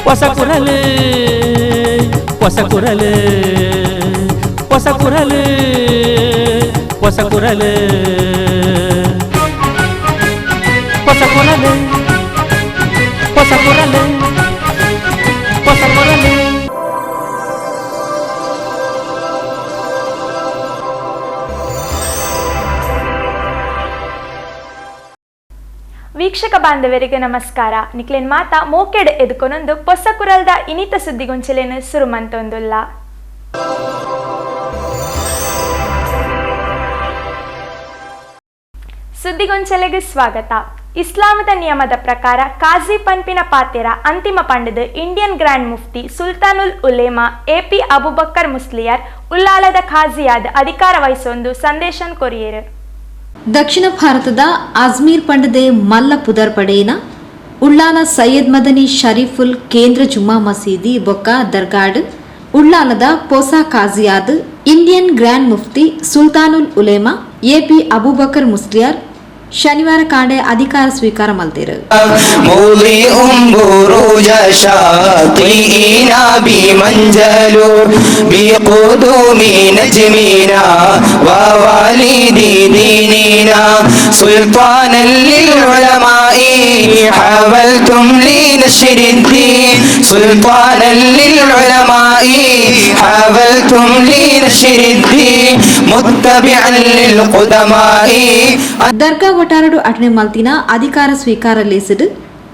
ಹೊಸಕುರಲು ಹೊಸಕುರಲು ಹೊಸಕುರಲು ಹೊಸಕುರಲು ಹೊಸಕುರಲು ಹೊಸಕುರಲು ಹೊಸಕುರಲು. ವೀಕ್ಷಕ ಬಾಂಧವರಿಗೆ ನಮಸ್ಕಾರ. ನಿಕ್ಲೇನ್ ಮಾತಾ ಮೋಕೆಡ್ ಎದುಕೊನೊಂದು ಪೊಸ ಕುರಲ್ದ ಇನಿತ ಸುದ್ದಿಗೊಂಚಲೇನು ಸುರುಮಂತೊಂದುಲ್ಲ. ಸುದ್ದಿಗೊಂಚಲೆಗೆ ಸ್ವಾಗತ. ಇಸ್ಲಾಮದ ನಿಯಮದ ಪ್ರಕಾರ ಕಾಜಿ ಪನ್ಪಿನ ಪಾತೆರ ಅಂತಿಮ ಪಂಡದು Indian grand mufti Sultanul Ulema AP Abubakker Musliyar ಉಳ್ಳಾಲದ ಖಾಜಿಯಾದ ಅಧಿಕಾರ ವಹಿಸೊಂದು ಸಂದೇಶನ್ ಕೊರಿಯರು. ದಕ್ಷಿಣ ಭಾರತದ ಅಜ್ಮೀರ್ ಪಂಡದೆ ಮಲ್ಲ ಪುದರ್ ಪಡೇನ ಉಳ್ಳಾಲ ಸೈಯದ್ ಮದನಿ ಶರೀಫುಲ್ ಕೇಂದ್ರ ಜುಮ್ಮಾ ಮಸೀದಿ ಬೊಕ್ಕ ದರ್ಗಾಡ್ ಉಳ್ಳಾಲದ ಪೊಸ ಖಾಜಿಯಾದ Indian grand mufti Sultanul Ulema AP Abubakar Musliyar ಶನಿವಾರ ಕಾಂಡೆ ಅಧಿಕಾರ ಸ್ವೀಕಾರ ಮಲ್ತಿರು. ದರ್ಗಾ ಒಟಾರಡು ಅಟನೆ ಮಲ್ತಿನ ಅಧಿಕಾರ ಸ್ವೀಕಾರ ಲೇಸಿಡು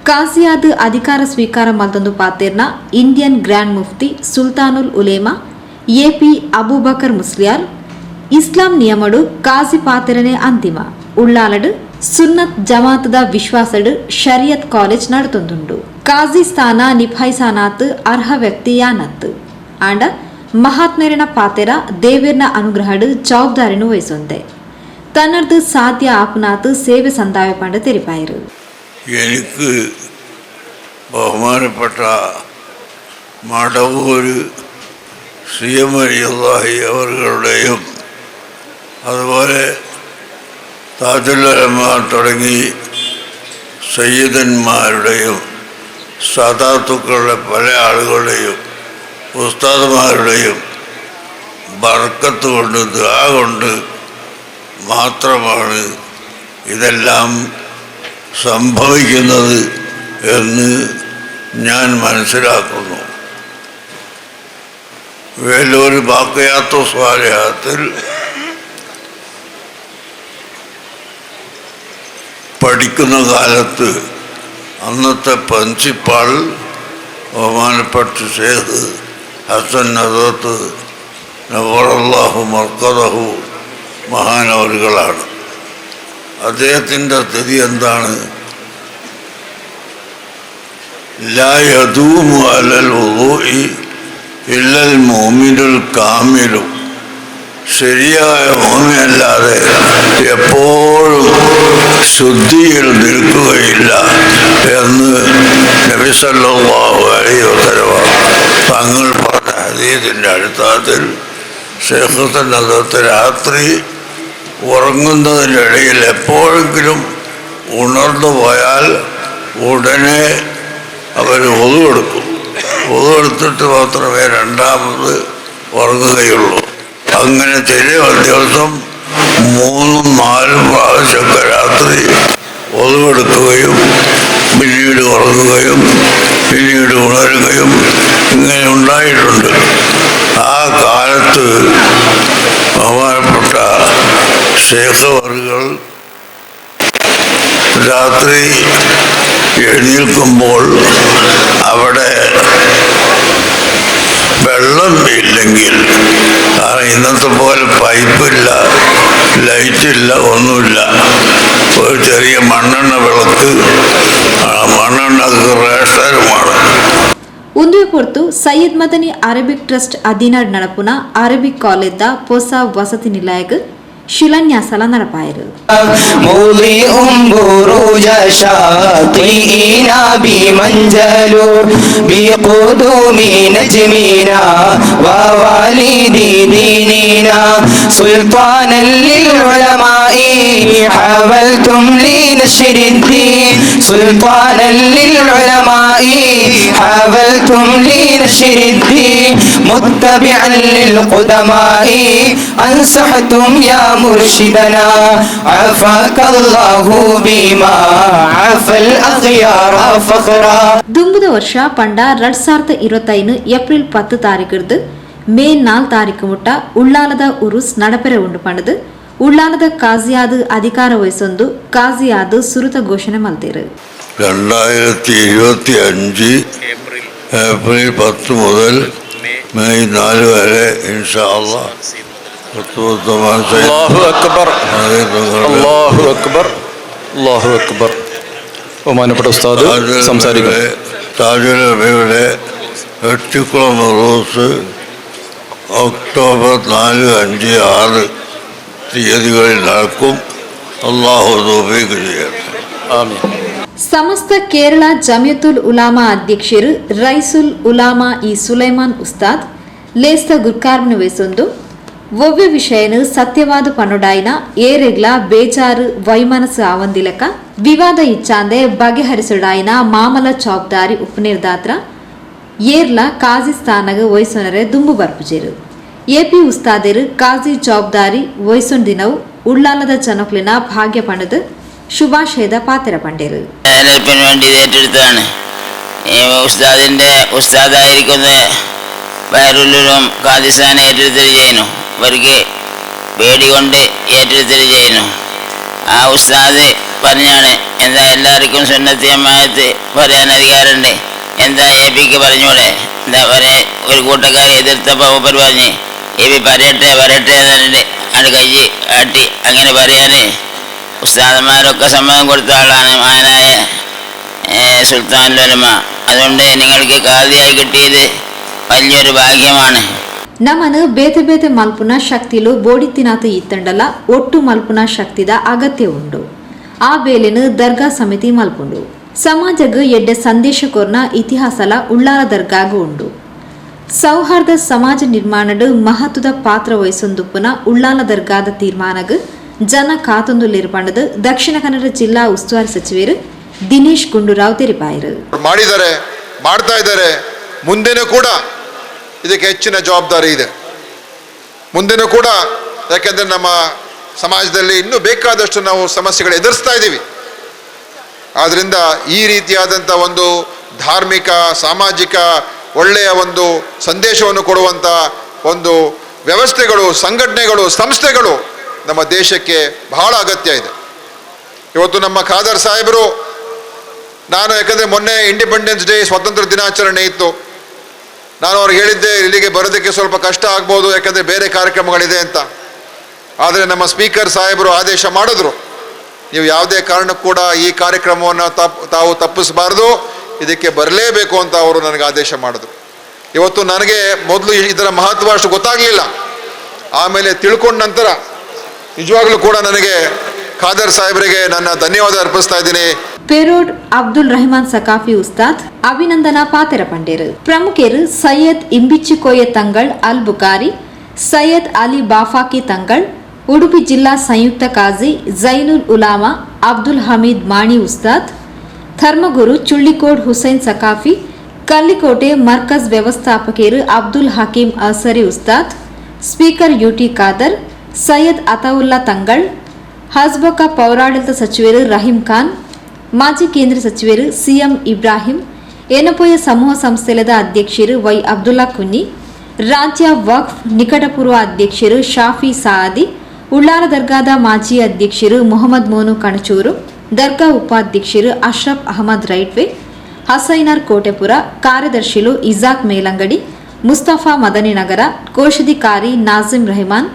ಕಾಸಿಯಾದ ಅಧಿಕಾರ ಸ್ವೀಕಾರ ಮಲ್ತೊಂದು ಪಾತೆರ್ನ Indian grand mufti Sultanul Ulema AP Abubakar Musliyar Islam ನಿಯಮಡು ಕಾಜಿ ಪಾತೆರನೆ ಅಂತಿಮ ಉಳ್ಳಾಲಡು ಸುನ್ನತ್ ಜಮಾತದ ವಿಶ್ವಾಸಡು ಶರಿಯತ್ ಕಾಲೇಜ್ ನಡತೊಂದುಂಡು. ಕಾಜಿ ಸ್ಥಾನ ನಿಭಾಯಿಸಾನಾತ್ ಅರ್ಹ ವ್ಯಕ್ತಿ ಯಾನತ್ ಆಂಡ ಮಹಾತ್ಮೆರಿನ ಪಾತೆರ ದೇವೇರ್ನ ಅನುಗ್ರಹಡು ಜವಾಬ್ದಾರಿನು ವಹಿಸೊಂದೆ തന്നടുത്ത് സാധ്യ ആപ്പുനകത്ത് സേവ സന്താവ പണ്ട് തെരിപ്പായിരു. എനിക്ക് ബഹുമാനപ്പെട്ട മടവൂര് CM അലിയല്ലാഹി അവരുടെയും അതുപോലെ താജുൽ തുടങ്ങി സയ്യിദന്മാരുടെയും സാദാത്തുക്കളുടെ പല ആളുകളുടെയും ഉസ്താദുമാരുടെയും ബർക്കത്ത് കൊണ്ട് ദുആ കൊണ്ട് മാത്രമാണ് ഇതെല്ലാം സംഭവിക്കുന്നത് എന്ന് ഞാൻ മനസ്സിലാക്കുന്നു. വേലൂർ ബാക്കിയാത്തു സ്വാലിഹാത്തിൽ പഠിക്കുന്ന കാലത്ത് അന്നത്തെ പ്രിൻസിപ്പാൾ ബഹുമാനപ്പെട്ട ഷേഖ് ഹസൻ നദത്ത് നവറല്ലാഹു മർക്കദഹു മഹാനവറുകളാണ്. അദ്ദേഹത്തിൻ്റെ സ്ഥിതി എന്താണ്? ലാ യദൂമു അലൽ വുളൂഇ ഇല്ലൽ മുഅ്മിനുൽ കാമിലു. ശരിയായ മുഅ്മിനല്ലാതെ എപ്പോഴും ശുദ്ധിയിൽ നിൽക്കുകയില്ല എന്ന് നബി സല്ലല്ലാഹു അലൈഹി വസല്ലം തങ്ങൾ പറഞ്ഞ ഹദീസിൻ്റെ അടിസ്ഥാനത്തിൽ ഷേഖ് ഹസൻ നദത്ത് രാത്രി ഉറങ്ങുന്നതിൻ്റെ ഇടയിൽ എപ്പോഴെങ്കിലും ഉണർന്നു പോയാൽ ഉടനെ അവർ ഒതുവെടുക്കും. ഒതുവെടുത്തിട്ട് മാത്രമേ രണ്ടാമത് ഉറങ്ങുകയുള്ളൂ. അങ്ങനെ ചില ദിവസം 3-4 പ്രാവശ്യമൊക്കെ രാത്രി ഒതുവെടുക്കുകയും പിന്നീട് ഉറങ്ങുകയും പിന്നീട് ഉണരുകയും ഇങ്ങനെ ഉണ്ടായിട്ടുണ്ട്. ആ കാലത്ത് ബഹുമാനപ്പെട്ട ഷേഖ് അവറുകൾ രാത്രി എഴുന്നേൽക്കുമ്പോൾ അവിടെ വെള്ളം ഇല്ലെങ്കിൽ, കാരണം ഇന്നത്തെ പോലെ പൈപ്പില്ല, ലൈറ്റില്ല, ഒന്നുമില്ല, ഒരു ചെറിയ മണ്ണെണ്ണ വിളക്ക്, മണ്ണെണ്ണ റേഷനുമാണ്. ಒಂದೇ ಹೊರತು ಸೈಯದ್ ಮದನಿ ಅರೇಬಿಕ್ ಟ್ರಸ್ಟ್ ಅಧೀನ ನಡಪುನ ಅರೇಬಿಕ್ ಕಾಲೇಜ್ದ ಹೊಸ ವಸತಿ ನಿಲಯಕ್ಕೆ ಶಿಲಾನ್ಯಾಸಲ ನಡಪಾಯರು. مضيء بروج شاطئنا بمنزل بقدوم نجمنا ووالد ديننا سلطانا للعلماء حاولتم لنشر الدين سلطانا للعلماء حاولتم لنشر الدين متبعا للقدماء أنصحتم يا مرشدنا عافاك الله بما عفى الأغيار فخرا. ದುಂಬುದ ವರ್ಷ ಪಂಡ 2025 ಏಪ್ರಿಲ್ 10 ತಾರೀಕಿರ್ದು ಮೇ 4 ತಾರೀಕು ಮುಟ್ಟ ಉಳ್ಳಾಲದ ಉರುಸ್ ನಡಪೆರೆ ಉಂಡು ಪಂಡದು ಉಳ್ಳಾಲದ ಕಾಜಿಯಾದ ಅಧಿಕಾರ ವಹಿಸೊಂದು ಕಾಜಿಯಾದ ಸುರುತ ಘೋಷಣೆ ಮಲ್ತೇರು. 2025 ഏപ്രിൽ 10 മുതൽ മെയ് 4 വരെ ഇൻഷാ അല്ലാഹ് അല്ലാഹു അക്ബർ അല്ലാഹു അക്ബർ അല്ലാഹു അക്ബർ. ബഹുമാനപ്പെട്ട ഉസ്താദ് സംസാരിക്കും. താജുൽ അബിയുടെ വെട്ടിക്കുളം റോസ് ഒക്ടോബർ 4, 5, 6 തീയതികളിൽ നടക്കും. അല്ലാഹു തൗഫീഖ് ചെയ്യട്ടെ. ആമീൻ. ಸಮಸ್ತ ಕೇರಳ ಜಮಿಯತುಲ್ ಉಲಾಮಾ ಅಧ್ಯಕ್ಷರು ರೈಸುಲ್ ಉಲಾಮಾ ಇ ಸುಲೈಮಾನ್ ಉಸ್ತಾದ್ ಲೇಸ್ತ ಗುರ್ಕಾರ್ನ ವಹಿಸೊಂದು ಒವ್ವೆ ವಿಷಯನು ಸತ್ಯವಾದ ಪನ್ನೊಡಾಯಿನ ಏರೆಗ್ಲ ಬೇಜಾರು ವೈಮನಸ್ಸು ಆವಂದಿಲಕ ವಿವಾದ ಇಚ್ಚಾಂದೆ ಬಗೆಹರಿಸೊಡಾಯಿನ ಮಾಮಲ ಚೌಕ್ದಾರಿ ಉಪನಿರ್ದಾತ್ರ ಏರ್ಲ ಕಾಜಿ ಸ್ಥಾನಗ ವಹಿಸೊನರೆ ದುಂಬು ಬರ್ಪುಜೇರು. ಎಪಿ ಉಸ್ತಾದೇರು ಕಾಜಿ ಜವಾಬ್ದಾರಿ ವಹಿಸೊಂದಿನವು ಉಳ್ಳಾಲದ ಜನಕ್ಲಿನ ಭಾಗ್ಯ ಪಣದು ശുഭാശയത പാത്തിര പണ്ടേര്. തെരഞ്ഞെടുപ്പിന് വേണ്ടി ഇത് ഏറ്റെടുത്തതാണ്. ഉസ്താദിൻ്റെ ഉസ്താദായിരിക്കുന്ന ബഹറുലും ഖാദിസ്ഥാൻ ഏറ്റെടുത്തൽ ചെയ്യുന്നു. അവർക്ക് പേടി കൊണ്ട് ഏറ്റെടുത്തൽ ചെയ്യുന്നു. ആ ഉസ്താദ് പറഞ്ഞാണ് എന്താ എല്ലാവർക്കും സുന്നത്തിയമായത്ത് പറയാൻ അധികാരമുണ്ട്, എന്താ എ പിക്ക് പറഞ്ഞൂടെ, എന്താ പറയാ ഒരു കൂട്ടക്കാരെ എതിർത്തപ്പോൾ മൂപ്പർ പറഞ്ഞ് എ പി പറയട്ടെ പറയട്ടെ എന്നിട്ട് അത് കയ്യ് ആട്ടി അങ്ങനെ പറയാൻ ഉസ്താദന്മാരൊക്കെ സമ്മതം കൊടുത്ത ആളാണ് മഹാനായ സുൽത്താനുൽ ഉലമ. അതുകൊണ്ട് നിങ്ങൾക്ക് കാദിയായി കിട്ടിയത് വലിയൊരു ഭാഗ്യമാണ്. ನಮನು ಬೇತೆ ಬೇತೆ ಮಲ್ಪುನ ಶಕ್ತಿಲು ಬೋಡಿತ್ತಿನಾತ ಇತ್ತಂಡಲ ಒಟ್ಟು ಮಲ್ಪುನ ಶಕ್ತಿದ ಅಗತ್ಯ ಉಂಡು. ಆ ಬೇಲೆನು ದರ್ಗಾ ಸಮಿತಿ ಮಲ್ಪುಂಡು. ಸಮಾಜಗ ಎಡ್ಡೆ ಸಂದೇಶ ಕೊರ್ನ ಇತಿಹಾಸಲ ಉಳ್ಳಾಲ ದರ್ಗಾಗ ಉಂಡು. ಸೌಹಾರ್ದ ಸಮಾಜ ನಿರ್ಮಾಣಡು ಮಹತ್ವದ ಪಾತ್ರ ವಹಿಸೊಂದುಪ್ಪುನ ಉಳ್ಳಾಲ ದರ್ಗಾದ ತೀರ್ಮಾನಗ ಜನ ಕಾತೊಂದುಲ್ಲಿರ್ಪಂಡದು ದಕ್ಷಿಣ ಕನ್ನಡ ಜಿಲ್ಲಾ ಉಸ್ತುವಾರಿ ಸಚಿವರು ದಿನೇಶ್ ಗುಂಡೂರಾವ್ ತೆರಿಪಾಯರು. ಮಾಡಿದ್ದಾರೆ, ಮಾಡ್ತಾ ಇದ್ದಾರೆ. ಮುಂದೆನೂ ಕೂಡ ಇದಕ್ಕೆ ಹೆಚ್ಚಿನ ಜವಾಬ್ದಾರಿ ಇದೆ. ಮುಂದೆನೂ ಕೂಡ, ಯಾಕೆಂದರೆ ನಮ್ಮ ಸಮಾಜದಲ್ಲಿ ಇನ್ನೂ ಬೇಕಾದಷ್ಟು ನಾವು ಸಮಸ್ಯೆಗಳು ಎದುರಿಸ್ತಾ ಇದ್ದೀವಿ. ಆದ್ದರಿಂದ ಈ ರೀತಿಯಾದಂಥ ಒಂದು ಧಾರ್ಮಿಕ ಸಾಮಾಜಿಕ ಒಳ್ಳೆಯ ಒಂದು ಸಂದೇಶವನ್ನು ಕೊಡುವಂಥ ಒಂದು ವ್ಯವಸ್ಥೆಗಳು, ಸಂಘಟನೆಗಳು, ಸಂಸ್ಥೆಗಳು ನಮ್ಮ ದೇಶಕ್ಕೆ ಬಹಳ ಅಗತ್ಯ ಇದೆ. ಇವತ್ತು ನಮ್ಮ ಖಾದರ್ ಸಾಹೇಬರು, ನಾನು ಯಾಕಂದರೆ ಮೊನ್ನೆ ಇಂಡಿಪೆಂಡೆನ್ಸ್ ಡೇ ಸ್ವಾತಂತ್ರ್ಯ ದಿನಾಚರಣೆ ಇತ್ತು, ನಾನು ಅವ್ರಿಗೆ ಹೇಳಿದ್ದೆ ಇಲ್ಲಿಗೆ ಬರೋದಕ್ಕೆ ಸ್ವಲ್ಪ ಕಷ್ಟ ಆಗ್ಬೋದು ಯಾಕಂದರೆ ಬೇರೆ ಕಾರ್ಯಕ್ರಮಗಳಿದೆ ಅಂತ. ಆದರೆ ನಮ್ಮ ಸ್ಪೀಕರ್ ಸಾಹೇಬರು ಆದೇಶ ಮಾಡಿದ್ರು, ನೀವು ಯಾವುದೇ ಕಾರಣಕ್ಕೂ ಕೂಡ ಈ ಕಾರ್ಯಕ್ರಮವನ್ನು ತಾವು ತಪ್ಪಿಸಬಾರ್ದು, ಇದಕ್ಕೆ ಬರಲೇಬೇಕು ಅಂತ ಅವರು ನನಗೆ ಆದೇಶ ಮಾಡಿದ್ರು. ಇವತ್ತು ನನಗೆ ಮೊದಲು ಇದರ ಮಹತ್ವ ಅಷ್ಟು ಗೊತ್ತಾಗಲಿಲ್ಲ, ಆಮೇಲೆ ತಿಳ್ಕೊಂಡ ನಂತರ ನಿಜವಾಗ್ಲೂ ಕೂಡ ನನಗೆ ಖಾದರ್ ಸಾಹೇಬರಿಗೆ ನನ್ನ ಧನ್ಯವಾದ ಅರ್ಪಿಸ್ತಾ ಇದ್ದೀನಿ. ಪೆರೋಡ್ ಅಬ್ದುಲ್ ರಹಮಾನ್ ಸಕಾಫಿ ಉಸ್ತಾದ್ ಅಭಿನಂದನಾ ಪಾತೆರ ಪಂಡೇರು. ಪ್ರಮುಖರು ಸೈಯದ್ ಇಂಬಿಚ್ಚಿಕೋಯ ತಂಗಳ್ ಅಲ್ ಬುಕಾರಿ, ಸೈಯದ್ ಅಲಿ ಬಾಫಾಕಿ ತಂಗಳ್, ಉಡುಪಿ ಜಿಲ್ಲಾ ಸಂಯುಕ್ತ ಕಾಜಿ ಜೈನುಲ್ ಉಲಾಮಾ ಅಬ್ದುಲ್ ಹಮೀದ್ ಮಾಣಿ ಉಸ್ತಾದ್, ಧರ್ಮಗುರು ಚುಳ್ಳಿಕೋಡ್ ಹುಸೈನ್ ಸಕಾಫಿ, ಕಲ್ಲಿಕೋಟೆ ಮರ್ಕಜ್ ವ್ಯವಸ್ಥಾಪಕರು ಅಬ್ದುಲ್ ಹಕೀಂ ಅಸರಿ ಉಸ್ತಾದ್, ಸ್ಪೀಕರ್ ಯುಟಿ ಖಾದರ್, ಸೈಯದ್ ಅತಾವುಲ್ಲಾ ತಂಗಳ್, ಹಸ್ಬಕ ಪೌರಾಡಳಿತ ಸಚಿವರು ರಹೀಂ ಖಾನ್, ಮಾಜಿ ಕೇಂದ್ರ ಸಚಿವರು ಸಿಎಂ ಇಬ್ರಾಹಿಂ, ಏನಪೋಯ ಸಮೂಹ ಸಂಸ್ಥೆಲದ ಅಧ್ಯಕ್ಷರು ವೈ ಅಬ್ದುಲ್ಲಾ ಕುನ್ನಿ, ರಾಜ್ಯ ವಕ್ಫ್ ನಿಕಟಪೂರ್ವ ಅಧ್ಯಕ್ಷರು ಶಾಫಿ ಸಾದಿ, ಉಳ್ಳಾಲ ದರ್ಗಾದ ಮಾಜಿ ಅಧ್ಯಕ್ಷರು ಮೊಹಮ್ಮದ್ ಮೋನು ಕಣಚೂರು, ದರ್ಗಾ ಉಪಾಧ್ಯಕ್ಷರು ಅಶ್ರಫ್ ಅಹಮದ್ ರೈಟ್ವೆ, ಹಸೈನರ್ ಕೋಟೆಪುರ, ಕಾರ್ಯದರ್ಶಿಲು ಇಜಾಕ್ ಮೇಲಂಗಡಿ, ಮುಸ್ತಫಾ ಮದನಿನಗರ, ಕೋಶಾಧಿಕಾರಿ ನಾಜಿಮ್ ರೆಹಮಾನ್,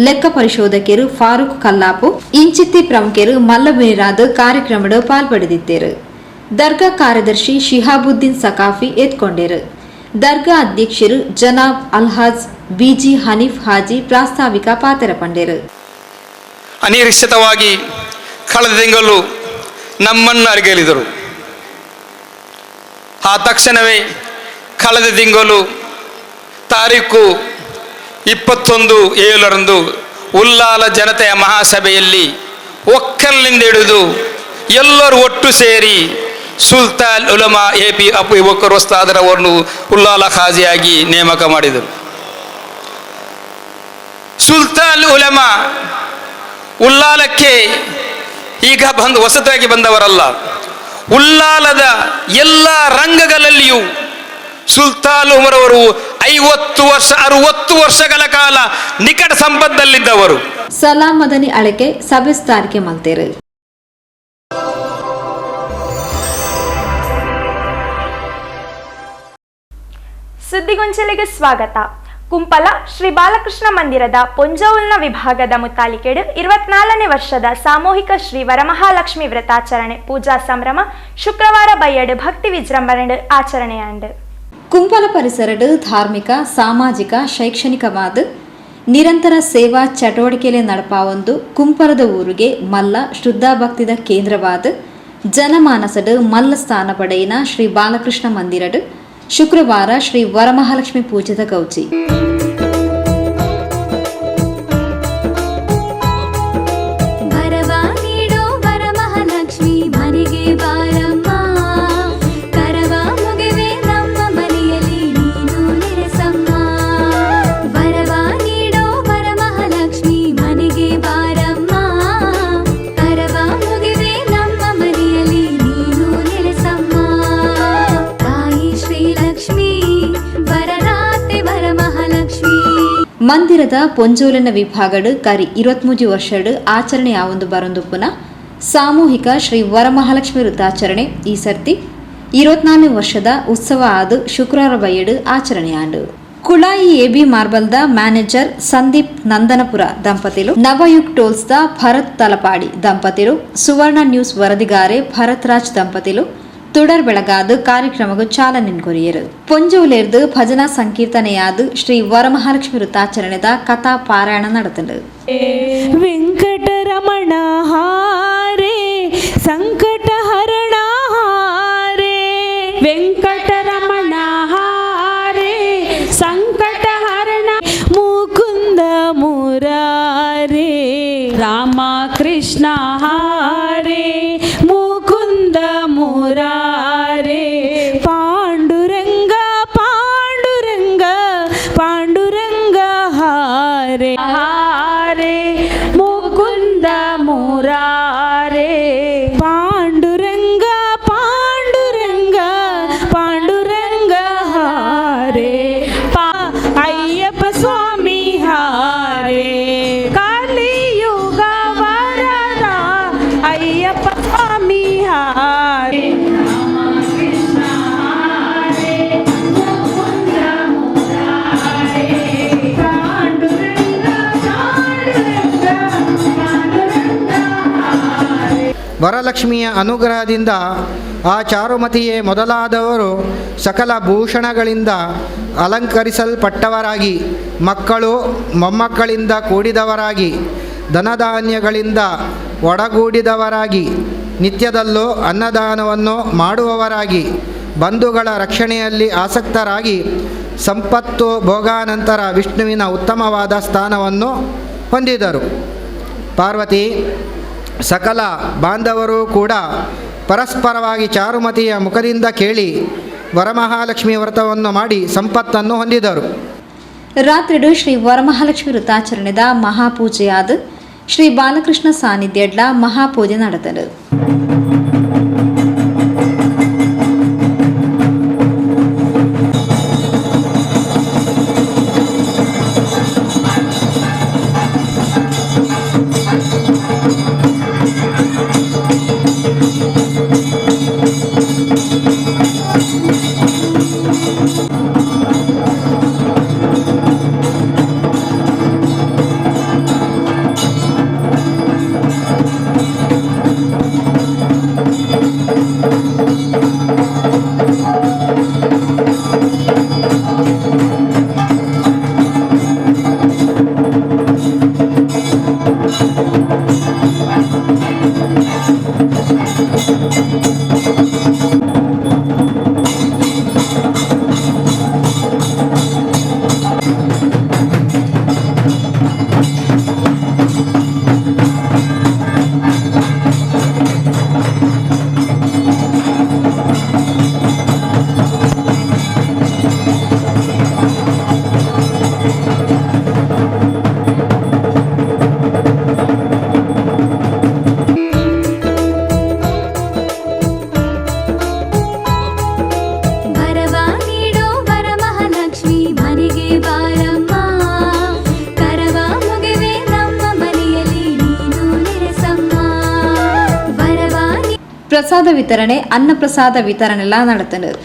ಲೆಕ್ಕ ಪರಿಶೋಧಕರು ಫಾರೂಕ್ ಕಲ್ಲಾಪು, ಇಂಚಿತ್ತಿ ಪ್ರಮುಖರು ಮಲ್ಲಬೀರಾದ ಕಾರ್ಯಕ್ರಮದ ಪಾಲ್ಪಡೆದಿದ್ದರು. ದರ್ಗಾ ಕಾರ್ಯದರ್ಶಿ ಶಿಹಾಬುದ್ದೀನ್ ಸಕಾಫಿ ಎತ್ಕೊಂಡರು. ದರ್ಗಾ ಅಧ್ಯಕ್ಷರು ಜನಾಬ್ ಅಲ್ಹಾಜ್ ಬಿಜಿ ಹನೀಫ್ ಹಾಜಿ ಪ್ರಾಸ್ತಾವಿಕ ಪಾತ್ರ ಪಂಡರು. ಅನಿರೀಕ್ಷಿತವಾಗಿ ಕಳೆದ ತಿಂಗಳು ನಮ್ಮನ್ನು ಅರಿಗೇಲಿದರು. ಆ ತಕ್ಷಣವೇ ಕಳೆದ ತಿಂಗಳು ತಾರೀಕು 21/7 ಉಲ್ಲಾಲ ಜನತೆಯ ಮಹಾಸಭೆಯಲ್ಲಿ ಒಕ್ಕಲಿನಿಂದ ಹಿಡಿದು ಎಲ್ಲರೂ ಒಟ್ಟು ಸೇರಿ ಸುಲ್ತಾನ್ ಉಲಮಾ AP ಅಬೂಬಕರ್ ಉಸ್ತಾದರವರನ್ನು ಉಲ್ಲಾಲ ಖಾಜಿಯಾಗಿ ನೇಮಕ ಮಾಡಿದರು. ಸುಲ್ತಾನ್ ಉಲಮಾ ಉಲ್ಲಾಲಕ್ಕೆ ಈಗ ಹೊಸತಾಗಿ ಬಂದವರಲ್ಲ. ಉಲ್ಲಾಲದ ಎಲ್ಲ ರಂಗಗಳಲ್ಲಿಯೂ ಸುಲ್ತಾನ್ ಉಮರ್ ಅವರು 50 ವರ್ಷ 60 ವರ್ಷಗಳ ಕಾಲ ನಿಕಟ ಸಂಪರ್ಕದಲ್ಲಿದ್ದವರು. ಸಲಾಂ ಮದನಿ ಅಳಕೆ ಸಭೆಸ್ತಾರಿಕೆ ಮಲ್ತೇರು. ಸುದ್ದಿಗೊಂಚಲಿಗೆ ಸ್ವಾಗತ. ಕುಂಪಲ ಶ್ರೀ ಬಾಲಕೃಷ್ಣ ಮಂದಿರದ ಪೊಂಜೌಲ್ನ ವಿಭಾಗದ ಮುತಾಲಿಕೆಡು 24ನೇ ವರ್ಷದ ಸಾಮೂಹಿಕ ಶ್ರೀ ವರಮಹಾಲಕ್ಷ್ಮಿ ವ್ರತಾಚರಣೆ ಪೂಜಾ ಸಂಭ್ರಮ ಶುಕ್ರವಾರ ಬಯ್ಯಡು ಭಕ್ತಿ ವಿಜೃಂಭಣೆ ಆಚರಣೆಯಾಂಡು. ಕುಂಪಲ ಪರಿಸರಡು ಧಾರ್ಮಿಕ ಸಾಮಾಜಿಕ ಶೈಕ್ಷಣಿಕವಾದ ನಿರಂತರ ಸೇವಾ ಚಟುವಟಿಕೆಯಲ್ಲಿ ನಡಪಾವೊಂದು ಕುಂಪಲದ ಊರಿಗೆ ಮಲ್ಲ ಶುದ್ಧಭಕ್ತಿದ ಕೇಂದ್ರವಾದ ಜನಮಾನಸಡು ಮಲ್ಲ ಸ್ಥಾನ ಪಡೆಯಿನ ಶ್ರೀ ಬಾಲಕೃಷ್ಣ ಮಂದಿರಡು ಶುಕ್ರವಾರ ಶ್ರೀ ವರಮಹಾಲಕ್ಷ್ಮಿ ಪೂಜಿತ ಗೌಜಿ. ಮಂದಿರದ ಪೊಂಜೋಲಿನ ವಿಭಾಗಡು ಕರಿ 23 ವರ್ಷಡು ಆಚರಣೆ ಯಾವೊಂದು ಬರೊಂದು ಪುನಃ ಸಾಮೂಹಿಕ ಶ್ರೀ ವರಮಹಾಲಕ್ಷ್ಮಿ ವೃತ್ತಾಚರಣೆ ಈ ಸರ್ತಿ 24ನೇ ವರ್ಷದ ಉತ್ಸವ ಆದು ಶುಕ್ರವಾರ ಬಯ್ಯಡು ಆಚರಣೆಯಾಂಡು. ಕುಳಾಯಿ AB ಮಾರ್ಬಲ್ದ ಮ್ಯಾನೇಜರ್ ಸಂದೀಪ್ ನಂದನಪುರ ದಂಪತಿಲು, ನವಯುಗ್ ಟೋಲ್ಸ್ದ ಭರತ್ ತಲಪಾಡಿ ದಂಪತಿಲು, ಸುವರ್ಣ ನ್ಯೂಸ್ ವರದಿಗಾರೆ ಭರತ್ ರಾಜ್ ದಂಪತಿಲು തുടർ ಬೆಳಗಾದು ಕಾರ್ಯಕ್ರಮಕ್ಕೆ ಚಾಲನೆ ಕೊರಿಯರು. ಪೊಂಜೋಲೇರ್ದು ಭಜನಾ ಸಂಕೀರ್ತನೆಯಾದು ಶ್ರೀ ವರಮಹಾಲಕ್ಷ್ಮಿ ವೃತ್ತಾಚರಣೆದ ಕಥಾ ಪಾರಾಯಣ ನಡೆತಂಡು. ವೆಂಕಟರಮಣ ಹಾರೇ ಸಂಕಟ ಹರಣ ಹಾರೇ ವೆಂಕಟರಮಣ ಹಾರೇ ಸಂಕಟ ಹರಣ ಮುಕುಂದ ಮುರಾರೇ ರಾಮ ಕೃಷ್ಣ ಹಾರೇ ಮುಕುಂದ ಮುರಾರೇ ಪಾಂಡುರಂಗ ಪಾಂಡುರಂಗ ಪಾಂಡುರಂಗ ಹಾರೇ ಹಾರೇ ಮುಕುಂದ ಮುರಾರೇ ಪಾಂಡುರಂಗ ಪಾಂಡುರಂಗ ಪಾಂಡುರಂಗ ಹಾರೇ ಅಯ್ಯಪ್ಪ ಸ್ವಾಮಿ ಹಾರೇ ಕಲಿಯುಗ ವರದ ಅಯ್ಯಪ್ಪ ಸ್ವಾಮಿ ಹಾರೇ ವರಲಕ್ಷ್ಮಿಯ ಅನುಗ್ರಹದಿಂದ ಆ ಚಾರುಮತಿಯೇ ಮೊದಲಾದವರು ಸಕಲ ಭೂಷಣಗಳಿಂದ ಅಲಂಕರಿಸಲ್ಪಟ್ಟವರಾಗಿ, ಮಕ್ಕಳು ಮೊಮ್ಮಕ್ಕಳಿಂದ ಕೂಡಿದವರಾಗಿ, ಧನಧಾನ್ಯಗಳಿಂದ ಒಡಗೂಡಿದವರಾಗಿ, ನಿತ್ಯದಲ್ಲೂ ಅನ್ನದಾನವನ್ನು ಮಾಡುವವರಾಗಿ, ಬಂಧುಗಳ ರಕ್ಷಣೆಯಲ್ಲಿ ಆಸಕ್ತರಾಗಿ, ಸಂಪತ್ತು ಭೋಗಾನಂತರ ವಿಷ್ಣುವಿನ ಉತ್ತಮವಾದ ಸ್ಥಾನವನ್ನು ಹೊಂದಿದರು. ಪಾರ್ವತಿ ಸಕಲ ಬಾಂಧವರು ಕೂಡ ಪರಸ್ಪರವಾಗಿ ಚಾರುಮತಿಯ ಮುಖದಿಂದ ಕೇಳಿ ವರಮಹಾಲಕ್ಷ್ಮಿ ವ್ರತವನ್ನು ಮಾಡಿ ಸಂಪತ್ತನ್ನು ಹೊಂದಿದರು. ರಾತ್ರಿಡು ಶ್ರೀ ವರಮಹಾಲಕ್ಷ್ಮಿ ವೃತ್ತಾಚರಣೆದ ಮಹಾಪೂಜೆಯಾದ ಶ್ರೀ ಬಾಲಕೃಷ್ಣ ಸಾನ್ನಿಧ್ಯಡ್ಲ ಮಹಾಪೂಜೆ ನಡೆದರು. ಪ್ರಸಾದ ವಿತರಣೆ ಅನ್ನಪ್ರಸಾದ ವಿತರಣೆಲ್ಲ നടത്തുന്നത്.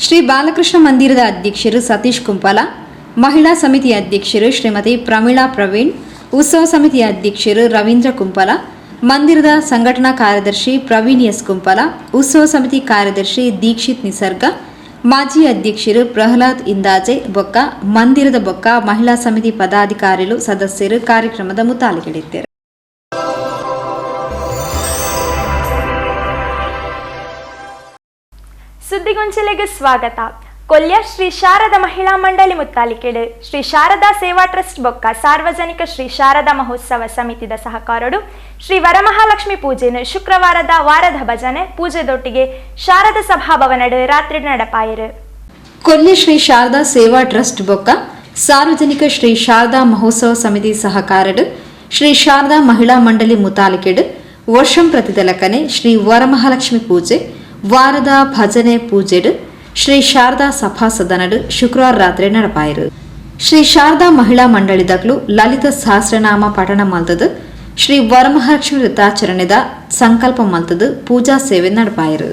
ಶ್ರೀ ಬಾಲಕೃಷ್ಣ ಮಂದಿರದ ಅಧ್ಯಕ್ಷರು ಸತೀಶ್ ಕುಂಪಲ, ಮಹಿಳಾ ಸಮಿತಿಯ ಅಧ್ಯಕ್ಷರು ಶ್ರೀಮತಿ ಪ್ರಮೀಳಾ ಪ್ರವೀಣ್, ಉತ್ಸವ ಸಮಿತಿಯ ಅಧ್ಯಕ್ಷರು ರವೀಂದ್ರ ಕುಂಪಲ, ಮಂದಿರದ ಸಂಘಟನಾ ಕಾರ್ಯದರ್ಶಿ ಪ್ರವೀಣ್ ಎಸ್ ಕುಂಪಲ, ಉತ್ಸವ ಸಮಿತಿ ಕಾರ್ಯದರ್ಶಿ ದೀಕ್ಷಿತ್ ನಿಸರ್ಗ, ಮಾಜಿ ಅಧ್ಯಕ್ಷರು ಪ್ರಹ್ಲಾದ್ ಇಂದಾಜೆ ಬೊಕ್ಕ ಮಂದಿರದ ಬೊಕ್ಕ ಮಹಿಳಾ ಸಮಿತಿ ಪದಾಧಿಕಾರಿಗಳು ಸದಸ್ಯರು ಕಾರ್ಯಕ್ರಮದ ಮುತಾಲಿಗಳಿದ್ದರು. ಸುದ್ದಿಗೊಂಚಲೆಗೆ ಸ್ವಾಗತ. ಕೊಲ್ಯ ಶ್ರೀ ಶಾರದಾ ಮಹಿಳಾ ಮಂಡಳಿ ಮುತ್ತಾಲಿಕೆಡು ಶ್ರೀ ಶಾರದಾ ಸೇವಾ ಟ್ರಸ್ಟ್ ಬೊಕ್ಕ ಸಾರ್ವಜನಿಕ ಶ್ರೀ ಶಾರದಾ ಮಹೋತ್ಸವ ಸಮಿತಿದ ಸಹಕಾರಡು ಶ್ರೀ ವರಮಹಾಲಕ್ಷ್ಮಿ ಪೂಜೆನು ಶುಕ್ರವಾರದ ವಾರದ ಭಜನೆ ಪೂಜೆದೊಟ್ಟಿಗೆ ಶಾರದಾ ಸಭಾಭವನಡು ರಾತ್ರಿ ನಡಪಾಯಿರು. ಕೊಲ್ಯ ಶ್ರೀ ಶಾರದಾ ಸೇವಾ ಟ್ರಸ್ಟ್ ಬೊಕ್ಕ ಸಾರ್ವಜನಿಕ ಶ್ರೀ ಶಾರದಾ ಮಹೋತ್ಸವ ಸಮಿತಿ ಸಹಕಾರಡು ಶ್ರೀ ಶಾರದಾ ಮಹಿಳಾ ಮಂಡಳಿ ಮುತಾಲಿಕೆಡು ವರ್ಷಂ ಪ್ರತಿದಲಕನೆ ಶ್ರೀ ವರಮಹಾಲಕ್ಷ್ಮಿ ಪೂಜೆ ವಾರದ ಭಜನೆ ಪೂಜೆಡು ಶ್ರೀ ಶಾರದಾ ಸಭಾ ಸದನಡು ಶುಕ್ರವಾರ ರಾತ್ರಿ ನಡಪಾಯಿರು. ಶ್ರೀ ಶಾರದಾ ಮಹಿಳಾ ಮಂಡಳಿದಕ್ಲು ಲಲಿತ ಸಹಸ್ರನಾಮ ಪಠಣ ಮಲ್ತದು ಶ್ರೀ ವರಮಹಾಲಕ್ಷ್ಮಿ ವೃತ್ತಾಚರಣೆದ ಸಂಕಲ್ಪ ಮಲ್ತದು ಪೂಜಾ ಸೇವೆ ನಡಪಾಯಿರು.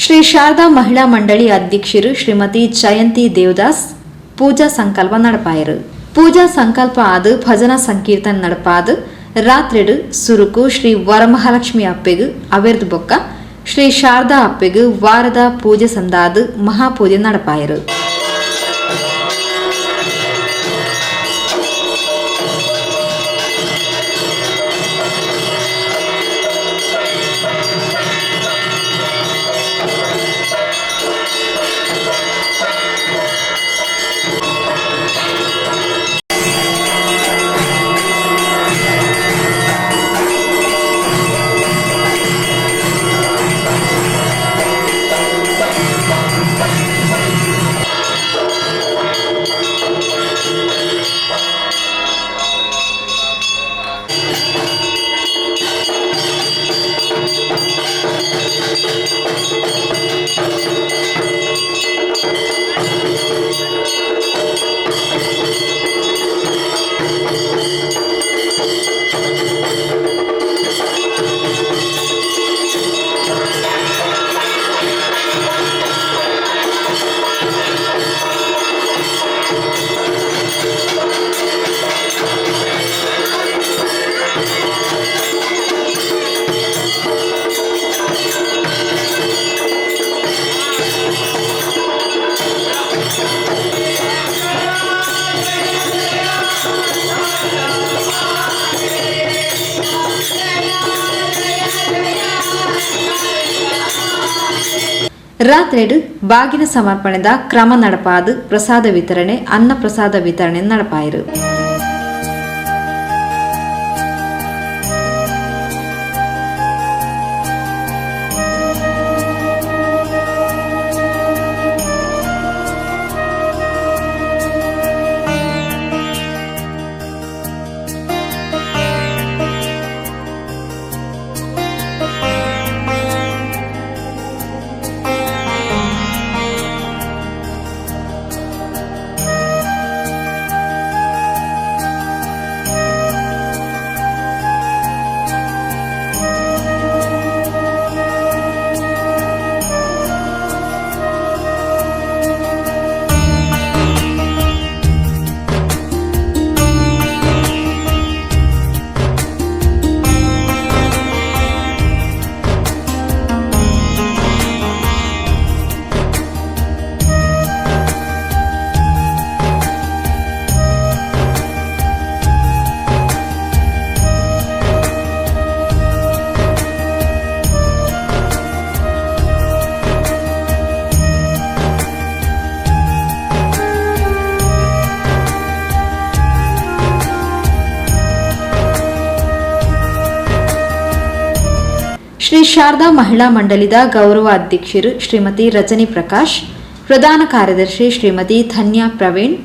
ಶ್ರೀ ಶಾರದಾ ಮಹಿಳಾ ಮಂಡಳಿ ಅಧ್ಯಕ್ಷರು ಶ್ರೀಮತಿ ಜಯಂತಿ ದೇವದಾಸ್ ಪೂಜಾ ಸಂಕಲ್ಪ ನಡಪಾಯರು. ಪೂಜಾ ಸಂಕಲ್ಪ ಆದು ಭಜನಾ ಸಂಕೀರ್ತನ ನಡಪಾದು. ರಾತ್ರಿಡು ಸುರುಕು ಶ್ರೀ ವರಮಹಾಲಕ್ಷ್ಮಿ ಅಪ್ಪೆಗು ಅವೆರ್ದು ಬೊಕ್ಕ ಶ್ರೀ ಶಾರದಾ ಅಪ್ಪೆಗು ವಾರದ ಪೂಜೆ ಸಂದಾದು ಮಹಾಪೂಜೆ ನಡಪಾಯರು. ರಾತ್ರಿಡು ಬಾಗಿನ ಸಮರ್ಪಣೆದ ಕ್ರಮ ನಡಪಾದು ಪ್ರಸಾದ ವಿತರಣೆ ಅನ್ನ ಪ್ರಸಾದ ವಿತರಣೆ ನಡಪಾಯಿರು. ಶ್ರೀ ಶಾರದಾ ಮಹಿಳಾ ಮಂಡಳಿದ ಗೌರವ ಅಧ್ಯಕ್ಷರು ಶ್ರೀಮತಿ ರಜನಿ ಪ್ರಕಾಶ್, ಪ್ರಧಾನ ಕಾರ್ಯದರ್ಶಿ ಶ್ರೀಮತಿ ಧನ್ಯಾ ಪ್ರವೀಣ್,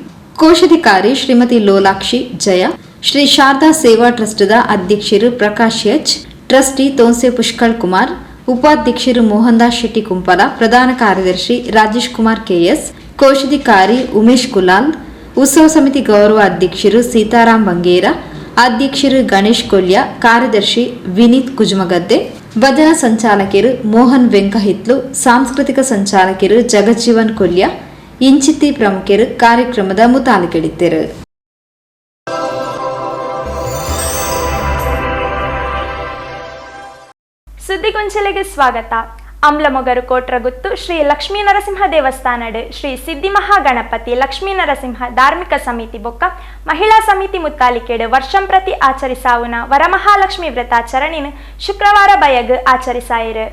ಕೋಶಾಧಿಕಾರಿ ಶ್ರೀಮತಿ ಲೋಲಾಕ್ಷಿ ಜಯ, ಶ್ರೀ ಶಾರದಾ ಸೇವಾ ಟ್ರಸ್ಟ್ದ ಅಧ್ಯಕ್ಷರು ಪ್ರಕಾಶ್ ಎಚ್, ಟ್ರಸ್ಟಿ ತೋನ್ಸೆ ಪುಷ್ಕಳ್ ಕುಮಾರ್, ಉಪಾಧ್ಯಕ್ಷರು ಮೋಹನ್ ದಾಸ್ ಶೆಟ್ಟಿ ಕುಂಪಲ, ಪ್ರಧಾನ ಕಾರ್ಯದರ್ಶಿ ರಾಜೇಶ್ ಕುಮಾರ್ ಕೆಎಸ್, ಕೋಶಾಧಿಕಾರಿ ಉಮೇಶ್ ಕುಲಾಲ್, ಉತ್ಸವ ಸಮಿತಿ ಗೌರವ ಅಧ್ಯಕ್ಷರು ಸೀತಾರಾಮ್ ಬಂಗೇರ, ಅಧ್ಯಕ್ಷರು ಗಣೇಶ್ ಕೊಲ್ಯ, ಕಾರ್ಯದರ್ಶಿ ವಿನೀತ್ ಕುಜಮಗದ್ದೆ, ಭಜನಾ ಸಂಚಾಲಕರು ಮೋಹನ್ ವೆಂಕಹಿತ್ಲು, ಸಾಂಸ್ಕೃತಿಕ ಸಂಚಾಲಕರು ಜಗಜ್ಜೀವನ್ ಕೊಲ್ಯ, ಇಂಚಿತ್ತಿ ಪ್ರಮುಖರು ಕಾರ್ಯಕ್ರಮದ ಮುತಾಲಿಕೆಳಿದ್ದರು. ಸುದ್ದಿಗೊಂಚಲೆಗೆ ಸ್ವಾಗತ. ಅಮ್ಲಮೊಗರು ಕೋಟ್ರಗುತ್ತು ಶ್ರೀ ಲಕ್ಷ್ಮೀ ನರಸಿಂಹ ದೇವಸ್ಥಾನಡ್ ಶ್ರೀ ಸಿದ್ಧಿ ಮಹಾಗಣಪತಿ ಲಕ್ಷ್ಮೀ ನರಸಿಂಹ ಧಾರ್ಮಿಕ ಸಮಿತಿ ಬೊಕ್ಕ ಮಹಿಳಾ ಸಮಿತಿ ಮುತ್ತಾಲಿಕೆಡ್ ವರ್ಷಂ ಪ್ರತಿ ಆಚರಿಸಾವುನ ವರಮಹಾಲಕ್ಷ್ಮಿ ವ್ರತಾಚರಣೆನ್ ಶುಕ್ರವಾರ ಬಯಗ್ ಆಚರಿಸಾಯಿರು.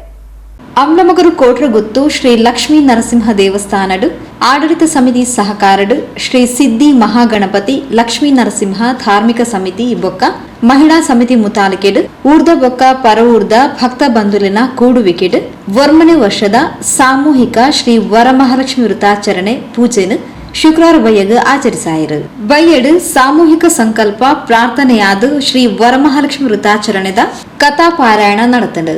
ಅಮ್ಲಮೊಗರು ಕೋಟ್ರಗುತ್ತು ಶ್ರೀ ಲಕ್ಷ್ಮೀ ನರಸಿಂಹ ದೇವಸ್ಥಾನಡ್ ಆಡಳಿತ ಸಮಿತಿ ಸಹಕಾರಡ್ ಶ್ರೀ ಸಿದ್ಧಿ ಮಹಾಗಣಪತಿ ಲಕ್ಷ್ಮೀ ನರಸಿಂಹ ಧಾರ್ಮಿಕ ಸಮಿತಿ ಬೊಕ್ಕ ಮಹಿಳಾ ಸಮಿತಿ ಮುತಾಲಿಕೆಡ್ ಊರ್ದ ಬೊಕ್ಕ ಪರ ಊರ್ದ ಭಕ್ತ ಬಂಧುಲಿನ ಕೂಡುವಿಕೆಡ್ ವರ್ಮನೆ ವರ್ಷದ ಸಾಮೂಹಿಕ ಶ್ರೀ ವರಮಹಾಲಕ್ಷ್ಮಿ ವ್ರತಾಚರಣೆ ಪೂಜೆನ್ ಶುಕ್ರವಾರ ಬಯ್ಯಗ್ ಆಚರಿಸಾಯಿರು. ಬಯ್ಯಡ್ ಸಾಮೂಹಿಕ ಸಂಕಲ್ಪ ಪ್ರಾರ್ಥನೆಯಾದ ಶ್ರೀ ವರಮಹಾಲಕ್ಷ್ಮಿ ವ್ರತಾಚರಣೆದ ಕಥಾ ಪಾರಾಯಣ ನಡೆತಂಡು.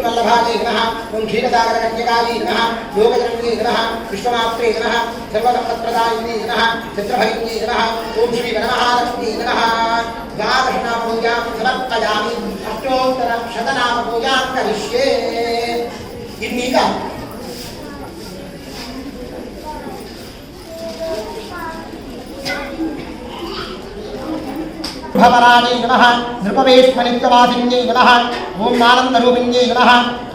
वल्लभायै नमः ओं क्षीरसागरकन्यकायै नमः योगजनन्यै नमः विश्वमात्रे नमः सर्वसम्पत्प्रदायिन्यै नमः चित्रभगिन्यै नमः ओं श्री वनमहालक्ष्म्यै नमः द्वादशनामपूजां समर्पयामि अष्टोत्तरशतनामपूजां करिष्ये ಇನ್ನೀಗ भवराणी नमः नृपवेश्मनित्यवासिन्यै नमः ओं आनन्दरूपिण्यै नमः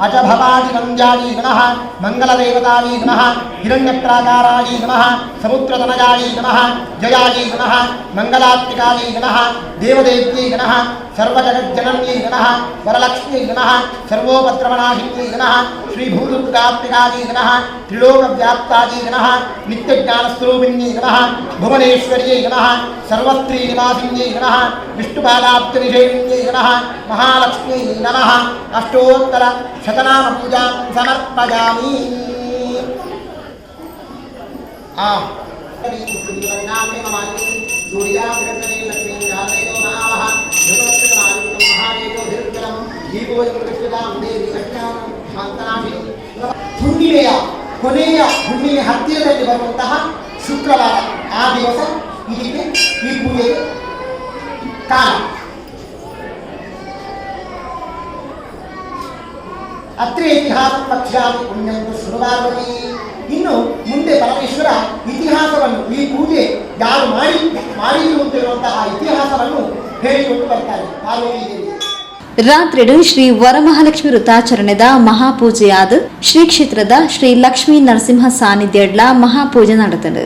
अजभवादिनन्द्यायै नमः मङ्गलदेवतायै नमः हिरण्यप्राकारायै नमः समुद्रतनयायै नमः जयायै नमः मङ्गलात्मिकायै नमः देवदेव्यै नमः सर्वजगज्जनन्यै नमः वरलक्ष्म्यै नमः सर्वोपद्रवनाशिन्यै नमः श्रीभूदुर्गात्मिकायै नमः त्रिलोकव्याप्तायै नमः नित्यज्ञानस्वरूपिण्यै नमः भुवनेश्वर्यै नमः सर्वस्त्रीनिवासिन्यै नमः विष्णुपादाब्जनिषेविन्यै नमः महालक्ष्म्यै नमः अष्टोत्तरशतनामपूजां समर्पयामि। ಹುಣ್ಣಿಮೆಯ ಕೊನೆಯ ಹುಣ್ಣಿಮೆ ಹತ್ತಿರದಲ್ಲಿ ಬರುವಂತಹ ಶುಕ್ರವಾರ ಆ ದಿವಸ ಇದಕ್ಕೆ ಈ ಪೂಜೆಗೆ ಕಾಲ. ಅತ್ರೆ ಇತಿಹಾಸ ಪಕ್ಷಾದಿ ಪುಣ್ಯಂತು ಶುರುವಾರವೇ. ಇನ್ನು ಮುಂದೆ ಪರಮೇಶ್ವರ ಇತಿಹಾಸವನ್ನು ಈ ಪೂಜೆ ಯಾರು ಮಾಡಿದ್ರು ಅಂತ ಇರುವಂತಹ ಇತಿಹಾಸವನ್ನು ಹೇಳಿಕೊಂಡು ಬರ್ತಾರೆ ಪಾರ್ವತಿ ದೇವಿ. ರಾತ್ರಿಡು ಶ್ರೀ ವರಮಹಾಲಕ್ಷ್ಮಿ ವೃತಾಚರಣೆದ ಮಹಾಪೂಜೆಯಾದ ಶ್ರೀ ಕ್ಷೇತ್ರದ ಶ್ರೀ ಲಕ್ಷ್ಮೀ ನರಸಿಂಹ ಸಾನ್ನಿಧ್ಯಡ್ಲ ಮಹಾಪೂಜೆ ನಡೆತದೆ.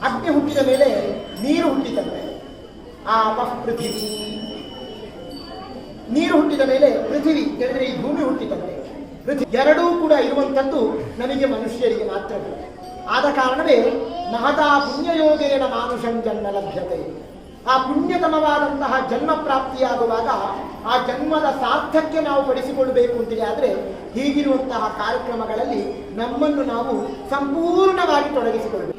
ಅಗ್ನಿ ಹುಟ್ಟಿದ ಮೇಲೆ ನೀರು ಹುಟ್ಟಿದಂತೆ ಆ ಪೃಥಿವಿ, ನೀರು ಹುಟ್ಟಿದ ಮೇಲೆ ಪೃಥಿವಿ ಹೇಳಿದ್ರೆ ಈ ಭೂಮಿ ಹುಟ್ಟಿದಂತೆ. ಎರಡೂ ಕೂಡ ಇರುವಂಥದ್ದು ನಮಗೆ ಮನುಷ್ಯರಿಗೆ ಮಾತ್ರ. ಆದ ಕಾರಣವೇ ಮಹತಾ ಪುಣ್ಯಯೋಗೇನ ಮಾನುಷಂ ಜನ್ಮ ಲಭ್ಯತೆ. ಆ ಪುಣ್ಯತಮವಾದಂತಹ ಜನ್ಮ ಪ್ರಾಪ್ತಿಯಾಗುವಾಗ ಆ ಜನ್ಮದ ಸಾರ್ಥಕ್ಕೆ ನಾವು ಪಡಿಸಿಕೊಳ್ಳಬೇಕು ಅಂತೇಳಿ ಆದರೆ ಹೀಗಿರುವಂತಹ ಕಾರ್ಯಕ್ರಮಗಳಲ್ಲಿ ನಮ್ಮನ್ನು ನಾವು ಸಂಪೂರ್ಣವಾಗಿ ತೊಡಗಿಸಿಕೊಳ್ಳಬೇಕು.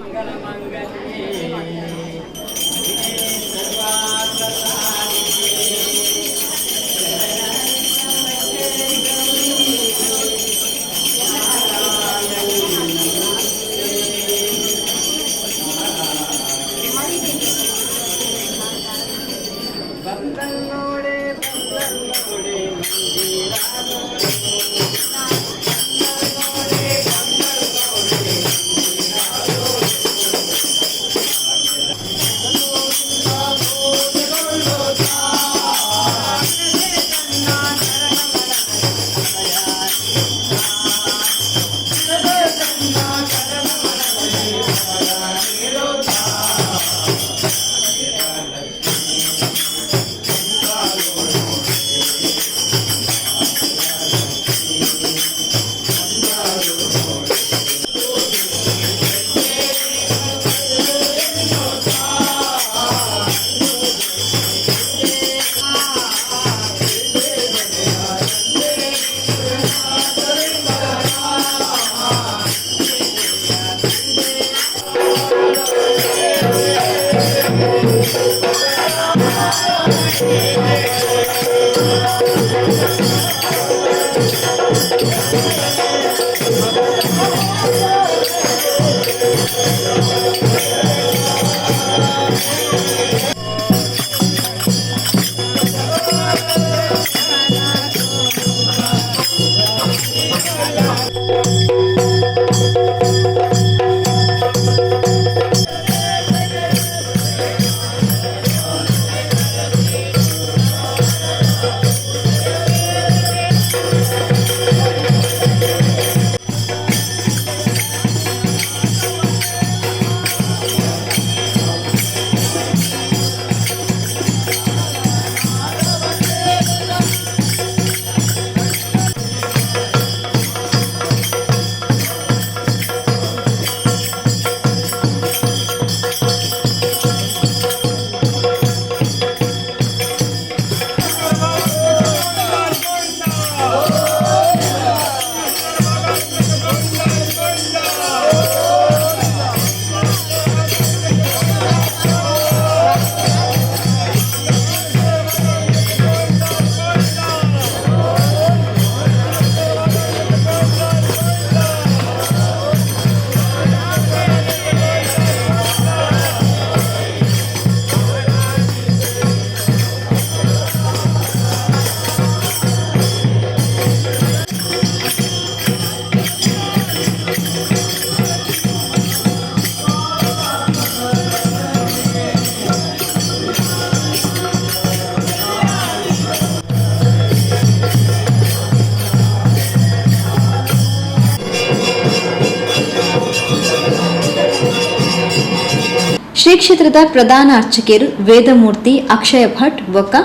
ಶ್ರೀ ಕ್ಷೇತ್ರದ ಪ್ರಧಾನ ಅರ್ಚಕರು ವೇದಮೂರ್ತಿ ಅಕ್ಷಯ ಭಟ್ ಬೊಕ್ಕ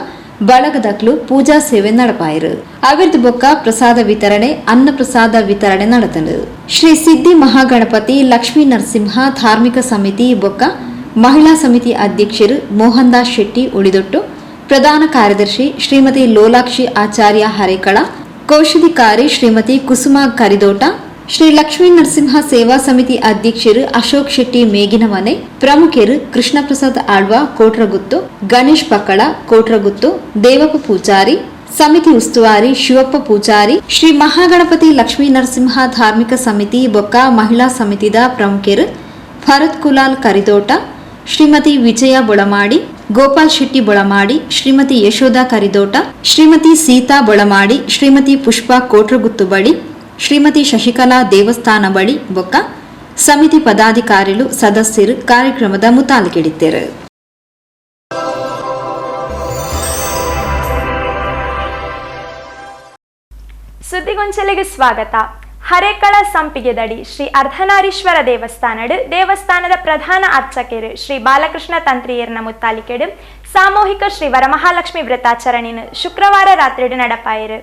ಬಳಗದಕ್ಲು ಪೂಜಾ ಸೇವೆ ನಡಪಾಯಿರು. ಅವಿರ್ದು ಬೊಕ್ಕ ಪ್ರಸಾದ ವಿತರಣೆ ಅನ್ನ ಪ್ರಸಾದ ವಿತರಣೆ ನಡೆದನು. ಶ್ರೀ ಸಿದ್ಧಿ ಮಹಾಗಣಪತಿ ಲಕ್ಷ್ಮೀ ನರಸಿಂಹ ಧಾರ್ಮಿಕ ಸಮಿತಿ ಬೊಕ್ಕ ಮಹಿಳಾ ಸಮಿತಿ ಅಧ್ಯಕ್ಷರು ಮೋಹನ್ ದಾಸ್ ಶೆಟ್ಟಿ ಉಳಿದೊಟ್ಟು, ಪ್ರಧಾನ ಕಾರ್ಯದರ್ಶಿ ಶ್ರೀಮತಿ ಲೋಲಾಕ್ಷಿ ಆಚಾರ್ಯ ಹರೇಕಳ, ಕೋಶಾಧಿಕಾರಿ ಶ್ರೀಮತಿ ಕುಸುಮಾ ಕರಿದೋಟ, ಶ್ರೀ ಲಕ್ಷ್ಮೀ ನರಸಿಂಹ ಸೇವಾ ಸಮಿತಿ ಅಧ್ಯಕ್ಷರು ಅಶೋಕ್ ಶೆಟ್ಟಿ ಮೇಗಿನಮನೆ, ಪ್ರಮುಖರು ಕೃಷ್ಣ ಪ್ರಸಾದ್ ಆಳ್ವ ಕೋಟ್ರಗುತ್ತು, ಗಣೇಶ್ ಪಕ್ಕಳ ಕೋಟ್ರಗುತ್ತು, ದೇವಪ್ಪ ಪೂಜಾರಿ, ಸಮಿತಿ ಉಸ್ತುವಾರಿ ಶಿವಪ್ಪ ಪೂಜಾರಿ, ಶ್ರೀ ಮಹಾಗಣಪತಿ ಲಕ್ಷ್ಮೀ ನರಸಿಂಹ ಧಾರ್ಮಿಕ ಸಮಿತಿ ಬೊಕ್ಕ ಮಹಿಳಾ ಸಮಿತಿದ ಪ್ರಮುಖರು ಭರತ್ ಕುಲಾಲ್ ಕರಿದೋಟ, ಶ್ರೀಮತಿ ವಿಜಯ ಬೊಳಮಾಡಿ, ಗೋಪಾಲ್ ಶೆಟ್ಟಿ ಬೊಳಮಾಡಿ, ಶ್ರೀಮತಿ ಯಶೋಧ ಕರಿದೋಟ, ಶ್ರೀಮತಿ ಸೀತಾ ಬೊಳಮಾಡಿ, ಶ್ರೀಮತಿ ಪುಷ್ಪಾ ಕೋಟ್ರಗುತ್ತು ಬಳಿ, ಶ್ರೀಮತಿ ಶಶಿಕಲಾ ದೇವಸ್ಥಾನ ಬಳಿ ಬೊಕ್ಕ ಸಮಿತಿ ಪದಾಧಿಕಾರಿಗಳು ಸದಸ್ಯರು ಕಾರ್ಯಕ್ರಮದ ಮುತಾಲಿಕೆಡಿದ್ದರು. ಸುದ್ದಿಗೊಂಚಲಿಗೆ ಸ್ವಾಗತ. ಹರೇಕಳ ಸಂಪಿಗೆದಡಿ ಶ್ರೀ ಅರ್ಧನಾರೀಶ್ವರ ದೇವಸ್ಥಾನದ ಪ್ರಧಾನ ಅರ್ಚಕರು ಶ್ರೀ ಬಾಲಕೃಷ್ಣ ತಂತ್ರಿಯರ್ನ ಮುತ್ತಾಲಿಕೆಡು ಸಾಮೂಹಿಕ ಶ್ರೀ ವರಮಹಾಲಕ್ಷ್ಮಿ ವ್ರತಾಚರಣೆಯನ್ನು ಶುಕ್ರವಾರ ರಾತ್ರಿ ನಡಪಾಯಿರು.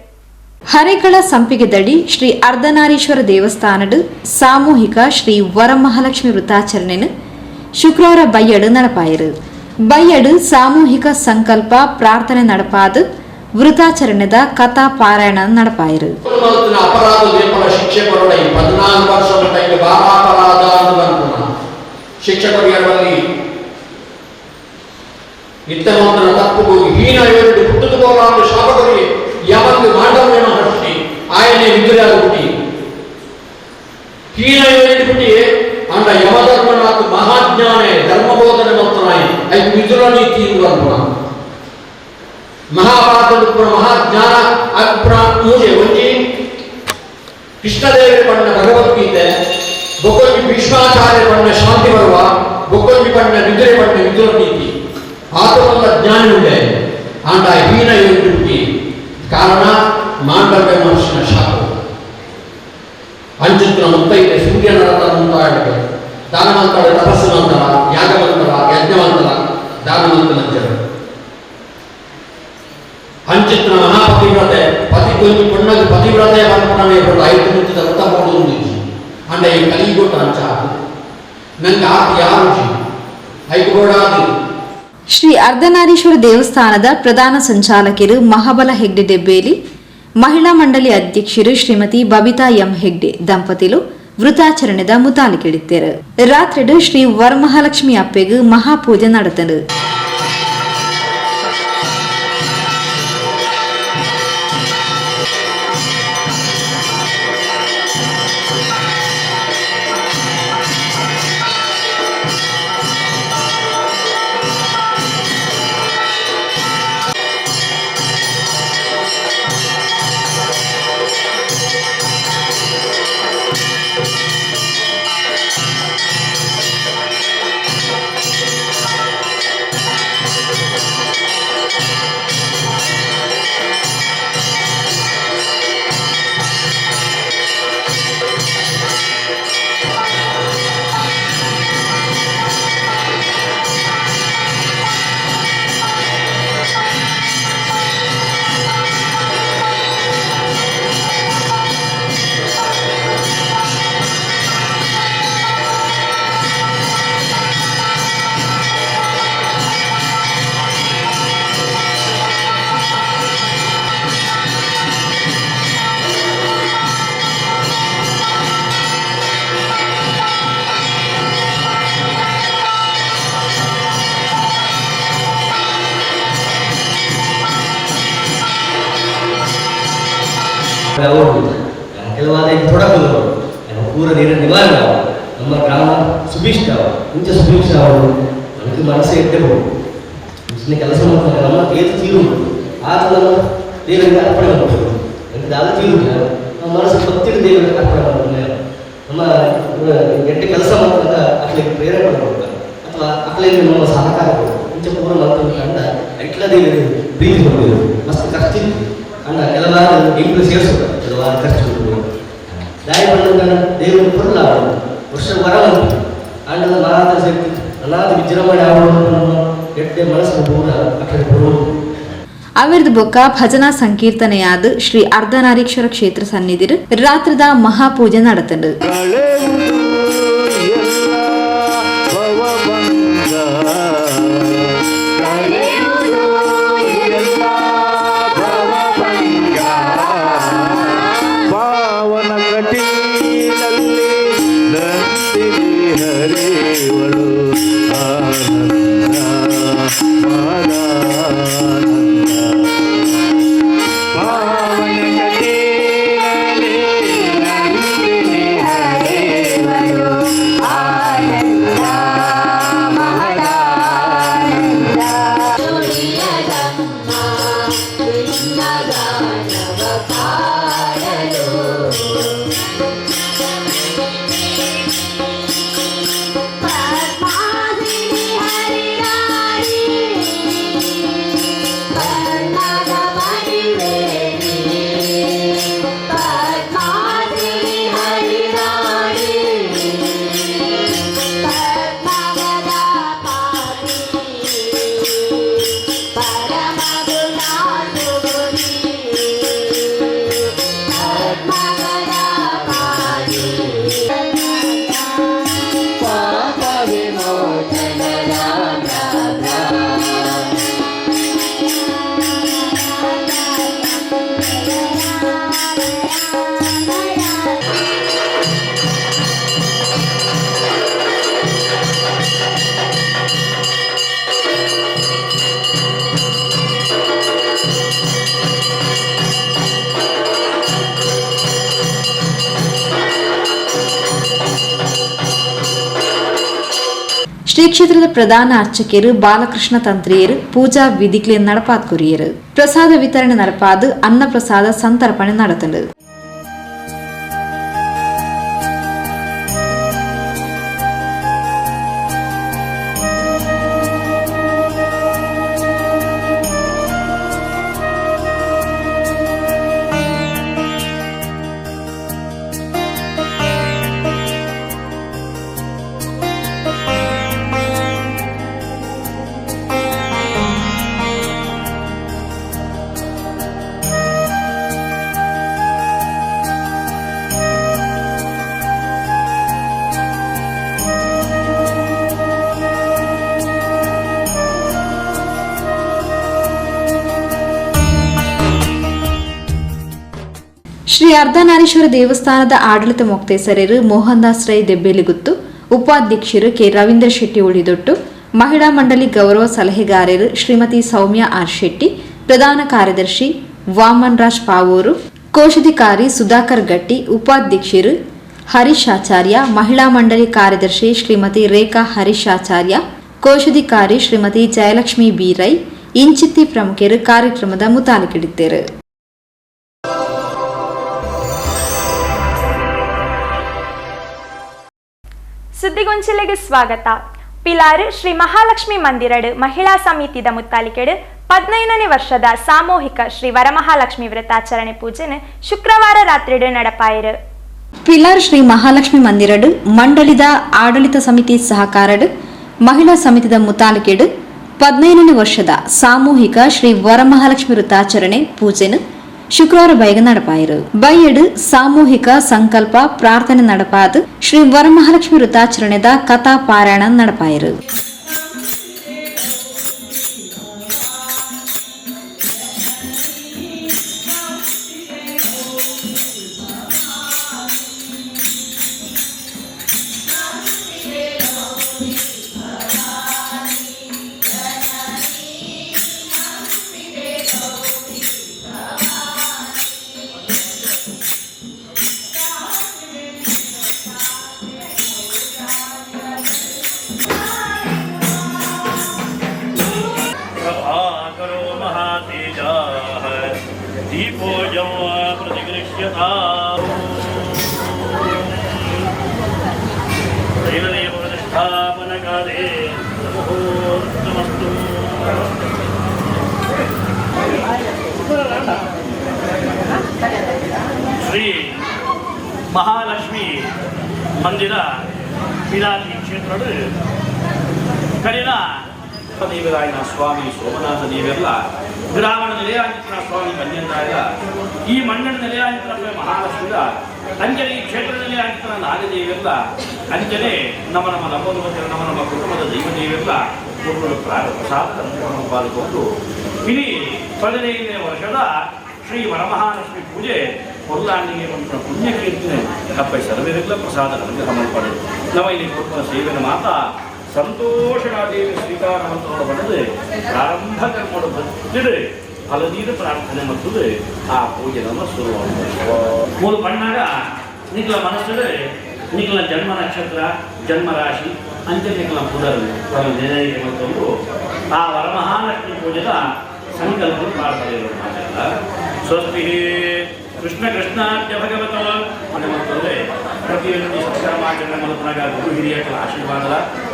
ಹರೇಕಳ ಸಂಪಿಗೆದಡಿ ಶ್ರೀ ಅರ್ಧನಾರೀಶ್ವರ ದೇವಸ್ಥಾನದ ಸಾಮೂಹಿಕ ಶ್ರೀ ವರಮಹಾಲಕ್ಷ್ಮಿ ವ್ರತಾಚರಣೆಯನ್ನು ಶುಕ್ರವಾರ ಬೈಯಡು ನಡಪಾಯಿರು. ಬೈಯಡು ಸಾಮೂಹಿಕ ಸಂಕಲ್ಪ ಪ್ರಾರ್ಥನೆ ನಡಪಾದು ವೃತಾಚರಣೆದ ಕಥಾ ಪಾರಾಯಣ ನಡಪಾಯಿರು. ನಿತ್ಯಮಂತ್ರ ತಪ್ಪು ಹೀನ ಏಳು ಹುಟ್ಟುಕೋಲಾಂದು ಶಾಪಕರಿ ಯಾವತ್ತು ಮಾಂಡವ್ಯನ ಹಟ್ಟಿ ಆಯನೆ ವಿಗ್ರಹ ಹುಟ್ಟಿ ಹೀನ ಏಳು ಹುಟ್ಟಿ ಅಂಡ ಯಮಧರ್ಮನಾಥ ಮಹಾಜ್ಞಾನೆ ಧರ್ಮಬೋಧನೆ ಮಂತ್ರನಾಯಿ ಐದು ಮಿಥುನ ನೀತಿ ಅನ್ಪುಣ ಮಹಾಭಾರತ ಮಹಾಜ್ಞಾನ ಅನ್ಪುಣ ಮೂಜೆ ಒಂಜಿ ಕೃಷ್ಣದೇವಿ ಪಣ್ಣ ಭಗವದ್ಗೀತೆ ಬೊಕ್ಕೊಂಜಿ ಭೀಷ್ಮಾಚಾರ್ಯ ಪಣ್ಣ ಶಾಂತಿ ಬರುವ ಬೊಕ್ಕೊಂಜಿ ಪಣ್ಣ ವಿದುರೆ ಪಣ್ಣ ಮಿಥುನ ನೀತಿ ಆತವಲ್ಲ ಜ್ಞಾನಿ ಉಂಡೆ ಆಂಡ ಹೀನ ಏಳು ಕಾರಣ ಮಾಂಡವ್ಯ ಮನುಷ್ಯನ ಶಾಪ ಅಂಚಿತ್ರ ಮುತ್ತೈತೆ ಸೂರ್ಯನ ರಥ ಮುಂತಾಡಿಕೆ ದಾನವಂತರ ತಪಸ್ಸವಂತರ ಯಾಗವಂತರ ಯಜ್ಞವಂತರ ದಾನವಂತನಂಚರು ಅಂಚಿತ್ರ ಮಹಾಪತಿವ್ರತೆ ಪತಿ ಕೊಂಚ ಪುಣ್ಣಗೆ ಪತಿವ್ರತೆ ಬಂದ್ಕೊಂಡೇ ಬರೋ 5 ನಿಮಿಷದ ವ್ರತ ಮಾಡೋದು ಅಂಡ ಈ ಕಲಿಗೊಟ್ಟ ಅಂಚ ನಂಗೆ ಆತ ಯಾರು ಐಕೋಡಾದಿ. ಶ್ರೀ ಅರ್ಧನಾರೀಶ್ವರ ದೇವಸ್ಥಾನದ ಪ್ರಧಾನ ಸಂಚಾಲಕರು ಮಹಾಬಲ ಹೆಗ್ಡೆ ದೆಬ್ಬೇಲಿ, ಮಹಿಳಾ ಮಂಡಳಿ ಅಧ್ಯಕ್ಷರು ಶ್ರೀಮತಿ ಬಬಿತಾ ಎಂ ಹೆಗ್ಡೆ ದಂಪತಿಲು ವೃತಾಚರಣೆದ ಮುತಾಲಿಕೆಡಿದ್ದರು. ರಾತ್ರಿಡು ಶ್ರೀ ವರಮಹಾಲಕ್ಷ್ಮಿ ಅಪ್ಪೆಗೂ ಮಹಾಪೂಜೆ ನಡೆದರು. ಕೆಲವಾದ ತೊಡಕುಗಳು ಪೂರ ನೀರಿನ ನಿವಾರಣೆ ನಮ್ಮ ಗ್ರಾಮ ಸುಭಿಷ್ಟ ಇಂಚ ಸುಭಿಕ್ಷ ಅವರು ನಮಗೆ ಮನಸ್ಸೇ ಇಟ್ಟಬಹುದು ಮುಸ್ಲಿಂ ಕೆಲಸ ಮಾಡ್ತಾರೆ ನಮ್ಮ ಏತು ತೀರು ಆತ ನಮ್ಮ ದೇವರಿಗೆ ಅರ್ಪಣೆ ಮಾಡಬಹುದು ನಮಗೆ ದಾದ ತೀರುವುದಿಲ್ಲ ನಮ್ಮ ಮನಸ್ಸು ಭಕ್ತಿಗೆ ದೇವರಿಗೆ ಅರ್ಪಣೆ ಮಾಡಬಹುದು ನಮ್ಮ ಎಟ್ಟೆ ಕೆಲಸ ಮಾಡ್ತಾಗ ಅಕ್ಲಿಗೆ ಪ್ರೇರಣೆ ಮಾಡಬಹುದು ಅಥವಾ ಅಕ್ಲಿಗೆ ನಮ್ಮ ಸಹಕಾರ ಇಂಚ ಪೂರ ಮಾಡ್ಕೊಂಡು ಕಂಡ ಇಟ್ಲ ದೇವರಿಗೆ ಪ್ರೀತಿ ಕೊಡಬೇಕು ಮಸ್ತ್ ಖರ್ಚಿತ್ತು ಅಣ್ಣ ಕೆಲವಾರು ಇಂಪ್ಲು ಸೇರಿಸೋದು ಕೆಲವಾರು ಖರ್ಚು ದಾಯ ಬಂದ ದೇವರು ಪುರಲ ವರ್ಷ ವರ ಅಂಡದ ಮಹಾರಾಜ ಸೇರ್ತಿ ಅನಾಥ ವಿಜೃಂಭಣೆ ಆಗುವುದು ಎಟ್ಟೆ ಮನಸ್ಸು ಪೂರ ಅಕ್ಷರ ಬರುವುದು. ಅವಿರ್ದ ಬೊಕ್ಕ ಭಜನಾ ಸಂಕೀರ್ತನೆಯಾದ ಶ್ರೀ ಅರ್ಧನಾರೀಶ್ವರ ಕ್ಷೇತ್ರ ಸನ್ನಿಧಿರು ರಾತ್ರಿದ ಮಹಾಪೂಜೆ ನಡೆತಂಡು. ಶ್ರೀ ಕ್ಷೇತ್ರದ ಪ್ರಧಾನ ಅರ್ಚಕರು ಬಾಲಕೃಷ್ಣ ತಂತ್ರಿಯರು ಪೂಜಾ ವಿಧಿಗಳನ್ನು ನಡಪಾದ್ ಕೊರಿಯರು. ಪ್ರಸಾದ ವಿತರಣೆ ನಡಪಾದು ಅನ್ನ ಪ್ರಸಾದ ಸಂತರ್ಪಣೆ ನಡೆತಂಡು. ಶ್ರೀ ಅರ್ಧನಾರೀಶ್ವರ ದೇವಸ್ಥಾನದ ಆಡಳಿತ ಮೊಕ್ತೇಸರರು ಮೋಹನ್ ದಾಸ್ ರೈ ದೆಬ್ಬೆಲಿಗುತ್ತು, ಉಪಾಧ್ಯಕ್ಷರು ಕೆ ರವೀಂದ್ರ ಶೆಟ್ಟಿ ಉಳಿದೊಟ್ಟು, ಮಹಿಳಾ ಮಂಡಳಿ ಗೌರವ ಸಲಹೆಗಾರರು ಶ್ರೀಮತಿ ಸೌಮ್ಯ ಆರ್ ಶೆಟ್ಟಿ, ಪ್ರಧಾನ ಕಾರ್ಯದರ್ಶಿ ವಾಮನ್ ರಾಜ್ ಪಾವೂರು, ಕೋಶಾಧಿಕಾರಿ ಸುಧಾಕರ್ ಗಟ್ಟಿ, ಉಪಾಧ್ಯಕ್ಷರು ಹರೀಶ್ ಆಚಾರ್ಯ, ಮಹಿಳಾ ಮಂಡಳಿ ಕಾರ್ಯದರ್ಶಿ ಶ್ರೀಮತಿ ರೇಖಾ ಹರೀಶ್ ಆಚಾರ್ಯ, ಕೋಶಾಧಿಕಾರಿ ಶ್ರೀಮತಿ ಜಯಲಕ್ಷ್ಮಿ ಬಿ ರೈ ಇಂಚಿತ್ತಿ ಪ್ರಮುಖರು ಕಾರ್ಯಕ್ರಮದ ಮುತಾಲಿಕಿಡಿದ್ದೇರು. ಸುದ್ದಿಗೊಂಚಿಲೆಗೆ ಸ್ವಾಗತ. ಪಿಲಾರ್ ಶ್ರೀ ಮಹಾಲಕ್ಷ್ಮಿ ಮಂದಿರಡು ಮಹಿಳಾ ಸಮಿತಿದ ಮುತ್ತಾಲಿಕೆಡು 15ನೇ ವರ್ಷದ ಸಾಮೂಹಿಕ ಶ್ರೀ ವರಮಹಾಲಕ್ಷ್ಮಿ ವ್ರತಾಚರಣೆ ಪೂಜೆನ ಶುಕ್ರವಾರ ರಾತ್ರಿಡು ನಡಪಾಯಿರು. ಪಿಲಾರ್ ಶ್ರೀ ಮಹಾಲಕ್ಷ್ಮಿ ಮಂದಿರಡು ಮಂಡಳಿದ ಆಡಳಿತ ಸಮಿತಿ ಸಹಕಾರಡು ಮಹಿಳಾ ಸಮಿತಿದ ಮುತಾಲಿಕೆಡು 15ನೇ ವರ್ಷದ ಸಾಮೂಹಿಕ ಶ್ರೀ ವರಮಹಾಲಕ್ಷ್ಮಿ ವ್ರತಾಚರಣೆ ಪೂಜೆನು ಶುಕ್ರವಾರ ಬೈಗ ನಡಪಾಯಿರು. ಬೈಯಡು ಸಾಮೂಹಿಕ ಸಂಕಲ್ಪ ಪ್ರಾರ್ಥನೆ ನಡಪಾದು ಶ್ರೀ ವರಮಹಾಲಕ್ಷ್ಮಿ ವ್ರತಾಚರಣೆದ ಕಥಾ ಪಾರಾಯಣ ನಡಪಾಯಿರು. ಶ್ರೀ ಮಹಾಲಕ್ಷ್ಮಿ ಮಂದಿರ ಪಿಲಾರಿ ಕ್ಷೇತ್ರದ ಕಡೆಯ ದೇವರಾಯನ ಸ್ವಾಮಿ ಸೋಮನಾಥ ದೇವರೆಲ್ಲ ಗ್ರಾಮಣ ನಿಲಯಾಂಕಿತನ ಸ್ವಾಮಿ ಬಂದಿದ್ದಾಗ ಈ ಮಣ್ಣನ ನಿಲಯಾಂಕಿತನ ಮಹಾಲಕ್ಷ್ಮಿಗ ಅಂಜನೆ ಈ ಕ್ಷೇತ್ರ ನಿಲಯಾಂಕಿತನ ನಾಗದೇವೆಲ್ಲ ಅಂಜನೆ ನಮ್ಮ ನಮ್ಮ ಕುಟುಂಬದ ದೈವದೇವೆಲ್ಲ ಒಬ್ಬರು ಪ್ರಸಾದ ಪಾಲ್ಗೊಂಡು ಇಡೀ 15ನೇ ವರ್ಷದ ಶ್ರೀ ವರಮಹಾಲಕ್ಷ್ಮಿ ಪೂಜೆ ಹೊರಲಾಂಡಿಗೆ ಒಂದು ಪುಣ್ಯ ಕೀರ್ತನೆ ಹಬ್ಬ ಸರ್ವರೆಲ್ಲ ಪ್ರಸಾದ ಅನುಗ್ರಹ ಮಾಡಿಕೊಳ್ಳೋದು ನಮ್ಮ ಇಲ್ಲಿ ಕೊಡುವ ಸೇವೆನ ಮಾತ ಸಂತೋಷರಾದೇವಿ ಸ್ವೀಕಾರವಂತರು ಪಡೆದು ಪ್ರಾರಂಭ ಕರ್ಕೊಂಡು ಬಂದಿದೆ ಫಲದೀರ ಪ್ರಾರ್ಥನೆ ಮತ್ತು ಆ ಪೂಜೆ ನಮ್ಮ ಶುರುವಾಗುವುದು ಮೂರು ಬಣ್ಣಾಗ ನಿಖಲ ಮನಸ್ಸು ನಿಖಲ ಜನ್ಮ ನಕ್ಷತ್ರ ಜನ್ಮ ರಾಶಿ ಅಂಚೆ ನಿಖಲ ಪುನರ್ ನಿರ್ಣಯ ಮತ್ತು ಆ ವರಮಹಾಲಕ್ಷ್ಮಿ ಪೂಜೆದ ಸಂಕಲ್ಪ ಪ್ರಾರ್ಥನೆ ಮಾತೆಲ್ಲ ಸ್ವಸ್ತಿ ಕೃಷ್ಣ ಕೃಷ್ಣಾರ್ಯ ಭಗವತ ಅನ್ನುವಂಥದ್ದೇ ಪ್ರತಿಯೊಂದು ಸತ್ಕರ್ಮಾಚರಣೆ ಮೂಲಕ ಗುರು ಹಿರಿಯರ ಆಶೀರ್ವಾದ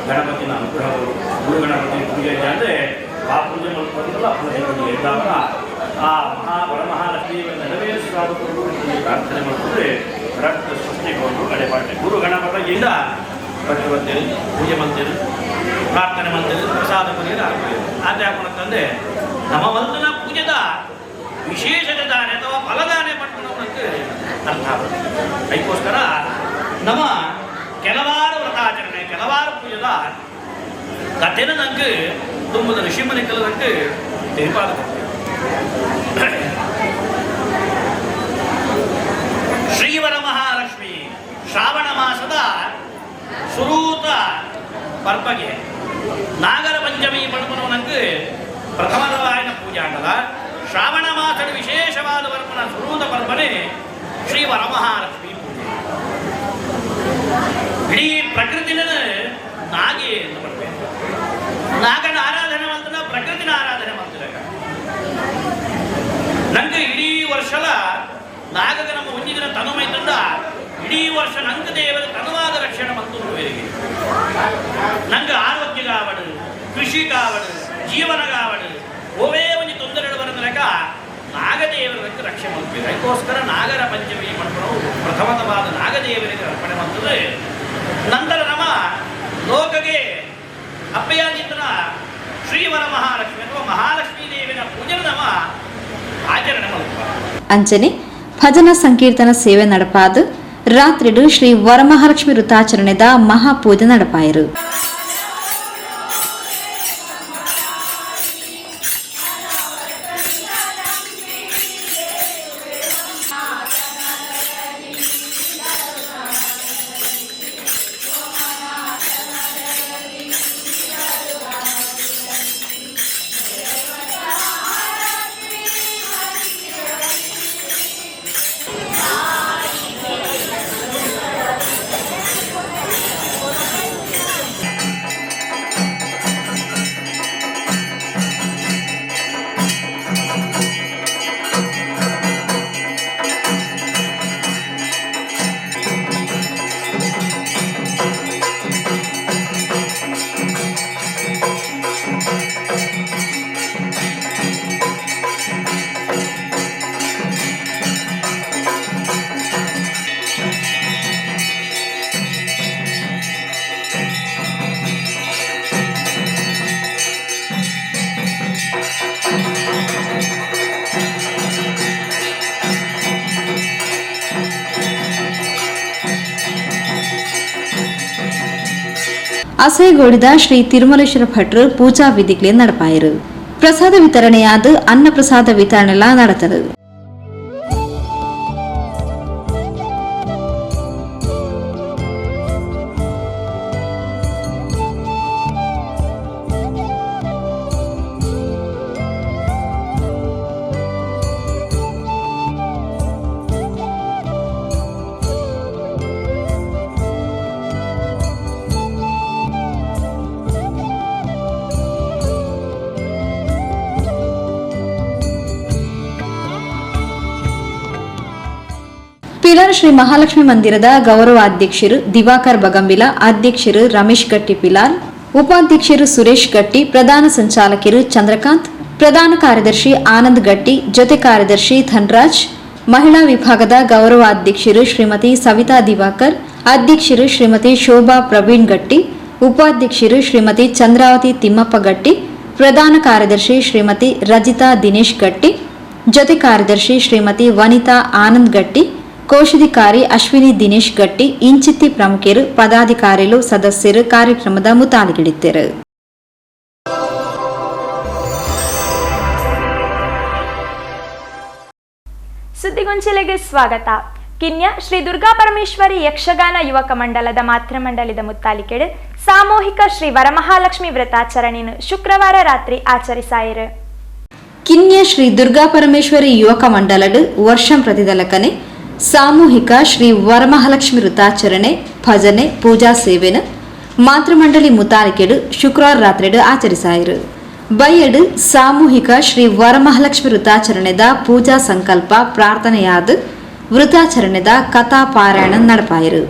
ಗಣಪತಿನ ಅನುಗ್ರಹಗಳು ಗುರು ಗಣಪತಿ ಪೂಜೆ ಅಂದರೆ ಆ ಪೂಜೆ ಮೂಲಕ ಇದ್ದಾಗ ಆ ವರಮಹಾಲಕ್ಷ್ಮಿಯನ್ನು ನೆರವೇರಿಸಲಾಗುವುದು ಪ್ರಾರ್ಥನೆ ಮಾಡಿದ್ರೆ ರಕ್ತ ಸೃಷ್ಟಿಕೊಂಡು ಕಡೆಪಾಟೆ ಗುರು ಗಣಪತಿಯಿಂದ ಪ್ರತಿವಂತರು ಪೂಜೆ ಮಂತಿರು ಪ್ರಾರ್ಥನೆ ಮಂತಿರು ಪ್ರಸಾದ ಪೂಜೆಗೆ ಆಗ್ತದೆ ಆದರೆ ಯಾಕಂತಂದರೆ ನಮ್ಮ ವಂದನಾ ಪೂಜೆದ ವಿಶೇಷತೆ ದಾನೆ ಅಥವಾ ಫಲದಾನೆ ಪಟ್ಟಣಕ್ಕೆ ಅರ್ಥ ಆಗುತ್ತೆ ಅದಕ್ಕೋಸ್ಕರ ನಮ್ಮ ಕೆಲವಾರು ವ್ರತಾಚರಣೆ ಕೆಲವಾರು ಪೂಜೆದ ಕಥೆನ ನಂಗೆ ತುಂಬದ ಋಷಿಮನೆ ಕಲದಂಗೆ ತಿರುಪಾದ ಶ್ರೀವರ ಮಹಾಲಕ್ಷ್ಮಿ ಶ್ರಾವಣ ಮಾಸದ ಸುರೂತ ಪರ್ಬಗೆ ನಾಗರ ಪಂಚಮಿ ಪಡುಪನವನಕ್ಕೆ ಪ್ರಥಮದವಾಯಿನ ಪೂಜಾ ಅಂಗದ ಶ್ರಾವಣ ಮಾಸದ ವಿಶೇಷವಾದ ವರ್ಮನ ಸುರೂತ ಪರ್ಬನೆ ಶ್ರೀ ವರಮಹಾಲಕ್ಷ್ಮಿ ಪೂಜೆ ಇಡೀ ಪ್ರಕೃತಿನ ನಾಗೆ ಎಂದು ಬರಬೇಕು ನಾಗನ ಆರಾಧನೆ ಮಾಡ್ತಾನ ಪ್ರಕೃತಿನ ಆರಾಧನೆ ಮಾಡ್ತಿರಾಗ ನಂಗೆ ಇಡೀ ವರ್ಷದ ನಾಗಗ ನಮ್ಮ ಒಂದಿನ ತನುಮೈತಂದ ಇಡೀ ವರ್ಷ ನಂಗ ದೇವರ ತನುವಾದ ರಕ್ಷಣೆ ಮತ್ತು ಬೇರೆಗೆ ನಂಗೆ ಆರೋಗ್ಯ ಕಾವಡು ಕೃಷಿ ಕಾವಡು ಜೀವನ ಕಾವಡು ಓವೇ ಒಂದು ತೊಂದರೆಗಳು ಬರೋದ್ರಾಗ ನಾಗದೇವರಿಗೆ ರಕ್ಷಣೆ ಮಾಡ್ತೀವಿ ಅದಕ್ಕೋಸ್ಕರ ನಾಗರ ಪಂಚಮಿ ಮಾಡ್ಕೊಂಡು ಪ್ರಥಮವಾದ ನಾಗದೇವರಿಗೆ ಅರ್ಪಣೆ ಮಾಡ್ತದೆ ನಂತರ ನಮ್ಮ ಲೋಕಗೆ ಅಪ್ಪಯಾಗಿದ್ದನ ಶ್ರೀವರ ಮಹಾಲಕ್ಷ್ಮಿ ಅಥವಾ ಮಹಾಲಕ್ಷ್ಮೀ ದೇವಿನ ಪೂಜೆ ನಮ್ಮ ಆಚರಣೆ ಮಾಡ್ತಾರೆ ಅಂಚನೆ ಭಜನಾ ಸಂಕೀರ್ತನ ಸೇವೆ ನಡಪಾದ ರಾತ್ರಿಡು ಶ್ರೀ ವರಮಹಾಲಕ್ಷ್ಮಿ ವೃತ್ತಾಚರಣೆದ ಮಹಾಪೂಜೆ ನಡಪಾಯರು ಅಸೈಗೋಡಿದ ಶ್ರೀ ತಿರುಮಲೇಶ್ವರ ಭಟ್ರು ಪೂಜಾ ವಿಧಿಗಳು ನಡಪಾಯರು ಪ್ರಸಾದ ವಿತರಣೆಯಾದ ಅನ್ನ ಪ್ರಸಾದ ವಿತರಣೆಲ್ಲ ನಡೆತರು ಪಿಲಾರ್ ಶ್ರೀ ಮಹಾಲಕ್ಷ್ಮಿ ಮಂದಿರದ ಗೌರವ ಅಧ್ಯಕ್ಷರು ದಿವಾಕರ್ ಬಗಂಬಿಲ, ಅಧ್ಯಕ್ಷರು ರಮೇಶ್ ಗಟ್ಟಿ ಪಿಲಾರ್, ಉಪಾಧ್ಯಕ್ಷರು ಸುರೇಶ್ ಗಟ್ಟಿ, ಪ್ರಧಾನ ಸಂಚಾಲಕರು ಚಂದ್ರಕಾಂತ್, ಪ್ರಧಾನ ಕಾರ್ಯದರ್ಶಿ ಆನಂದ್ ಗಟ್ಟಿ, ಜೊತೆ ಕಾರ್ಯದರ್ಶಿ ಧನ್ರಾಜ್, ಮಹಿಳಾ ವಿಭಾಗದ ಗೌರವ ಅಧ್ಯಕ್ಷರು ಶ್ರೀಮತಿ ಸವಿತಾ ದಿವಾಕರ್, ಅಧ್ಯಕ್ಷರು ಶ್ರೀಮತಿ ಶೋಭಾ ಪ್ರವೀಣ್ ಗಟ್ಟಿ, ಉಪಾಧ್ಯಕ್ಷರು ಶ್ರೀಮತಿ ಚಂದ್ರಾವತಿ ತಿಮ್ಮಪ್ಪ ಗಟ್ಟಿ, ಪ್ರಧಾನ ಕಾರ್ಯದರ್ಶಿ ಶ್ರೀಮತಿ ರಜಿತಾ ದಿನೇಶ್ ಗಟ್ಟಿ, ಜೊತೆ ಕಾರ್ಯದರ್ಶಿ ಶ್ರೀಮತಿ ವನಿತಾ ಆನಂದ್ ಗಟ್ಟಿ, ಕೋಶಾಧಿಕಾರಿ ಅಶ್ವಿನಿ ದಿನೇಶ್ ಗಟ್ಟಿ ಇಂಚಿತ್ತಿ ಪ್ರಮುಖರು ಪದಾಧಿಕಾರಿಗಳು ಸದಸ್ಯರು ಕಾರ್ಯಕ್ರಮದ ಮುತಾಲಿಗಿಡಿದ್ದರು. ಸುದ್ದಿಗೊಂಚಲೆಗೆ ಸ್ವಾಗತ. ಕಿನ್ಯ ಶ್ರೀ ದುರ್ಗಾ ಪರಮೇಶ್ವರಿ ಯಕ್ಷಗಾನ ಯುವಕ ಮಂಡಲದ ಮಾತೃಮಂಡಲದ ಮುತ್ತಾಲಿಕೆಡು ಸಾಮೂಹಿಕ ಶ್ರೀ ವರಮಹಾಲಕ್ಷ್ಮಿ ವ್ರತಾಚರಣೆಯನ್ನು ಶುಕ್ರವಾರ ರಾತ್ರಿ ಆಚರಿಸಾಯಿರು. ಕಿನ್ಯ ಶ್ರೀ ದುರ್ಗಾ ಪರಮೇಶ್ವರಿ ಯುವಕ ಮಂಡಲಡು ವರ್ಷಂ ಪ್ರತಿದಲಕನೆ ಸಾಮೂಹಿಕ ಶ್ರೀ ವರಮಹಾಲಕ್ಷ್ಮಿ ವ್ರತಾಚರಣೆ ಭಜನೆ ಪೂಜಾ ಸೇವೆನ ಮಾತೃಮಂಡಲಿ ಮುತಾಲಿಕೆಡು ಶುಕ್ರವಾರ ರಾತ್ರಿಡು ಆಚರಿಸಾಯಿರು. ಬೈಯಡು ಸಾಮೂಹಿಕ ಶ್ರೀ ವರಮಹಾಲಕ್ಷ್ಮಿ ವ್ರತಾಚರಣೆದ ಪೂಜಾ ಸಂಕಲ್ಪ ಪ್ರಾರ್ಥನೆಯಾದ ವ್ರತಾಚರಣೆದ ಕಥಾ ಪಾರಾಯಣ ನಡಪಾಯಿರು.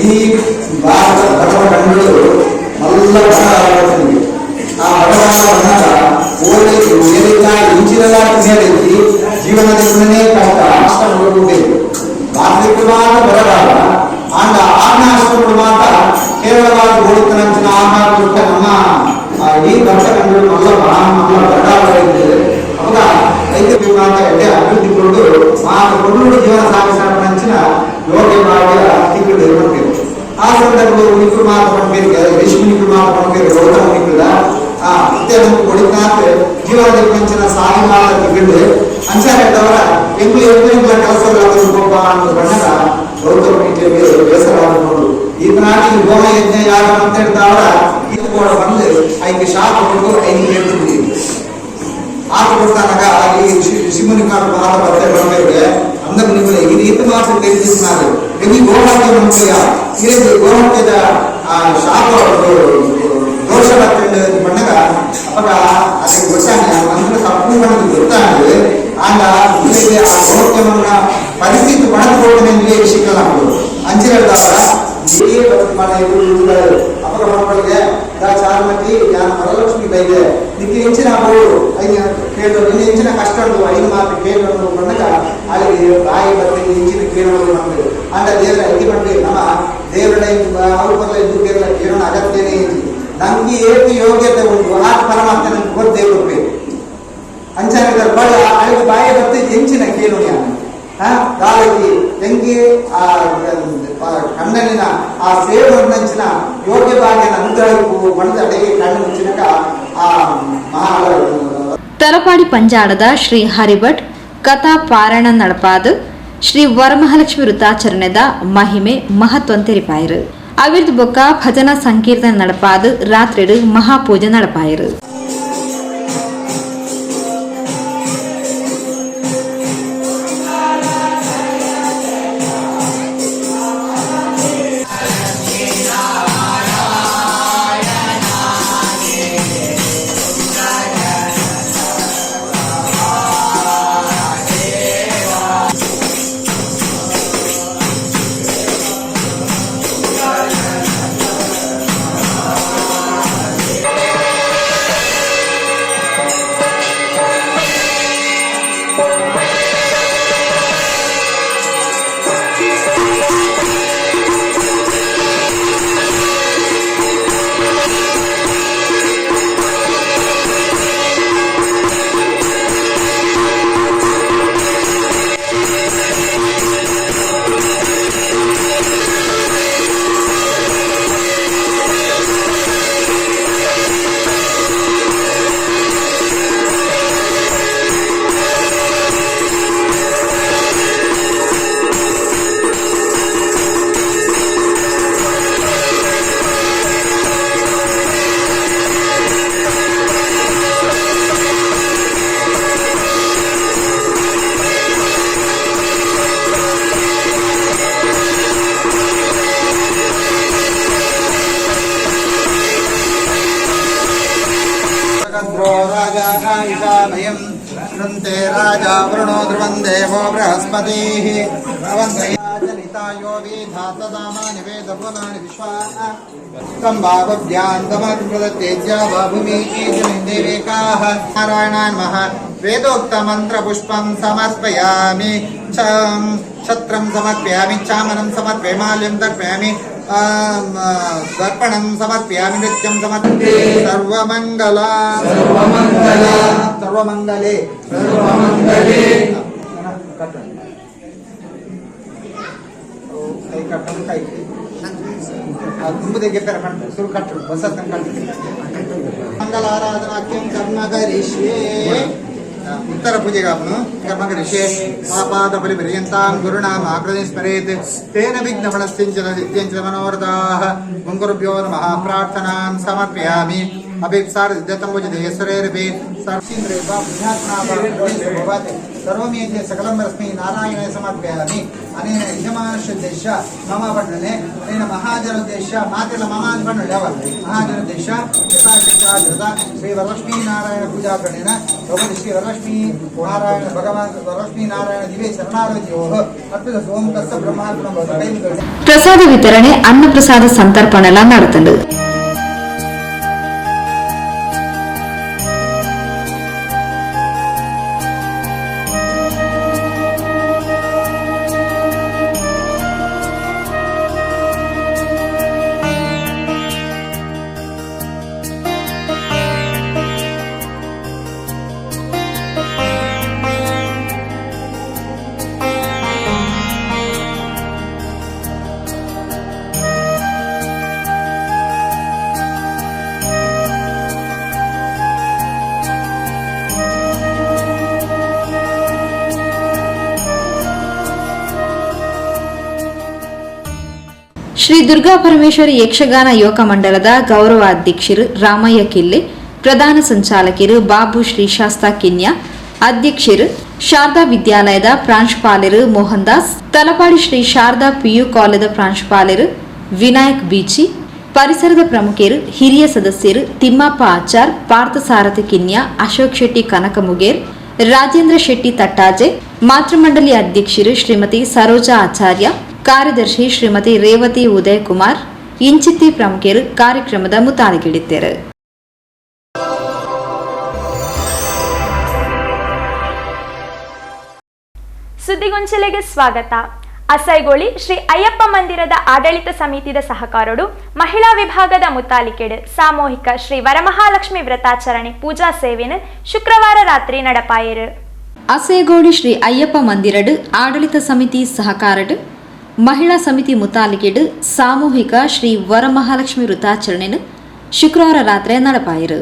ಈ ಭಾರತ ಬಡವ ಕಣ್ಣುಗಳು ಮಲ್ಲ ಬಡವನಿಗೆ ಆ ಬಡವನ ಓದಿದ ಇಂಚಿನದಾಗಿ ಜೀವನದಲ್ಲೇ ಕಷ್ಟ ಅಷ್ಟಬೇಕು ವಾಸ್ತವಿಕವಾದ ಬರಗಾಲ ಆಂಡ ಆಜ್ಞಾಷ್ಟಗಳು ಮಾತ್ರ ಕೇವಲವಾಗಿ ಓಡುತ್ತಂಚಿನ ಆಜ್ಞಾಷ್ಟ ನಮ್ಮ ಈ ಭಕ್ತ ಕಣ್ಣುಗಳು ಮಲ್ಲ ಬರಗಾಲಿದ್ದೇವೆ ಅವಾಗ ರೈತ ಮಾತ ಎಡೆ ಅಭಿವೃದ್ಧಿಗೊಂಡು ಕೊಂಡು ಜೀವನ ಸಾಗಿಸಿನ ಯೋಗ್ಯ ಭಾಗ್ಯ ತಿಂಗಳು ಮಾಡ್ತೇವೆ. ಆ ಸಂದರ್ಭದಲ್ಲಿ ನಿಕ್ಕರು ಮಾತನಾಡ್ಬೇಕು ರೇಷ್ಮೆ ನಿಕ್ಕರು ಮಾತನಾಡ್ಬೇಕು ಗೌತಮ ನಿಕ್ಕದ ಮತ್ತೆ ನಮ್ಗೆ ಕೊಡಿಕಾತ ಜೀವನದಲ್ಲಿ ಪಂಚನ ಸಾಗಿ ಮಾಡಿಕೊಂಡು ಅಂಚಾರದವರ ಎಂಬು ಎಂಬ ಕೆಲಸಗಳಾದರೂ ಒಬ್ಬ ಅನ್ನೋ ಬಣ್ಣದ ಗೌತಮ ನಿಟ್ಟಿಗೆ ಬೇಸರ ಮಾಡಿಕೊಂಡು ಈ ನಾಟಿ ಹೋಮ ಯಜ್ಞ ಯಾಗ ಅಂತ ಹೇಳ್ತಾವರ ಇದು ಕೂಡ ಬಂದು ಐದು ಶಾಪ ಕೊಟ್ಟು 5 ಹೇಳ್ತಿದ್ವಿ ಆತ ಕೊಡ್ತಾನಾಗ ಅಲ್ಲಿ ಶಿವನಿಕಾರು ಮಹಾರ ಬರ್ತಾರೆ ಬಂದಿರುತ್ತೆ అందరూ నిమ్మలే ఇది ఎంత మాత్రం తెలిసిస్తున్నారు ఎన్ని గోహత్య మంత్రియా ఇది గోహత్యದ ಶಾಪ ದೋಷವಾಗ್ತದೆ ಬಂದಾಗ ಅವಾಗ ಅದಕ್ಕೆ ಗೊತ್ತಾಗ ಅಂದ್ರೆ ತಪ್ಪು ಮಾಡೋದು ಗೊತ್ತಾಗ ಆಗ ಇದಕ್ಕೆ ಆ ಗೋಹತ್ಯವನ್ನ ಪರಿಸ್ಥಿತಿ ಪಡೆದುಕೊಳ್ಳುವುದಕ್ಕೆ ಸಿಕ್ಕಲಾಗ್ತದೆ ಅಂಚಿರದವರ ನೀವೇ ಬದುಕುಮಾನ ಇವರು ಅಪರ ಮಕ್ಕಳಿಗೆ ಚಾರುಮತಿ ಜ್ಞಾನ ವರಲಕ್ಷ್ಮಿ ಬೈದೆ ನಿಮಗೆ ಹೆಚ್ಚಿನ ಬೋಳು ಕೇಳು ನಿನ್ನ ಹೆಚ್ಚಿನ ಕಷ್ಟ ಉಂಟು 5 ಮಾತು ಕೇಳು ಬಂದಾಗ ಅಲ್ಲಿ ಬಾಯಿ ಬತ್ತೆ ಹೆಚ್ಚಿನ ಕೇಳೋದು ನಮಗೆ ಅಂದ ದೇವರ ಇದು ಬಂದು ನಮ್ಮ ದೇವರ ಅವ್ರ ಬದಲ ದುಡ್ಡಿರಲ್ಲ ಕೇಳೋಣ ಅಗತ್ಯನೇ ಇದೆ ನಮ್ಗೆ ಏನು ಯೋಗ್ಯತೆ ಉಂಟು ಆ ಪರಮಾತ್ಮ ನಮ್ಗೆ ಗೊತ್ತೇ ಕೊಡ್ಬೇಕು ಅಂಚಾನ ಬಡ ಅಲ್ಲಿ ಬಾಯಿ ಬತ್ತೆ ಹೆಂಚಿನ ಕೇಳೋಣ ದಾಳಿಗೆ ಹೆಂಗೆ ಆ ಕಣ್ಣಲ್ಲಿನ ಆ ಸೇವಂಚಿನ ಯೋಗ್ಯ ಭಾಗ್ಯನ ಅನುಗ್ರಹಕ್ಕೂ ಬಣದ ಅಡೆಗೆ ಕಣ್ಣು ಮುಚ್ಚಿನಕ ಆ ಮಹಾ ತಲಪಾಡಿ ಪಂಜಾಡದ ಶ್ರೀ ಹರಿಭಟ್ ಕಥಾ ಪಾರಾಯಣ ನಡಪಾದ ಶ್ರೀ ವರಮಹಾಲಕ್ಷ್ಮಿ ವ್ರತಾಚರಣೆದ ಮಹಿಮೆ ಮಹತ್ವಂತೆರಿಪಾಯಿರು ಅವಿರ್ದು ಬೊಕ್ಕ ಭಜನಾ ಸಂಕೀರ್ತನೆ ನಡಪಾದ ರಾತ್ರಿಡು ಮಹಾಪೂಜೆ ನಡಪಾಯಿರು. राजा वरुणो ध्रुवं देवो बृहस्पतिः जनितायो विधातदामानि वेदपुनानि विश्वाः सम्भावभ्यान्तमन्प्रदत्यज्य भूमि देवेकाः नारायणान् महा वेदोक्तमन्त्रपुष्पं समर्पयामि छत्रं समर्पयामि चामनं समर्पयामि माल्यं तर्पयामि दर्पणं समर्पयामि नृत्यं समर्पयामि सर्वमङ्गला सर्वमङ्गले मंगलाराधनाख्यं कर्म करिष्ये उत्तर पूजेगा कर्म करिष्ये पापादपरिपर्यन्तां गुरुणाम् आकृतिं स्मरेत् तेन विघ्नफलस्यञ्च मनोरथाः गुरुभ्यो नमः प्रार्थनां समर्पयामि अभिप्सारसिद्धतमुजितेश्वरेरपि सर्वेन्द्रे भवति सर्वमेते सकलं रश्मि नारायणाय समर्पयामि अनेन यजमानस्य मम वर्णने अनेन महाजनोद्देश्य मातेल ममान वर्णले महाजनोद्देश्य यथाशक्ता श्री वरलक्ष्मी नारायण पूजा करणेन भगवती श्री वरलक्ष्मी नारायण भगवान वरलक्ष्मी नारायण दिवे शरणागतयोः अर्पित ओम तस्य ब्रह्मार्पणं भवति ಪ್ರಸಾದ ವಿತರಣೆ ಅನ್ನಪ್ರಸಾದ ಸಂತರ್ಪಣೆಲ್ಲ ನಡೆತಂಡು. ಶ್ರೀ ದುರ್ಗಾ ಪರಮೇಶ್ವರಿ ಯಕ್ಷಗಾನ ಯೋಗ ಮಂಡಲದ ಗೌರವ ಅಧ್ಯಕ್ಷರು ರಾಮಯ್ಯ ಕಿಲ್ಲೆ, ಪ್ರಧಾನ ಸಂಚಾಲಕರು ಬಾಬು ಶ್ರೀಶಾಸ್ತ ಕಿನ್ಯ, ಅಧ್ಯಕ್ಷರು ಶಾರದಾ ವಿದ್ಯಾಲಯದ ಪ್ರಾಂಶುಪಾಲರು ಮೋಹನ್ ದಾಸ್, ತಲಪಾಡಿ ಶ್ರೀ ಶಾರದಾ ಪಿಯು ಕಾಲೇಜದ ಪ್ರಾಂಶುಪಾಲರು ವಿನಾಯಕ್ ಬೀಚಿ, ಪರಿಸರದ ಪ್ರಮುಖರು ಹಿರಿಯ ಸದಸ್ಯರು ತಿಮ್ಮಪ್ಪ ಆಚಾರ್, ಪಾರ್ಥಸಾರಥಿ ಕಿನ್ಯ, ಅಶೋಕ್ ಶೆಟ್ಟಿ ಕನಕಮುಗೇರ್, ರಾಜೇಂದ್ರ ಶೆಟ್ಟಿ ತಟ್ಟಾಜೆ, ಮಾತೃಮಂಡಲಿ ಅಧ್ಯಕ್ಷರು ಶ್ರೀಮತಿ ಸರೋಜಾ ಆಚಾರ್ಯ, ಕಾರ್ಯದರ್ಶಿ ಶ್ರೀಮತಿ ರೇವತಿ ಉದಯ್ ಕುಮಾರ್, ಇಂಚಿತ್ತಿ ಪ್ರಮುಖರು ಕಾರ್ಯಕ್ರಮದ ಮುತಾಲಿಗಿಡಿದ್ದರು. ಸುದ್ದಿಗೊಂಚಲೆಗೆ ಸ್ವಾಗತ. ಅಸೈಗೋಳಿ ಶ್ರೀ ಅಯ್ಯಪ್ಪ ಮಂದಿರದ ಆಡಳಿತ ಸಮಿತಿದ ಸಹಕಾರಡು ಮಹಿಳಾ ವಿಭಾಗದ ಮುತಾಲಿಕೆಡು ಸಾಮೂಹಿಕ ಶ್ರೀ ವರಮಹಾಲಕ್ಷ್ಮಿ ವ್ರತಾಚರಣೆ ಪೂಜಾ ಸೇವೆಯನ್ನು ಶುಕ್ರವಾರ ರಾತ್ರಿ ನಡಪಾಯಿರು. ಅಸೈಗೋಳಿ ಶ್ರೀ ಅಯ್ಯಪ್ಪ ಮಂದಿರಡು ಆಡಳಿತ ಸಮಿತಿ ಸಹಕಾರಡು ಮಹಿಳಾ ಸಮಿತಿ ಮುತಾಲಿಕೆಡು ಸಾಮೂಹಿಕ ಶ್ರೀ ವರಮಹಾಲಕ್ಷ್ಮಿ ವ್ರತಾಚರಣೆಯನ್ನು ಶುಕ್ರವಾರ ರಾತ್ರಿ ನಡಪಾಯಿರು.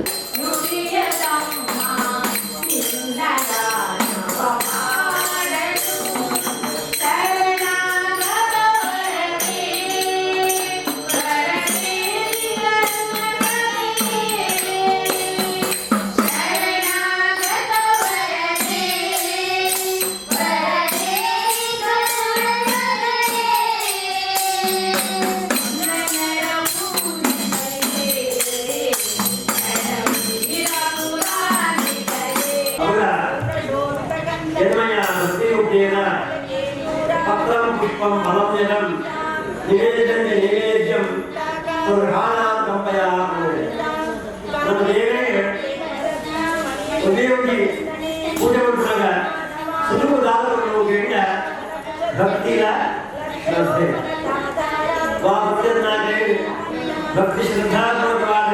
ಭಕ್ತಿ ಶ್ರದ್ಧಾತ್ಮಕವಾದ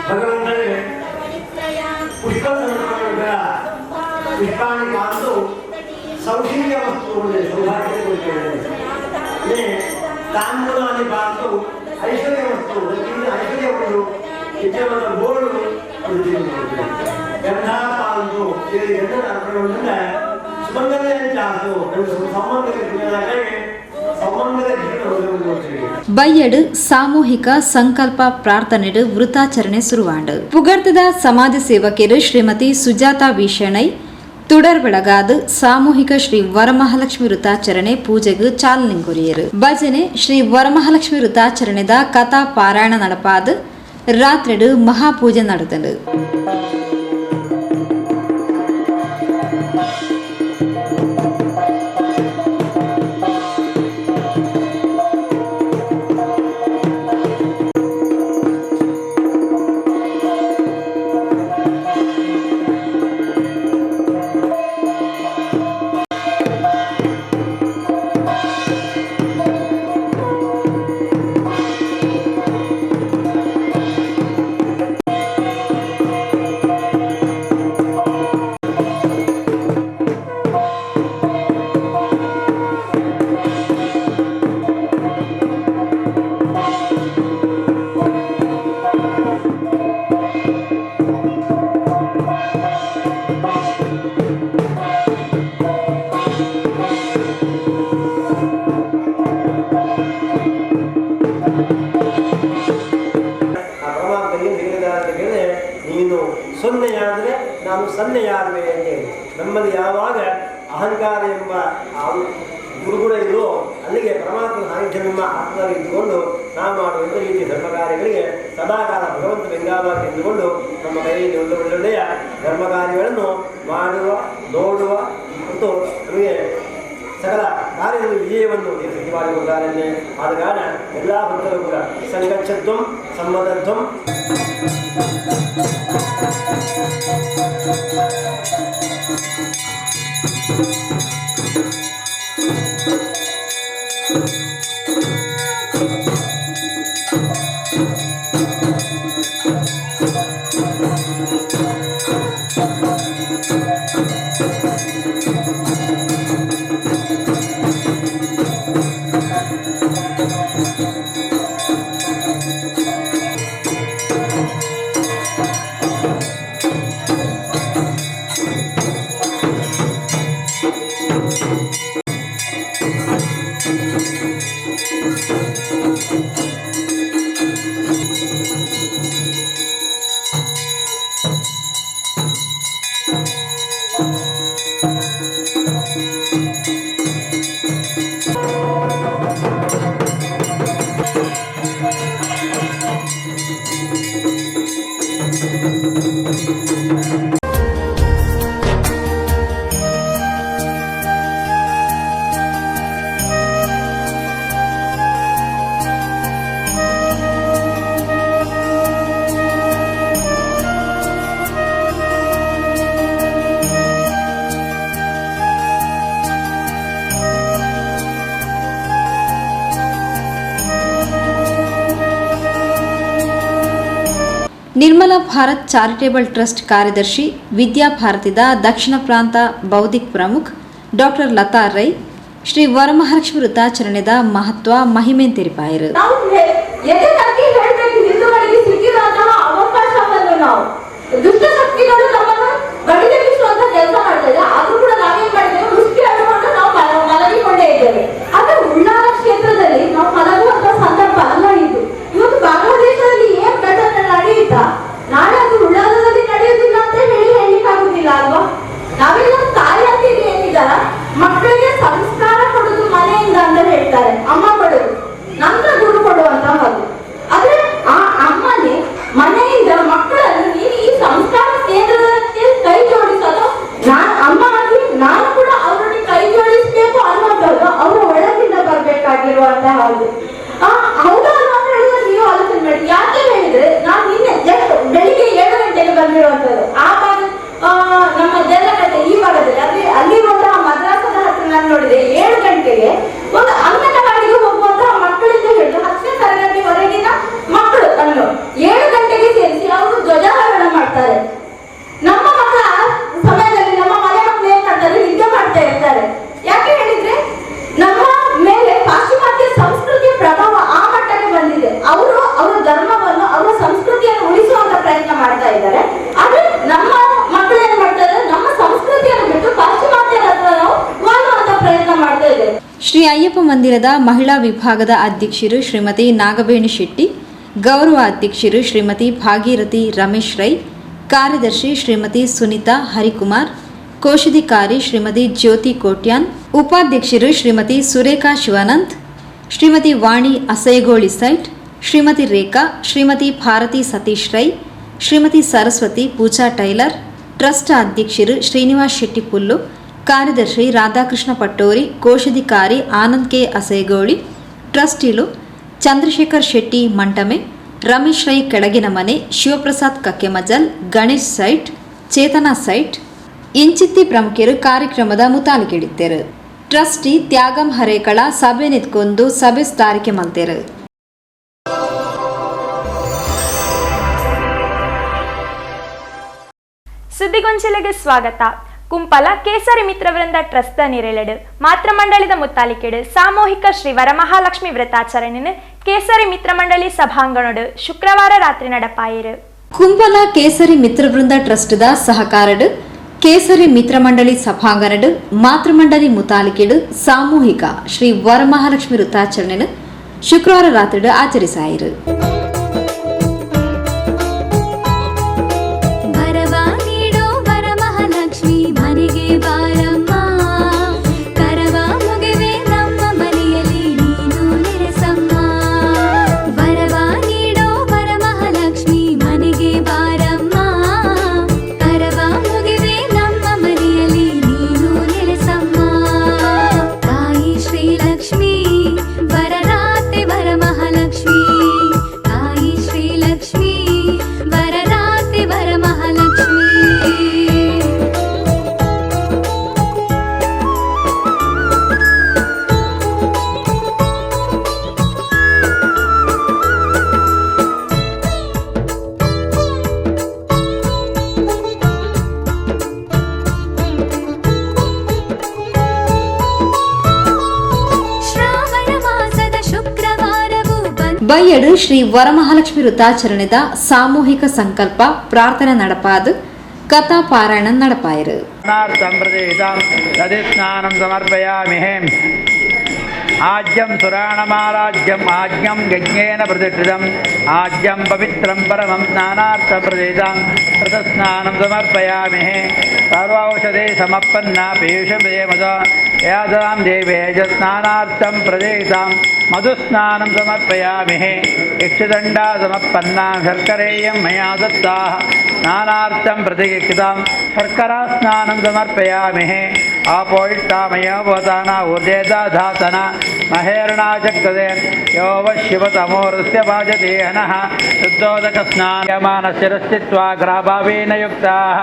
ಭಗವಂತನಿಗೆ ಪುಷ್ಪ ಪುಷ್ಪಾಣಿ ಕಾಂತು ಸೌಶೀಲ್ಯ ವಸ್ತು ಸೌಭಾಗ್ಯ ತಾಂಬೂಲಾನಿ ಕಾಂತು ಐಶ್ವರ್ಯ ವಸ್ತು ಐಶ್ವರ್ಯಗಳು ಇತರ ಗೋಳು ಗಂಧ ಪಾಂತು ಎಲ್ಲ ಅರ್ಪಣೆಗಳಿಂದ ಸುಮಂಗಲ ಜಾತು ಬಯ್ಯಡು ಸಾಮೂಹಿಕ ಸಂಕಲ್ಪ ಪ್ರಾರ್ಥನೆಡು ವೃತಾಚರಣೆ ಶುರುವಾಂಡು. ಪುಗರ್ತದ ಸಮಾಜ ಸೇವಕರು ಶ್ರೀಮತಿ ಸುಜಾತಾ ವಿಷಣೈ ತುಡರ್ ಬೆಳಗಾದ ಸಾಮೂಹಿಕ ಶ್ರೀ ವರಮಹಾಲಕ್ಷ್ಮಿ ವೃತಾಚರಣೆ ಪೂಜೆಗೆ ಚಾಲನೆ ಕೊರಿಯರು. ಭಜನೆ ಶ್ರೀ ವರಮಹಾಲಕ್ಷ್ಮಿ ವೃತಾಚರಣೆದ ಕಥಾ ಪಾರಾಯಣ ನಡಪಾದ ರಾತ್ರಿಡು ಮಹಾಪೂಜೆ ನಡೆದಳು. ನೀನು ಸೊನ್ನೆಯಾದರೆ ನಾನು ಸನ್ನೆಯಾಗುವೆ ಅಂತೇಳಿ ನಮ್ಮಲ್ಲಿ ಯಾವಾಗ ಅಹಂಕಾರ ಎಂಬ ಗುರುಗುಣ ಇದೋ ಅಲ್ಲಿಗೆ ಪರಮಾತ್ಮ ಸಾಂಖ್ಯವೆಂಬ ಆತ್ಮದಲ್ಲಿ ಇದ್ದುಕೊಂಡು ನಾವು ಮಾಡುವಂಥ ರೀತಿ ಧರ್ಮ ಕಾರ್ಯಗಳಿಗೆ ಸದಾಕಾಲ ಭಗವಂತ ಬೆಂಗಾವಾಗಿ ಇದ್ದುಕೊಂಡು ನಮ್ಮ ಕೈಯಲ್ಲಿ ಒಳ್ಳೊಳ್ಳೆಯ ಧರ್ಮ ಕಾರ್ಯಗಳನ್ನು ಮಾಡುವ ನೋಡುವ ಮತ್ತು ನಮಗೆ ಸಕಲ ಕಾರ್ಯದಲ್ಲಿ ವಿಜಯವನ್ನು ನಿರ್ವಹಣೆ ಮಾಡಿಕೊಡ್ತಾರನ್ನೇ ಆದ ಕಾರಣ ಎಲ್ಲ ಭಕ್ತರು ಕೂಡ ಸಂಗಚ್ಚತ್ವಂ ಸಮ್ಮತತ್ವಂ ನಿರ್ಮಲಾ ಭಾರತ್ ಚಾರಿಟೇಬಲ್ ಟ್ರಸ್ಟ್ ಕಾರ್ಯದರ್ಶಿ ವಿದ್ಯಾಭಾರತಿದ ದಕ್ಷಿಣ ಪ್ರಾಂತ ಬೌದ್ಧಿಕ್ ಪ್ರಮುಖ್ ಡಾಕ್ಟರ್ ಲತಾ ರೈ ಶ್ರೀ ವರಮಹಾಲಕ್ಷ್ಮಿ ವೃತ್ತಾಚರಣೆದ ಮಹತ್ವ ಮಹಿಮೆ ತೆರಿಪಾಯರು. ದುಷ್ಟಶಕ್ತಿಗಳು ನಮ್ಮನ್ನು ಗಡಿಗೆಡಿಸುವಂತ ಕೆಲಸ ಮಾಡ್ತಾರೆ. ಆದ್ರೂ ಕೂಡ ನಾವೇನ್ ಮಾಡಿದ್ದೇವೆ, ಮುಷ್ಟಿ ಅಡ್ಕೊಂಡು ನಾವು ಮಲಗಿಕೊಂಡೇ ಇದ್ದೇವೆ. ಆದ್ರೆ ಉಳ್ಳಾಲ ಕ್ಷೇತ್ರದಲ್ಲಿ ನಾವು ಮಲಗುವಂತ ಸಂದರ್ಭ ಅಲ್ಲ ಇದು. ಇವತ್ತು ಬಾಂಗ್ಲಾದೇಶದಲ್ಲಿ ಏನ್ ಘಟನೆ ನಡೆಯುತ್ತಾ ನಾಳೆ ಅದು ಉಳ್ಳಾಲದಲ್ಲಿ ನಡೆಯುವುದಿಲ್ಲ ಅಂತ ಹೇಳಿಕ್ಕಾಗುದಿಲ್ಲ ಅಲ್ವಾ? ನಾವೆಲ್ಲ ತಾಯಿ ಅಂತೀರಿ ಏನಿದಾರ ಮಕ್ಕಳಿಗೆ ಸಂಸ್ಕಾರ ಕೊಡುದು ಮನೆಯಿಂದ ಅಂತ ಹೇಳ್ತಾರೆ, ಅಮ್ಮ ಕೊಡುದು, ನಂತರ ಗುರು ಕೊಡುವಂತ ಹಾಗೆ. ಆದ್ರೆ ಆ ಅಮ್ಮನೇ ಮನೆಯಿಂದ ಮಕ್ಕಳನ್ನು ನೀನು ಈ ಸಂಸ್ಕಾರ ಕೇಂದ್ರಕ್ಕೆ ಕೈ ಜೋಡಿಸಲು ಅಮ್ಮ ಆಗಿ ನಾನು ಕೂಡ ಅವರೊಟ್ಟಿಗೆ ಕೈ ಜೋಡಿಸ್ಬೇಕು ಅನ್ನೋದು ಅವರ ಒಳಗಿಂದ ಬರ್ಬೇಕಾಗಿರುವಂತ ಹಾಗೆ. ಹೌದಾ ಅಂತ ಹೇಳಿದ್ರೆ ನೀವು ಆಲೋಚನೆ ಮಾಡಿ. ಯಾಕೆ ಹೇಳಿದ್ರೆ ನಾನು ನಿನ್ನೆ ಬೆಳಿಗ್ಗೆ 7 ಗಂಟೆಗೆ ಬಂದಿರುವಂತದ್ದು. ಆ ಭಾಗ ನಮ್ಮ ದೇಲಕಟ್ಟೆ ಈ ಭಾಗದಲ್ಲಿ ಅಲ್ಲಿರುವಂತಹ ಮದ್ರಾಸದ ಹತ್ರ ನಾನು ನೋಡಿದೆ 7 ಗಂಟೆಗೆ ಒಂದು ಅಂಗನವಾಡಿಗೆ ಹೋಗುವಂತಹ ಮಕ್ಕಳಿಂದ ಹಿಡಿದು 10ನೇ ತರಗತಿವರೆಗಿನ ಮಕ್ಕಳು ಅನ್ನು 7 ಗಂಟೆಗೆ ಸೇರಿಸಿ ಅವರು ಧ್ವಜಾರೋಹಣ ಮಾಡ್ತಾರೆ. ನಮ್ಮ ಮಕ್ಕಳ ಸಮಯದಲ್ಲಿ ನಮ್ಮ ಮನೆ ಮಕ್ಕಳು ಏನ್ ಮಾಡ್ತಾರೆ, ನಿದ್ದೆ ಮಾಡ್ತಾ ಇರ್ತಾರೆ. ಯಾಕೆ ಹೇಳಿದ್ರೆ ನಮ್ಮ ಮೇಲೆ ಪಾಶ್ಚಿಮಾತ್ಯ ಸಂಸ್ಕೃತಿಯ ಪ್ರಭಾವ ಆ ಮಟ್ಟಕ್ಕೆ ಬಂದಿದೆ. ಅವರು ಅವರ ಧರ್ಮವನ್ನು ಅವರ ಸಂಸ್ಕೃತಿಯನ್ನು ಉಳಿಸುವಂತ ಪ್ರಯತ್ನ ಮಾಡ್ತಾ ಇದ್ದಾರೆ. ಆದ್ರೆ ನಮ್ಮ ಮಕ್ಕಳು ಏನ್ ಮಾಡ್ತಾರೆ, ನಮ್ಮ ಸಂಸ್ಕೃತಿಯನ್ನು ಬಿಟ್ಟು ಪಾಶ್ಚಿಮಾತ್ಯರ ಹತ್ರ ನಾವು ವಾಲುವಂತ ಪ್ರಯತ್ನ ಮಾಡ್ತಾ ಇದ್ದೇವೆ. ಶ್ರೀ ಅಯ್ಯಪ್ಪ ಮಂದಿರದ ಮಹಿಳಾ ವಿಭಾಗದ ಅಧ್ಯಕ್ಷರು ಶ್ರೀಮತಿ ನಾಗಬೇಣಿ ಶೆಟ್ಟಿ, ಗೌರವ ಅಧ್ಯಕ್ಷರು ಶ್ರೀಮತಿ ಭಾಗೀರಥಿ ರಮೇಶ್ ರೈ, ಕಾರ್ಯದರ್ಶಿ ಶ್ರೀಮತಿ ಸುನಿತಾ ಹರಿಕುಮಾರ್, ಕೋಶಾಧಿಕಾರಿ ಶ್ರೀಮತಿ ಜ್ಯೋತಿ ಕೋಟ್ಯಾನ್, ಉಪಾಧ್ಯಕ್ಷರು ಶ್ರೀಮತಿ ಸುರೇಖಾ ಶಿವಾನಂದ್, ಶ್ರೀಮತಿ ವಾಣಿ ಅಸೈಗೋಳಿ ಸೈಟ್, ಶ್ರೀಮತಿ ರೇಖಾ, ಶ್ರೀಮತಿ ಭಾರತಿ ಸತೀಶ್ ರೈ, ಶ್ರೀಮತಿ ಸರಸ್ವತಿ ಪೂಜಾ ಟೈಲರ್, ಟ್ರಸ್ಟ್ ಅಧ್ಯಕ್ಷರು ಶ್ರೀನಿವಾಸ್ ಶೆಟ್ಟಿ ಪುಲ್ಲು, ಕಾರ್ಯದರ್ಶಿ ರಾಧಾಕೃಷ್ಣ ಪಟ್ಟೋರಿ, ಕೋಶಾಧಿಕಾರಿ ಆನಂದ್ ಕೆ ಅಸೇಗೋಳಿ, ಟ್ರಸ್ಟಿಲು ಚಂದ್ರಶೇಖರ್ ಶೆಟ್ಟಿ ಮಂಟಮೆ, ರಮೇಶ್ ರೈ ಕೆಳಗಿನ ಮನೆ, ಶಿವಪ್ರಸಾದ್ ಕಕ್ಕೆಮಜಲ್, ಗಣೇಶ್ ಸೈಟ್, ಚೇತನಾ ಸೈಟ್ ಇಂಚಿತ್ತಿ ಪ್ರಮುಖರು ಕಾರ್ಯಕ್ರಮದ ಮುತಾಲಿಕೆಡಿದ್ದರು. ಟ್ರಸ್ಟಿ ತ್ಯಾಗಂ ಹರೇಕಳ ಸಭೆ ನಿಂತ್ಕೊಂಡು ಸಭೆ ಸ್ಥಾರಿಕೆ ಮಲ್ತೇರು. ಸುದ್ದಿಗೊಂಚಲೆಗೆ ಸ್ವಾಗತ. ಕುಂಪಲ ಕೇಸರಿ ಮಿತ್ರವೃಂದ ಟ್ರಸ್ಟ್ ನಿರೆಲೆಡು ಮಾತೃ ಮಂಡಳಿದ ಮುತ್ತಾಲಿಕೆಡು ಸಾಮೂಹಿಕ ಶ್ರೀ ವರಮಹಾಲಕ್ಷ್ಮಿ ವ್ರತಾಚರಣೆಯನ್ನು ಕೇಸರಿ ಮಿತ್ರ ಮಂಡಳಿ ಸಭಾಂಗಣಡು ಶುಕ್ರವಾರ ರಾತ್ರಿ ನಡಪಾಯಿರು. ಕುಂಪಲ ಕೇಸರಿ ಮಿತ್ರವೃಂದ ಟ್ರಸ್ಟ್ದ ಸಹಕಾರಡು ಕೇಸರಿ ಮಿತ್ರ ಮಂಡಳಿ ಸಭಾಂಗಣಡು ಮಾತೃ ಮಂಡಳಿ ಮುತಾಲಿಕೆಡು ಸಾಮೂಹಿಕ ಶ್ರೀ ವರಮಹಾಲಕ್ಷ್ಮಿ ವ್ರತಾಚರಣೆಯನ್ನು ಶುಕ್ರವಾರ ರಾತ್ರಿ ಆಚರಿಸಾಯಿರು. ಬಯ್ಯಡು ಶ್ರೀ ವರಮಹಾಲಕ್ಷ್ಮಿ ವ್ರತಾಚರಣೆದ ಸಾಮೂಹಿಕ ಸಂಕಲ್ಪ ಪ್ರಾರ್ಥನೆ ನಡಪಾದು ಕಥಾ ಪಾರಾಯಣ ನಡಪಾಯಿರು. आज्यं सुराणमाराज्यम् आज्ञं यज्ञेन प्रतिष्ठितम् आज्यं पवित्रं परमं स्नानार्थं प्रदेशां व्रतस्नानं समर्पयामि. सर्वौषधे समपन्ना पीयूषमद यादां देवे स्नानार्थं प्रदेशां मधुस्नानं समर्पयामि. यक्षदण्डा समपन्ना शर्करेयं मया दत्ताः स्नानार्थं प्रतिष्ठितां शर्करास्नानं समर्पयामि. आपोष्टामयो भवताना ऊर्जेदा धातना महेरणा चक्रदे यो वशिवतमोरस्य भाजते हनः शुद्धोदकस्नायमानशिरश्चित्वा ग्राभावेन युक्ताः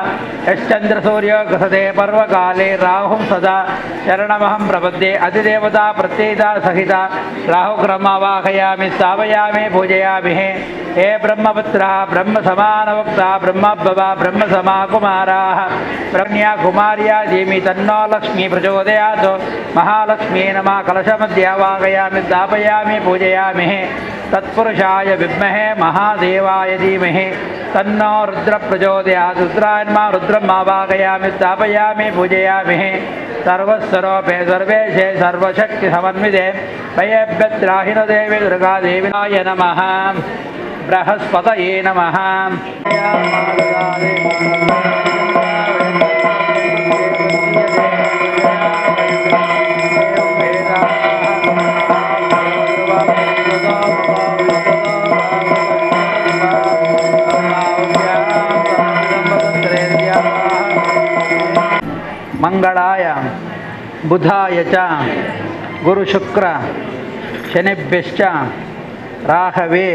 यश्चन्द्रसूर्यो गसते पर्वकाले राहुं सदा शरणमहं प्रपद्ये अधिदेवता प्रत्येता सहिता राहुग्रहमावाहयामि स्थापयामि पूजयामि. हे ब्रह्मपुत्राः ब्रह्मसमानवक्ता ब्रह्मभवा ब्रह्मसमाकुमाराः ब्रह्म्या कुमार्या धीमि तन्नो लक्ष्मी प्रचोदयात्. महालक्ष्मी नमः कलशमध्यावाहयामि स्थापयामि पूजयामि. तत्पुरुषाय विद्महे महादेवाय धीमहि तन्नो रुद्र प्रचोदयात्. रुद्रान्मा रुद्रम् आवाहयामि स्थापयामि पूजयामि. सर्वस्वरूपे सर्वेशे सर्वशक्तिसमन्विते भयभ्यत्राहिनो देवी दुर्गादेव्याय नमः. बृहस्पतये नमः. मंगलाय बुधाय च गुरुशुक्र शनिभ्यश्च राहवे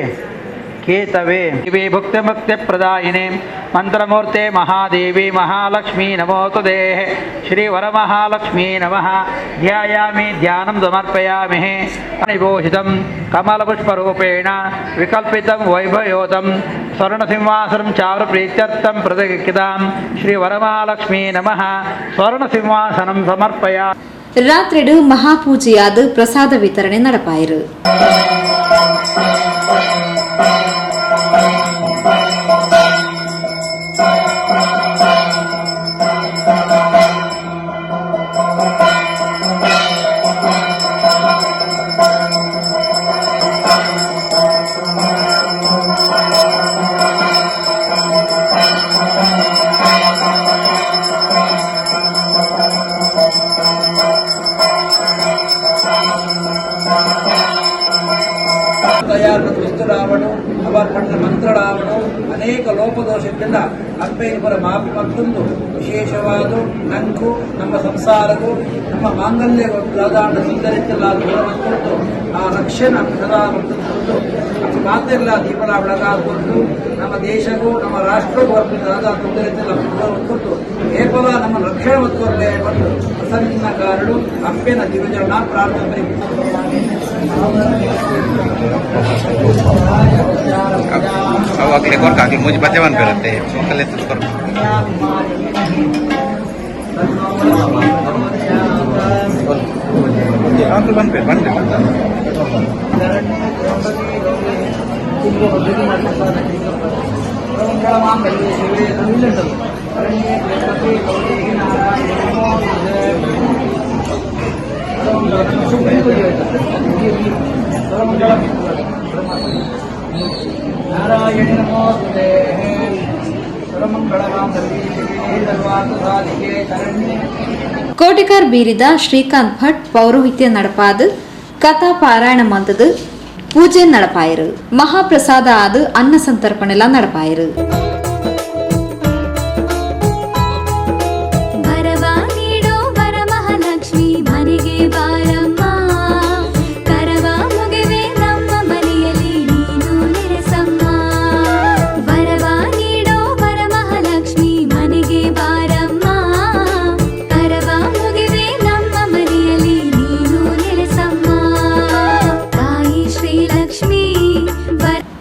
केतवे दिवे भुक्तिमुक्तिप्रदायिने मंत्रमूर्ते महादेवी महालक्ष्मी नमोस्तुते. श्री वरमहालक्ष्मी नमः. ध्यायामि ध्यानं समर्पयामि. निभूषितं कमलपुष्परूपेण विकल्पितं वैभवोतं स्वर्णसिंहासनं चारुप्रीत्यर्थं प्रतिष्ठितां श्री वरमहालक्ष्मी नमः. स्वर्णसिंहासनं समर्पयामि. ರಾತ್ರಿಡು ಮಹಾಪೂಜೆಯಾದ ಪ್ರಸಾದ ವಿತರಣೆ ನಡಪಾಯಿರು. ಮನಸ್ಸುರಾವಣು ಅವರು ಪಟ್ಟ ಮಂತ್ರಳಾವಣು ಅನೇಕ ಲೋಪದೋಷದಿಂದ ಅಪ್ಪೆಯವರ ಮಾಪಿ ಮತ್ತೊಂದು ವಿಶೇಷವಾದ ನಂಕು ನಮ್ಮ ಸಂಸಾರಕ್ಕೂ ನಮ್ಮ ಮಾಂಗಲ್ಯಗಳಾದ ಸುಂದರಿತೆಲ್ಲ ದೂರವಂತದ್ದು ಆ ರಕ್ಷಣೆ ಸದಾ ಬಂದು ಮಾತೆಲ್ಲ ದೀಪಲ ಬೆಳಗಾಕೊಂಡು ನಮ್ಮ ದೇಶಕ್ಕೂ ನಮ್ಮ ರಾಷ್ಟ್ರಕ್ಕೂ ಅರ್ಪಿತವಾದ ತೊಂದರೆಲ್ಲ ದೂರವಂತದ್ದು ಏಪದ ನಮ್ಮ ರಕ್ಷಣೆ ಹೊತ್ತೊಳ್ಳೆ ಬಂದು ಪ್ರಸನ್ನ ಕಾರಣ ಅಪ್ಪೆನ ದಿವಜನ ಪ್ರಾರ್ಥನೆ ಅವಾಗಲೇ ಕೊರ್ಕಾಗಿ ಮುಜಿ ಬಚ್ಚವನ್ ಬರುತ್ತೆ ಮಕ್ಕಳೇ ತುರ್ಕೊಂಡು ಬಂದ್ಬೇಕು ನಾರಾಯಣ ನಮೋಸ್ತುತೇ ಸರ್ವಮಂಗಳಮಾಂಗಲ್ಯೇ ಶಿವೆ ಸರ್ವಾರ್ಥಸಾಧಿಕೆ ಶರಣ್ಯೇ. ಕೋಟಿಕಾರ್ ಬೀರಿದ ಶ್ರೀಕಾಂತ್ ಭಟ್ ಪೌರೋಹಿತ್ಯ ನಡಪಾದ ಕಥಾ ಪಾರಾಯಣ ಮಂತದ ಪೂಜೆ ನಡಪಾಯರು ಮಹಾಪ್ರಸಾದ ಆದ ಅನ್ನ ಸಂತರ್ಪಣೆಲ್ಲ ನಡಪಾಯರು.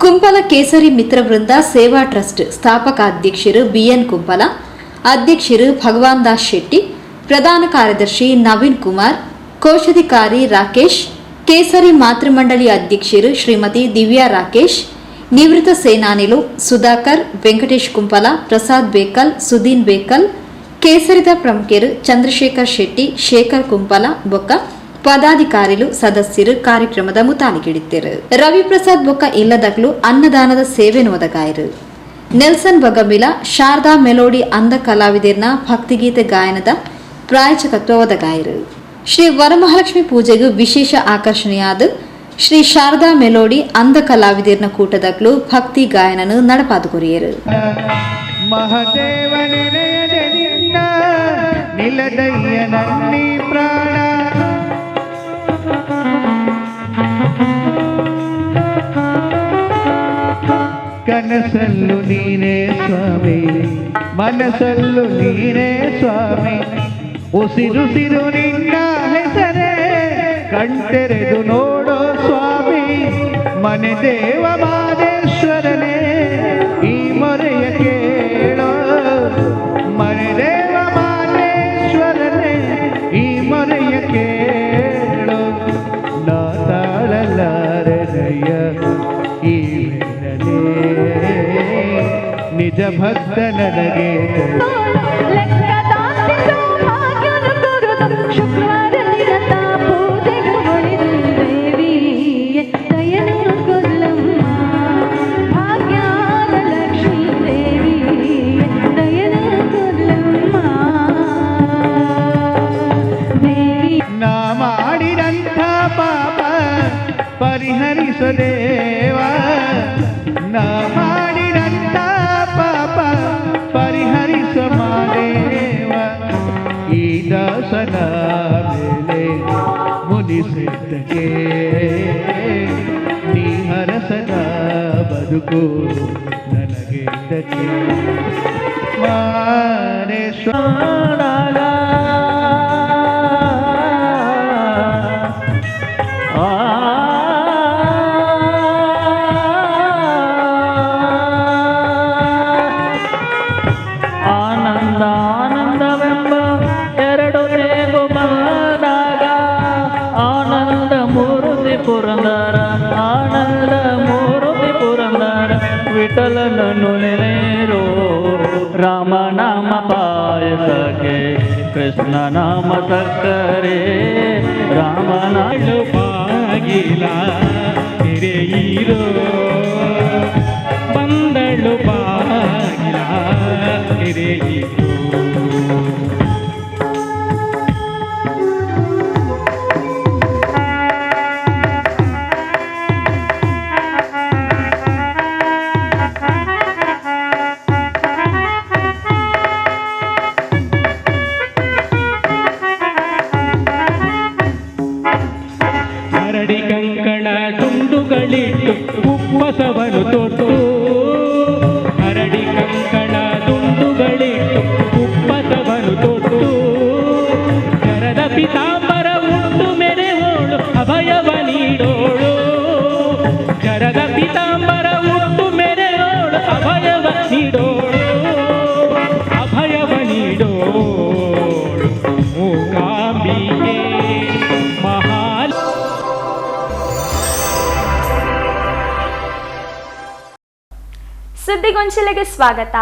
ಕುಂಪಲ ಕೇಸರಿ ಮಿತ್ರ ವೃಂದ ಸೇವಾ ಟ್ರಸ್ಟ್ ಸ್ಥಾಪಕ ಅಧ್ಯಕ್ಷರು ಬಿಎನ್ ಕುಂಪಲ, ಅಧ್ಯಕ್ಷರು ಭಗವಾನ್ ದಾಸ್ ಶೆಟ್ಟಿ, ಪ್ರಧಾನ ಕಾರ್ಯದರ್ಶಿ ನವೀನ್ ಕುಮಾರ್, ಕೋಶಾಧಿಕಾರಿ ರಾಕೇಶ್, ಕೇಸರಿ ಮಾತೃಮಂಡಳಿ ಅಧ್ಯಕ್ಷರು ಶ್ರೀಮತಿ ದಿವ್ಯಾ ರಾಕೇಶ್, ನಿವೃತ್ತ ಸೇನಾನಿಲು ಸುಧಾಕರ್, ವೆಂಕಟೇಶ್ ಕುಂಪಲ, ಪ್ರಸಾದ್ ಬೇಕಲ್, ಸುದೀನ್ ಬೇಕಲ್, ಕೇಸರಿದ ಪ್ರಮುಖರು ಚಂದ್ರಶೇಖರ್ ಶೆಟ್ಟಿ, ಶೇಖರ್ ಕುಂಪಲ ಬೊಕ್ಕ ಪದಾಧಿಕಾರಿಗಳು ಸದಸ್ಯರು ಕಾರ್ಯಕ್ರಮದ ಮುತಾಲಿಗಿಡಿದ್ದರು. ರವಿಪ್ರಸಾದ್ ಬೊಕ್ಕ ಇಲ್ಲದಗ್ಲು ಅನ್ನದಾನದ ಸೇವೆ ಒದಗಾಯರು. ನೆಲ್ಸನ್ ಬಗಮಿಲ ಶಾರದಾ ಮೆಲೋಡಿ ಅಂಧ ಕಲಾವಿದರ್ನ ಭಕ್ತಿಗೀತೆ ಗಾಯನದ ಪ್ರಾಯೋಜಕತ್ವ ಒದಗಾಯರು. ಶ್ರೀ ವರಮಹಾಲಕ್ಷ್ಮಿ ಪೂಜೆಗೂ ವಿಶೇಷ ಆಕರ್ಷಣೆಯಾದ ಶ್ರೀ ಶಾರದಾ ಮೆಲೋಡಿ ಅಂಧ ಕಲಾವಿದರ್ನ ಕೂಟದಗ್ಲು ಭಕ್ತಿ ಗಾಯನನು ನಡಪಾದುಕೊರಿಯರು. ಕನಸಲ್ಲು ನೀನೇ ಸ್ವಾಮಿ, ಮನಸ್ಸಲ್ಲು ನೀನೇ ಸ್ವಾಮಿ, ಉಸಿರುಸಿರು ನಿನ್ನ ಹೆಸರೇ ಕಣ್ತೆರೆದು ನೋಡೋ ಸ್ವಾಮಿ, ಮನೆ ದೇವ ಮಾದೇಶ್ವರನೇ ಈ ಮೊರೆಯ ಕೇಳೋ, ಮನೆ ದೇವ ಮಾದೇಶ್ವರನೇ ಈ ಮೊರೆಯ ಕೇಳೋ, ನಾ ತಾಳಲಾರನಯ್ಯ ಈ ನಿಜ ಭಕ್ತ ನನಗೆ ನಾ ಮಾಡಿದಂಥ ಪಾಪ ಪರಿಹರಿಸದೇವ, ನಾ ಮಾಡಿದಂಥ ಪಾಪ ಪರಿಹರಿಸ ಮಾದೇವ, ಈ ದಾಸನ ಮೇಲೆ ಮುನಿಸಿದ್ದಕ್ಕೆ ನೀ ಹರಸನ ಬದುಕು ನನಗೆದ್ದಕ್ಕೆ ಮಾರೇಶ್ವರ ವಿಠಲನನ್ನು ನೆನೆರೋ, ರಾಮನಾಮ ಪಾಯಸಕ್ಕೆ ಕೃಷ್ಣ ನಾಮ ಸಕ್ಕರೆ, ರಾಮನಾಡು ಬಾಗಿಲ ತೆರೆಯಿರೋ, ಬಂದಳು ಬಾಗಿಲ ತೆರೆಯಿರೋ. ಸುದ್ದಿಗೊಂಚಲಿಗೆ ಸ್ವಾಗತ.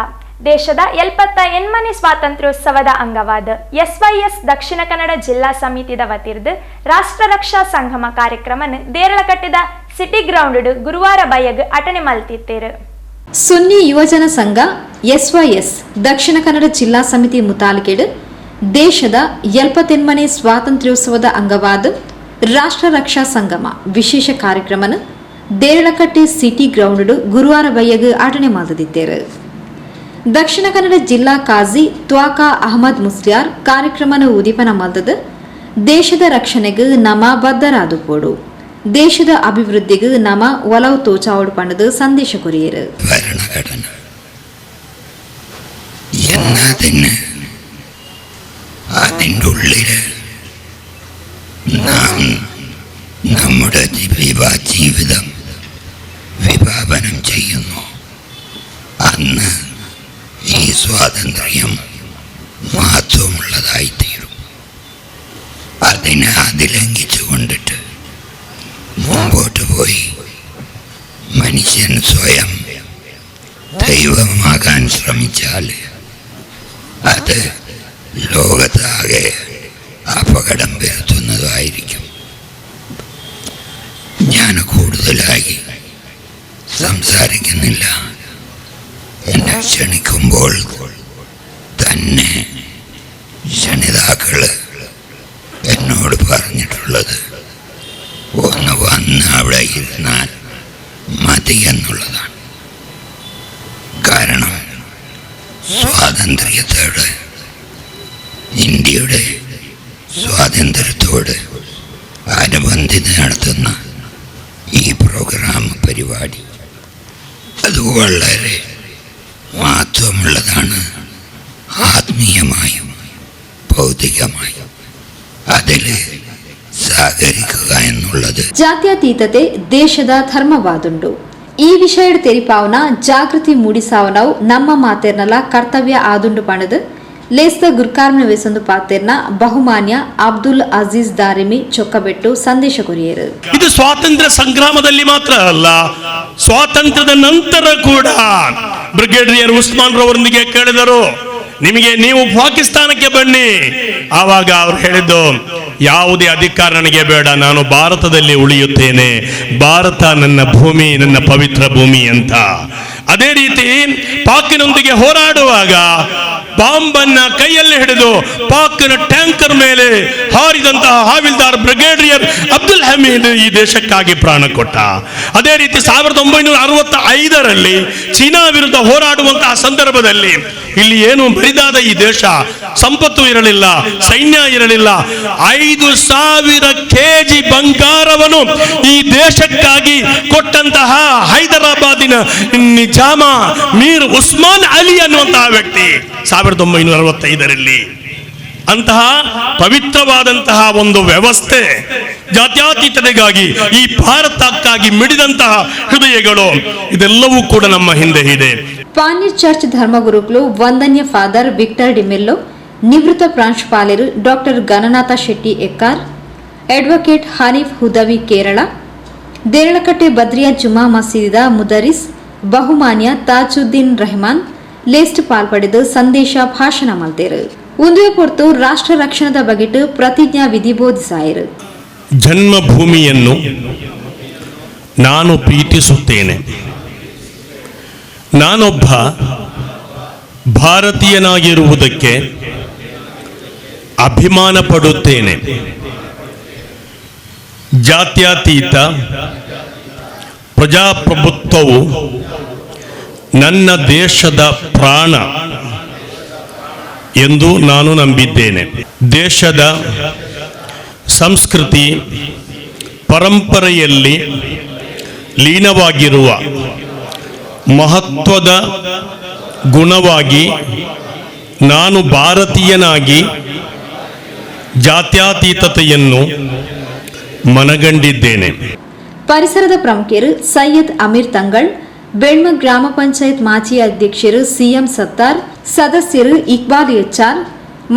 ದೇಶದ 78ನೇ ಸ್ವಾತಂತ್ರ್ಯೋತ್ಸವದ ಅಂಗವಾದ SYS ದಕ್ಷಿಣ ಕನ್ನಡ ಜಿಲ್ಲಾ ಸಮಿತಿದ ವತಿರ್ದು ರಾಷ್ಟ್ರ ರಕ್ಷಾ ಸಂಗಮ ಕಾರ್ಯಕ್ರಮನ ದೇರಳಕಟ್ಟೆದ ಸಿಟಿ ಗ್ರೌಂಡ್ ಗುರುವಾರ ಬಯಗ್ ಅಟನೆ ಮಲ್ತಿತ್ತೇರು. ಸುನ್ನಿ ಯುವಜನ ಸಂಘ SYS ದಕ್ಷಿಣ ಕನ್ನಡ ಜಿಲ್ಲಾ ಸಮಿತಿ ಮುತಾಲಿಕೆಡ್ ದೇಶದ 78ನೇ ಸ್ವಾತಂತ್ರ್ಯೋತ್ಸವದ ಅಂಗವಾದ ರಾಷ್ಟ್ರ ರಕ್ಷಾ ಸಂಗಮ ವಿಶೇಷ ಕಾರ್ಯಕ್ರಮನ ದೇರಳಕಟ್ಟೆ ಸಿಟಿ ಗ್ರೌಂಡ್ ಗುರುವಾರ ಬಯ್ಯಗ್ ಆಟನೆ ಮಾಡಿದ್ದೇರು. ದಕ್ಷಿಣ ಕನ್ನಡ ಜಿಲ್ಲಾ ಕಾಜಿ ತ್ವಾಕಾ ಅಹಮದ್ ಮುಸ್ಲಿಯಾರ್ ಕಾರ್ಯಕ್ರಮನ ಉದೀಪನ ಮಲ್ದದ ದೇಶದ ರಕ್ಷಣೆಗೆ ನಮ ಬದ್ಧರಾದುಪೋಡು, ದೇಶದ ಅಭಿವೃದ್ಧಿಗೆ ನಮ ಒಲವು ತೋಚಾವಡು ಪಂಡದ ಸಂದೇಶ ಕೊರಿಯರು. നമ്മുടെ ജീവിതം വിഭാവനം ചെയ്യുന്നു. അന്ന് ഈ സ്വാതന്ത്ര്യം മഹത്വമുള്ളതായിത്തീരും. അതിനെ അതിലംഘിച്ചു കൊണ്ടിട്ട് മുമ്പോട്ട് പോയി മനുഷ്യൻ സ്വയം ദൈവമാകാൻ ശ്രമിച്ചാൽ അത് ലോകത്താകെ അപകടം വരുത്തുന്നതായിരിക്കും. ഞാൻ കൂടുതലായി സംസാരിക്കുന്നില്ല. എന്നെ ക്ഷണിക്കുമ്പോൾ തന്നെ ക്ഷണിതാക്കള് എന്നോട് പറഞ്ഞിട്ടുള്ളത് ഒന്ന് വന്ന് അവിടെ ഇരുന്നാൽ മതി എന്നുള്ളതാണ്. കാരണം സ്വാതന്ത്ര്യത്തോട്, ഇന്ത്യയുടെ സ്വാതന്ത്ര്യത്തോട് അനുബന്ധിച്ച് നടത്തുന്ന ഈ പ്രോഗ്രാം പരിപാടി അത് വളരെ മഹത്വമുള്ളതാണ്. ആത്മീയമായും ഭൗതികമായും അതിൽ ಸಹಕರಿಸುವ ಎನ್ನುള്ളത്. ಜಾತ್ಯತೀತತೆ ದೇಶದ ಧರ್ಮವಾದುಂಡು. ಈ ವಿಷಯದ ತೆರಿಪಾವನ ಜಾಗೃತಿ ಮೂಡಿಸಾವನವು ನಮ್ಮ ಮಾತೇರ್ನಲ ಕರ್ತವ್ಯ ಆದುಂಡು ಪಣದು ಲೇಸ್ದ ಗುರ್ಕಾರ್ನ ವೆಸೊಂದು ಪಾತೇರ್ನ ಬಹುಮಾನ್ಯ ಅಬ್ದುಲ್ ಅಜೀಜ್ ದಾರಿಮಿ ಚೊಕ್ಕಬೆಟ್ಟು ಸಂದೇಶ ಕೊರಿಯರು. ಇದು ಸ್ವಾತಂತ್ರ್ಯ ಸಂಗ್ರಾಮದಲ್ಲಿ ಮಾತ್ರ ಅಲ್ಲ, ಸ್ವಾತಂತ್ರ್ಯದ ನಂತರ ಕೂಡ ಬ್ರಿಗೇಡಿಯರ್ ಉಸ್ಮಾನ್ ರವರೊಂದಿಗೆ ಕೇಳಿದರು, ನೀವು ಪಾಕಿಸ್ತಾನಕ್ಕೆ ಬನ್ನಿ. ಆವಾಗ ಅವ್ರು ಹೇಳಿದ್ದು, ಯಾವುದೇ ಅಧಿಕಾರ ನನಗೆ ಬೇಡ, ನಾನು ಭಾರತದಲ್ಲಿ ಉಳಿಯುತ್ತೇನೆ, ಭಾರತ ನನ್ನ ಭೂಮಿ, ನನ್ನ ಪವಿತ್ರ ಭೂಮಿ ಅಂತ. ಅದೇ ರೀತಿ ಪಾಕಿನೊಂದಿಗೆ ಹೋರಾಡುವಾಗ ಬಾಂಬನ್ನ ಕೈಯಲ್ಲಿ ಹಿಡಿದು ಪಾಕಿನ ಟ್ಯಾಂಕರ್ ಮೇಲೆ ಹಾರಿದಂತಹ ಹಾವಿಲ್ದಾರ್ ಬ್ರಿಗೇಡಿಯರ್ ಅಬ್ದುಲ್ ಹಮೀದ್ ಈ ದೇಶಕ್ಕಾಗಿ ಪ್ರಾಣ ಕೊಟ್ಟ. ಅದೇ ರೀತಿ 1965ರಲ್ಲಿ ಚೀನಾ ವಿರುದ್ಧ ಹೋರಾಡುವಂತಹ ಸಂದರ್ಭದಲ್ಲಿ ಇಲ್ಲಿ ಏನು ಬರಿದಾದ ಈ ದೇಶ, ಸಂಪತ್ತು ಇರಲಿಲ್ಲ, ಸೈನ್ಯ ಇರಲಿಲ್ಲ. 5,000 kg ಬಂಗಾರವನ್ನು ಈ ದೇಶಕ್ಕಾಗಿ ಕೊಟ್ಟಂತಹ ಹೈದರಾಬಾದಿನ ನಿಜಾಮ ಮೀರ್ ಉಸ್ಮಾನ್ ಅಲಿ ಅನ್ನುವಂತಹ ವ್ಯಕ್ತಿ 1965ರಲ್ಲಿ ಅಂತಹ ಪವಿತ್ರವಾದಂತಹ ಒಂದು ವ್ಯವಸ್ಥೆ ಜಾತ್ಯತೀತತೆಗಾಗಿ ಈ ಭಾರತಕ್ಕಾಗಿ ಮಿಡಿದಂತಹ ಹೃದಯಗಳು ಇದೆಲ್ಲವೂ ಕೂಡ ನಮ್ಮ ಹಿಂದೆ ಇದೆ. ಪಾನೀರ್ ಚರ್ಚ್ ಧರ್ಮಗುರುಗಳು ವಂದನ್ಯ ಫಾದರ್ ವಿಕ್ಟರ್ ಡಿಮೆಲ್ಲೋ, ನಿವೃತ್ತ ಪ್ರಾಂಶುಪಾಲರು ಡಾಕ್ಟರ್ ಗಣನಾಥ ಶೆಟ್ಟಿ ಎಕ್ಕಾರ್, ಅಡ್ವೊಕೇಟ್ ಹನೀಫ್ ಹುದವಿ ಕೇರಳ, ದೇರಳಕಟ್ಟೆ ಬದ್ರಿಯಾ ಜುಮಾ ಮಸೀದಿದ ಮುದರಿಸ್ ಬಹುಮಾನ್ಯ ತಾಜುದ್ದೀನ್ ರೆಹಮಾನ್ ಲೇಸ್ಟ್ ಪಾಲ್ಪಡೆದು ಸಂದೇಶ ಭಾಷಣ ಮಲ್ತೇರು. ಒಂದೇ ಹೊರತು ರಾಷ್ಟ್ರ ರಕ್ಷಣದ ಬಗೆಟ್ ಪ್ರತಿಜ್ಞಾ ವಿಧಿ ಬೋಧಿಸಾಯರು. ಜನ್ಮಭೂಮಿಯನ್ನು ನಾನು ಪ್ರೀತಿಸುತ್ತೇನೆ, ನಾನೊಬ್ಬ ಭಾರತೀಯನಾಗಿರುವುದಕ್ಕೆ ಅಭಿಮಾನ ಪಡುತ್ತೇನೆ. ಜಾತ್ಯತೀತ ಪ್ರಜಾಪ್ರಭುತ್ವವು ನನ್ನ ದೇಶದ ಪ್ರಾಣ ಎಂದು ನಾನು ನಂಬಿದ್ದೇನೆ. ದೇಶದ ಸಂಸ್ಕೃತಿ ಪರಂಪರೆಯಲ್ಲಿ ಲೀನವಾಗಿರುವ ಮಹತ್ವದ ಗುಣವಾಗಿ ನಾನು ಭಾರತೀಯನಾಗಿ ಜಾತ್ಯತೀತತೆಯನ್ನು ಮನಗಂಡಿದ್ದೇನೆ. ಪರಿಸರದ ಪ್ರಮುಖರು ಸೈಯದ್ ಅಮೀರ್ ತಂಗಳ್, ಬೆಳ್ಮ ಗ್ರಾಮ ಪಂಚಾಯತ್ ಮಾಜಿ ಅಧ್ಯಕ್ಷರು ಸಿಎಂ ಸತ್ತಾರ್, ಸದಸ್ಯರು ಇಕ್ಬಾಲ್ ಎಚ್ಆರ್,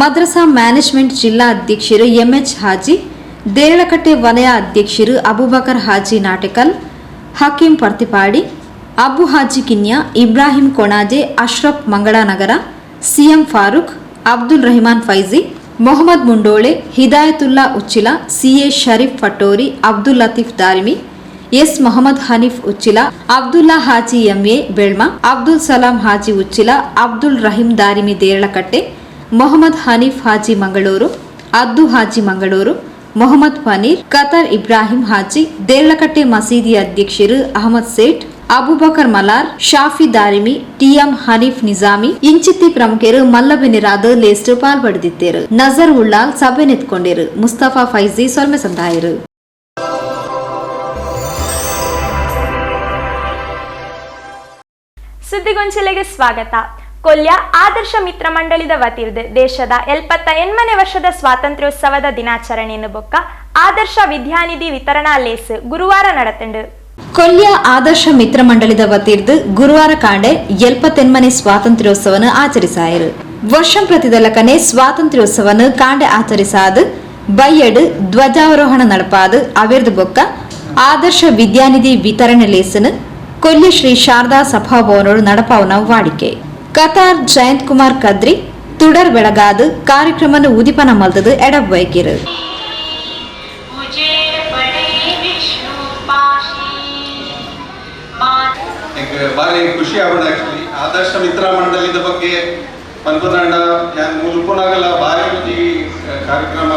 ಮದ್ರಸಾ ಮ್ಯಾನೇಜ್ಮೆಂಟ್ ಜಿಲ್ಲಾ ಅಧ್ಯಕ್ಷರು ಎಂಎಚ್ ಹಾಜಿ, ದೇರಳಕಟ್ಟೆ ವಲಯ ಅಧ್ಯಕ್ಷರು Abubakar Haji Natakal, Hakeem Parthipady, Abu Haji Kinya, Ibrahim Konaje, Ashraf Mangalanagar, CM Farooq, Abdul Rahiman Faizi, Mohammed Mundole, Hidayatulla Uchila, CA Sharif Fatori, Abdul Latheef Darimi, S Mohammed Haneef Uchila, Abdulla Haji MA Belma, Abdul Salam Haji Uchila, Abdul Raheem Darimi Deralakatte, Mohammed Haneef Haji Mangaluru, Addu Haji Mangaluru, Mohammed Faneer, Qatar Ibrahim Haji, Deralakatte ಮಸೀದಿ ಅಧ್ಯಕ್ಷರು ಅಹಮದ್ ಸೇಠ್, ಅಬುಬಕರ್ ಮಲಾರ್, ಶಾಫಿ ದಾರಿಮಿ, ಟಿಎಂ ಹನೀಫ್ ನಿಜಾಮಿ ಇಂಚಿತ್ತಿ ಪ್ರಮುಖರು ಮಲ್ಲಬೆನಿರಾದ ಲೇಸ್ಟ್ ಪಾಲ್ಪಡೆದಿದ್ದರು. ನಜರ್ ಉಳ್ಳಾಲ್ ಸಭೆ ನೆತ್ಕೊಂಡಿರು. ಮುಸ್ತಫಾ ಫೈಜಿ ಸೊಲ್ಮೆ ಸಂದಾಯರು. ಸುದ್ದಿಗೊಂಚಲೆಗೆ ಸ್ವಾಗತ. ಕೊಲ್ಯ ಆದರ್ಶ ಮಿತ್ರ ಮಂಡಳಿದ ವತಿರ್ದು ದೇಶದ 78ನೇ ವರ್ಷದ ಸ್ವಾತಂತ್ರ್ಯೋತ್ಸವದ ದಿನಾಚರಣೆಯನ್ನು ಬೊಕ್ಕ ಆದರ್ಶ ವಿದ್ಯಾನಿಧಿ ವಿತರಣಾ ಲೇಸ್ ಗುರುವಾರ ನಡೆತಂಡು. ಕೊಲ್ಯ ಆದರ್ಶ ಮಿತ್ರ ಮಂಡಳಿದ ವತಿರ್ದು ಗುರುವಾರ ಕಾಂಡೆ 78ನೇ ಸ್ವಾತಂತ್ರ್ಯೋತ್ಸವನ ಆಚರಿಸಾಯರು. ವರ್ಷಂ ಪ್ರತಿದಲಕನೆ ಸ್ವಾತಂತ್ರ್ಯೋತ್ಸವನ ಕಾಂಡೆ ಆಚರಿಸಾದು ಬೈಯಡ್ ಧ್ವಜಾವರೋಹಣ ನಡಪಾದು ಅವಿರ್ದು ಬೊಕ್ಕ ಆದರ್ಶ ವಿದ್ಯಾನಿಧಿ ವಿತರಣೆ ಲೇಸನ್ ಕೊಲ್ಯ ಶ್ರೀ ಶಾರದಾ ಸಭಾಭವನೋಡು ನಡಪಾವನ ವಾಡಿಕೆ. ಕತಾರ್ ಜಯಂತ್ ಕುಮಾರ್ ಕದ್ರಿ ತುಡರ್ ಬೆಳಗಾದು ಕಾರ್ಯಕ್ರಮನ ಉದಿಪನ ಮಲ್ತದು ಎಡಬೈಕಿರು. ಬಾರಿ ಖುಷಿ ಆಗೋಣ. ಆಕ್ಚುಲಿ ಆದರ್ಶ ಮಿತ್ರ ಮಂಡಳಿದ ಬಗ್ಗೆ ಮಲ್ಪದಾಂಡ ಮುಲ್ಪುನಾಗಲ ಬಾರಿ ಈ ಕಾರ್ಯಕ್ರಮ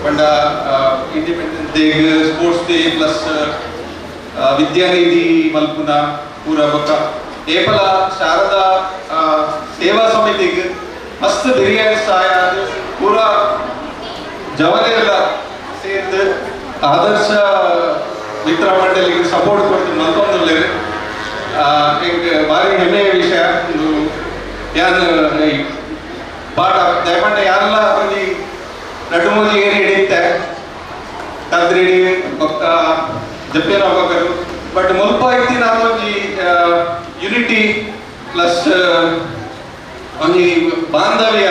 ಪಂಡ independence day, sports day plus Vidyanidhi ಮಲ್ಪುನ ಪೂರ ಬೊಕ್ಕ ಏಪಲ ಶಾರದಾ ಸೇವಾ ಸಮಿತಿಗೆ ಮಸ್ತ್ ಬಿರಿಯಾನಿ ಸಹಾಯ ಪೂರ ಜವನೆಲ್ಲ ಸೇರ್ದು ಆದರ್ಶ ಮಿತ್ರ ಮಂಡಳಿಗೆ ಸಪೋರ್ಟ್ ಕೊಟ್ಟು ಮಲ್ಪೊಂದುಲ್ಲೇವೆ. ಭಾರಿ ಹೆಮ್ಮೆಯ ವಿಷಯ. ಯಾನ್ ಪಾಠ ದಯಪಂಡ ಯಾರೆಲ್ಲ ಒಂದು ನಡುಮೂಲಿ ಏರಿ ಹಿಡಿಯುತ್ತೆ ಕದ್ರಿಡಿ ಜಪ್ಪೇನ ಹೋಗಬೇಕು. ಬಟ್ ಮುಲ್ಪ ಐತಿ ನಾನು ಈ ಯುನಿಟಿ ಪ್ಲಸ್ ಒಂದು ಬಾಂಧವ್ಯ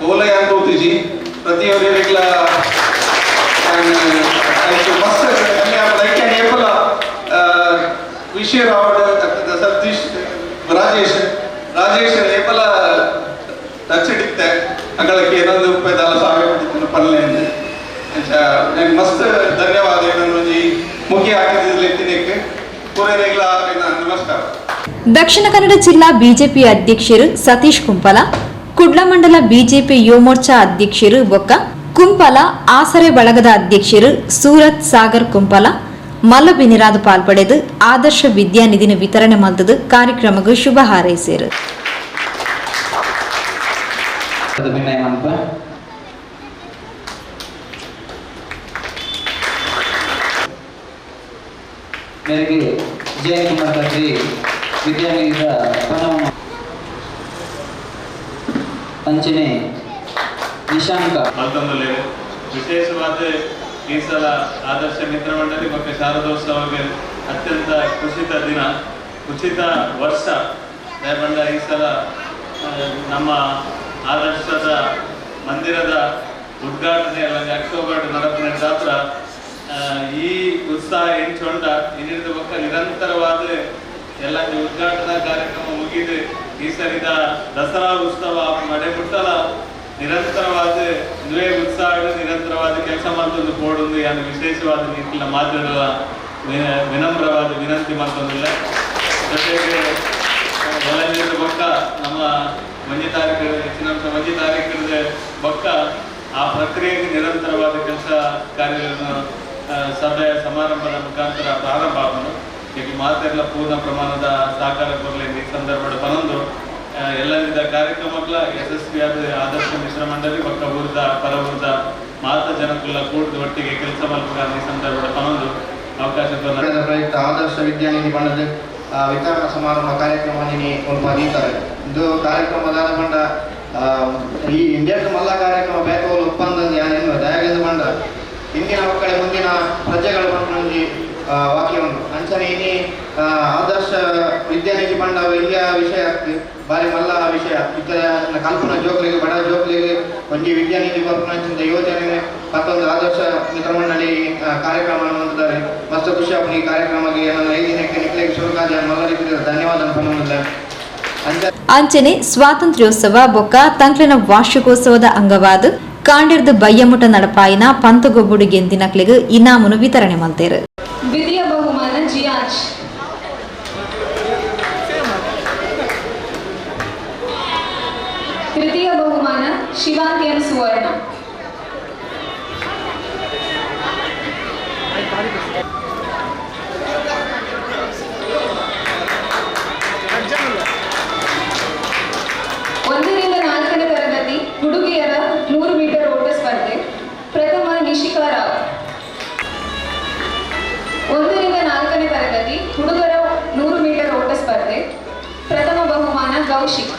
ಓಲಯ ಅಂತ ಹೋಗ್ತೀಜಿ ಪ್ರತಿಯೊಬ್ಬರಿಗೆಲ್ಲ ಮಸ್ತ್ ಏಪಲ ವಿಷಯ ಸತೀಶ್ ರಾಜೇಶ್ ಏಪಲ ರಚಿಡಿತ್ತೆ ಅಂಗಳಕ್ಕೆ ಏನೊಂದು ರೂಪಾಯಿದಲ್ಲ ಸಾವಿರ ಪಡಿತು ಪಲ್ಲೆ ನಂಗೆ ಮಸ್ತ್ ಧನ್ಯವಾದ. ನಾನು ಈ ಮುಖ್ಯ ಹಾಕಿದ್ದಕ್ಕೆ ಪೂರೈನೆಲ್ಲ ನಮಸ್ಕಾರ. ದಕ್ಷಿಣ ಕನ್ನಡ ಜಿಲ್ಲಾ ಬಿಜೆಪಿ ಅಧ್ಯಕ್ಷರು ಸತೀಶ್ ಕುಂಪಲ, ಕುಡ್ಲ ಮಂಡಲ ಬಿಜೆಪಿ ಯುವ ಮೋರ್ಚಾ ಅಧ್ಯಕ್ಷರು ಬೊಕ್ಕ ಕುಂಪಲ ಆಸರೆ ಬಳಗದ ಅಧ್ಯಕ್ಷರು ಸೂರತ್ ಸಾಗರ್ ಕುಂಪಲ ಮಲ್ಲಬೆನಿರಾದು ಪಾಲ್ಪಡೆದು ಆದರ್ಶ ವಿದ್ಯಾನಿಧಿನ ವಿತರಣೆ ಮಲ್ತದು ಕಾರ್ಯಕ್ರಮಕ್ಕೆ ಶುಭ ಹಾರೈಸಿರು. ಮೇರೆಗೆ ಜಯಂತ್ ಕುಮಾರ್ ಕದ್ರಿ ವಿದ್ಯಾನಿಧಿಯ ಹಣವನ್ನು ಪಂಚನೆ ನಿಶಾಂಕ ಮತ್ತೊಂದು ವಿಶೇಷವಾದ ಈ ಸಲ ಆದರ್ಶ ಮಿತ್ರ ಮಂಡಳಿ ಮತ್ತು ಶಾರದೋತ್ಸವಕ್ಕೆ ಅತ್ಯಂತ ಕುಸಿತ ದಿನ, ಕುಸಿತ ವರ್ಷ ದಯಪಂಡ ಈ ಸಲ ನಮ್ಮ ಆದರ್ಶದ ಮಂದಿರದ ಉದ್ಘಾಟನೆ ಅಕ್ಟೋಬರ್ ನಡಪನೆ ಮಾತ್ರ ಈ ಉತ್ಸಾಹ ಎಂಚೊಂಡ ಇನ್ನಿರದ ಪಕ್ಕ ನಿರಂತರವಾದ ಎಲ್ಲ ಉದ್ಘಾಟನಾ ಕಾರ್ಯಕ್ರಮ ಮುಗಿದು ಈ ಸರಿದ ದಸರಾ ಉತ್ಸವ ನಡೆಬಿಟ್ಟಲ ನಿರಂತರವಾದ ನುವೆ ಉತ್ಸಾಹ ನಿರಂತರವಾದ ಕೆಲಸ ಮಾಡ್ತೊಂದು ಕೋಡೊಂದು ಯಾನು ವಿಶೇಷವಾದ ರೀತಿಯ ಮಾಧ್ಯಮದ ವಿನಮ್ರವಾದ ವಿನಂತಿ ಮಾಡ್ತೊಂದಿಲ್ಲ. ಜೊತೆಗೆ ಎಲ್ಲ ಬೊಕ್ಕ ನಮ್ಮ ಮಂಜಿ ತಾರೀಕು ಹೆಚ್ಚಿನ ಅಂಶ ಮಂಜಿ ತಾರೀಕಿನ ಬೊಕ್ಕ ಆ ಪ್ರಕ್ರಿಯೆಗೆ ನಿರಂತರವಾದ ಕೆಲಸ ಕಾರ್ಯಗಳನ್ನು ಸಭೆ ಸಮಾರಂಭದ ಮುಖಾಂತರ ಪ್ರಾರಂಭ ಆಗೋದು. ಈಗ ಮಾತೆಲ್ಲ ಪೂರ್ಣ ಪ್ರಮಾಣದ ಸಹಕಾರ ಕೊರಲಿ ಈ ಸಂದರ್ಭದ ಪನೊಂದು ಎಲ್ಲರಿದ ಕಾರ್ಯಕ್ರಮಗಳ ಯಶಸ್ವಿಯಾದ ಆದರ್ಶ ಮಿತ್ರ ಮಂಡಳಿ ಪಕ್ಕ ಊರ್ದ ಪರ ಊರ್ದ ಮಾತ ಜನಕ್ಕಲ್ಲ ಕೂಡಿದ ಒಟ್ಟಿಗೆ ಕೆಲಸ ಮಾಡ್ಬೇಕಾದ ಈ ಸಂದರ್ಭದ ಪನೊಂದು ಅವಕಾಶ ಪ್ರಯುಕ್ತ ಆದರ್ಶ ವಿದ್ಯಾನಿಧಿ ಬಣ್ಣದ ವಿತರಣಾ ಸಮಾರಂಭ ಕಾರ್ಯಕ್ರಮ ಸ್ವಲ್ಪ ನೀತಾರೆ. ಇದು ಕಾರ್ಯಕ್ರಮದ ಬಂಡ ಈ ಇಂಡಿಯಾದ ಮಲ್ಲ ಕಾರ್ಯಕ್ರಮ ಬೇಕು ಒಪ್ಪಂದ ಯಾನೇನು ದಯಾಗದ ಬಂಡ ಇಂದಿನ ಮಕ್ಕಳ ಮುಂದಿನ ಪ್ರಜೆಗಳ ಬಂದು ವಾಕ್ಯ ಉಂಟು ಅಂಚನೆ ಇನಿ ಆದರ್ಶ ವಿದ್ಯಾನಿಧಿ ಬಂಡ ವಿಷಯ ಬಾರಿ ಮಲ್ಲ ವಿಷಯ ಇತರ ಕಲ್ಪನಾ ಜೋಕ್ಲಿಗೆ ಬಡ ಜೋಕ್ಲಿಗೆ ಒಂಜಿ ವಿದ್ಯಾನಿಧಿ ಕೊರ್ಪೊರೇಷನ್ ಯೋಜನೆ ಮತ್ತೊಂದು ಆದರ್ಶ ಮಿತ್ರ ಮಂಡಳಿ ಕಾರ್ಯಕ್ರಮ ಅನ್ನುವಂಥದ್ದು ಮಸ್ತ್ ಖುಷಿ ಆಪುನ ಈ ಕಾರ್ಯಕ್ರಮಕ್ಕೆ ನನ್ನ 5 ದಿನಕ್ಕೆ ನಿಕ್ಲಿಗೆ ಶುರುಕಾದ ಮಲ್ಲ ರೀತಿಯ ಧನ್ಯವಾದ ಪನ್ನುವುದಿಲ್ಲ ಅಂಚನೆ ಸ್ವಾತಂತ್ರ್ಯೋತ್ಸವ ಬೊಕ್ಕ ತಂಕ್ಲಿನ ವಾರ್ಷಿಕೋತ್ಸವದ ಅಂಗವಾದ ಕಾಂಡಿರ್ದ ಬಯ್ಯಮುಟ ನಡಪಾಯಿನ ಪಂತಗೊಬ್ಬುಡು ಗೆಂದಿನಕ್ಲಿಗೆ ಇನಾಮುನು ವಿತರಣೆ ಮಲ್ತೇರು. ದ್ವಿತೀಯ ಬಹುಮಾನ ಜಿಯಾಜ್, ತೃತೀಯ ಬಹುಮಾನ ಶಿವಾಂತಿಯನ್ ಸುವರ್ಣ, ಒಂದರಿಂದ 4ನೇ ತರಗತಿ ಹುಡುಗಿಯರ 100 ಮೀಟರ್ ಓಟ ಸ್ಪರ್ಧೆ ಪ್ರಥಮ ನಿಶಿಕಾ ರಾವ್. 1ರಿಂದ 4ನೇ ತರಗತಿ ಹುಡುಗರ 100 ಮೀಟರ್ ಓಟ ಸ್ಪರ್ಧೆ ಪ್ರಥಮ ಬಹುಮಾನ ಕೌಶಿಕ್.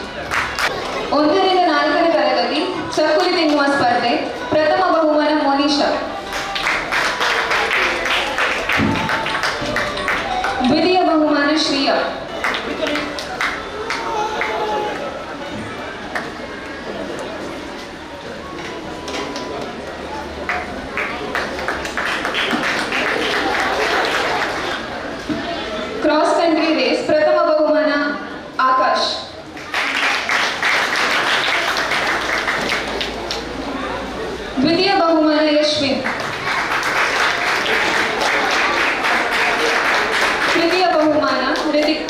1ರಿಂದ 4ನೇ ತರಗತಿ ಚಕ್ಕುಲಿ ತಿನ್ನುವ ಸ್ಪರ್ಧೆ ಪ್ರಥಮ ಬಹುಮಾನ ಮೋನಿಶಾ. ದ್ವಿತೀಯ ಬಹುಮಾನ ಶ್ರೀಯಾ. ಕ್ರಾಸ್ ಕಂಟ್ರಿ ರೇಸ್ ಪ್ರಥಮ ಬಹುಮಾನ ಆಕಾಶ್. ದ್ವಿತೀಯ ಬಹುಮಾನ ಯಶ್ವಿನ್. ತೃತೀಯ ಬಹುಮಾನ ಹೃತಿಕ್.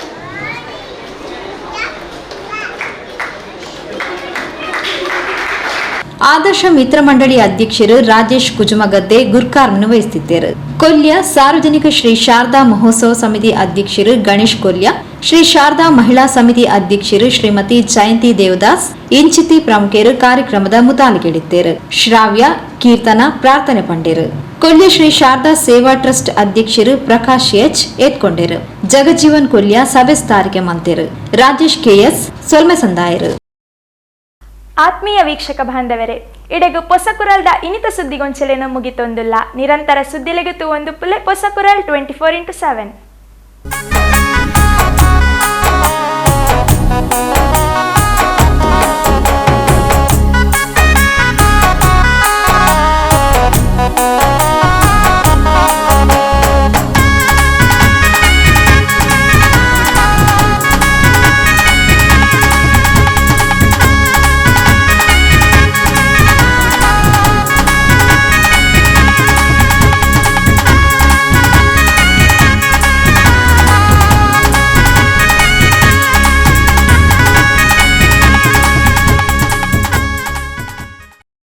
ಆದರ್ಶ ಮಿತ್ರ ಮಂಡಳಿ ಅಧ್ಯಕ್ಷರು ರಾಜೇಶ್ ಕುಜುಮಗದ್ದೆ ಗುರ್ಕಾರ್ಮನ್ನು ವಹಿಸುತ್ತಿದ್ದರು. ಕೊಲ್ಯ ಸಾರ್ವಜನಿಕ ಶ್ರೀ ಶಾರದಾ ಮಹೋತ್ಸವ ಸಮಿತಿ ಅಧ್ಯಕ್ಷರು ಗಣೇಶ್ ಕೊಲ್ಯ, ಶ್ರೀ ಶಾರದಾ ಮಹಿಳಾ ಸಮಿತಿ ಅಧ್ಯಕ್ಷರು ಶ್ರೀಮತಿ ಜಯಂತಿ ದೇವದಾಸ್ ಇಂಚಿತಿ ಪ್ರಮುಖರು ಕಾರ್ಯಕ್ರಮದ ಮುತಾಲಿಗೆಡಿದ್ದರು. ಶ್ರಾವ್ಯ, ಕೀರ್ತನ, ಪ್ರಾರ್ಥನೆ ಪಂಡೇರು. ಕೊಲ್ಯ ಶ್ರೀ ಶಾರದಾ ಸೇವಾ ಟ್ರಸ್ಟ್ ಅಧ್ಯಕ್ಷರು ಪ್ರಕಾಶ್ ಎಚ್ ಎತ್ಕೊಂಡರು. ಜಗಜೀವನ್ ಕೊಲ್ಯ ಸಭೆ ಸ್ಥಾರಿಕೆ ಮಂತೇರು. ರಾಜೇಶ್ ಕೆಎಸ್ ಸೊಲ್ಮೆ ಸಂದಾಯರು. ಆತ್ಮೀಯ ವೀಕ್ಷಕ ಬಾಂಧವರೇ, ಇಡೆಗು ಪೊಸಕುರಲ್ದ ಇನಿತ ಸುದ್ದಿಗೊಂಚಲೇನು ಮುಗಿತೊಂದುಲ್ಲ. ನಿರಂತರ ಸುದ್ದಿಲೆಗೆ ಒಂದು ಪುಲೆ ಪೊಸಕುರಲ್ 24x7.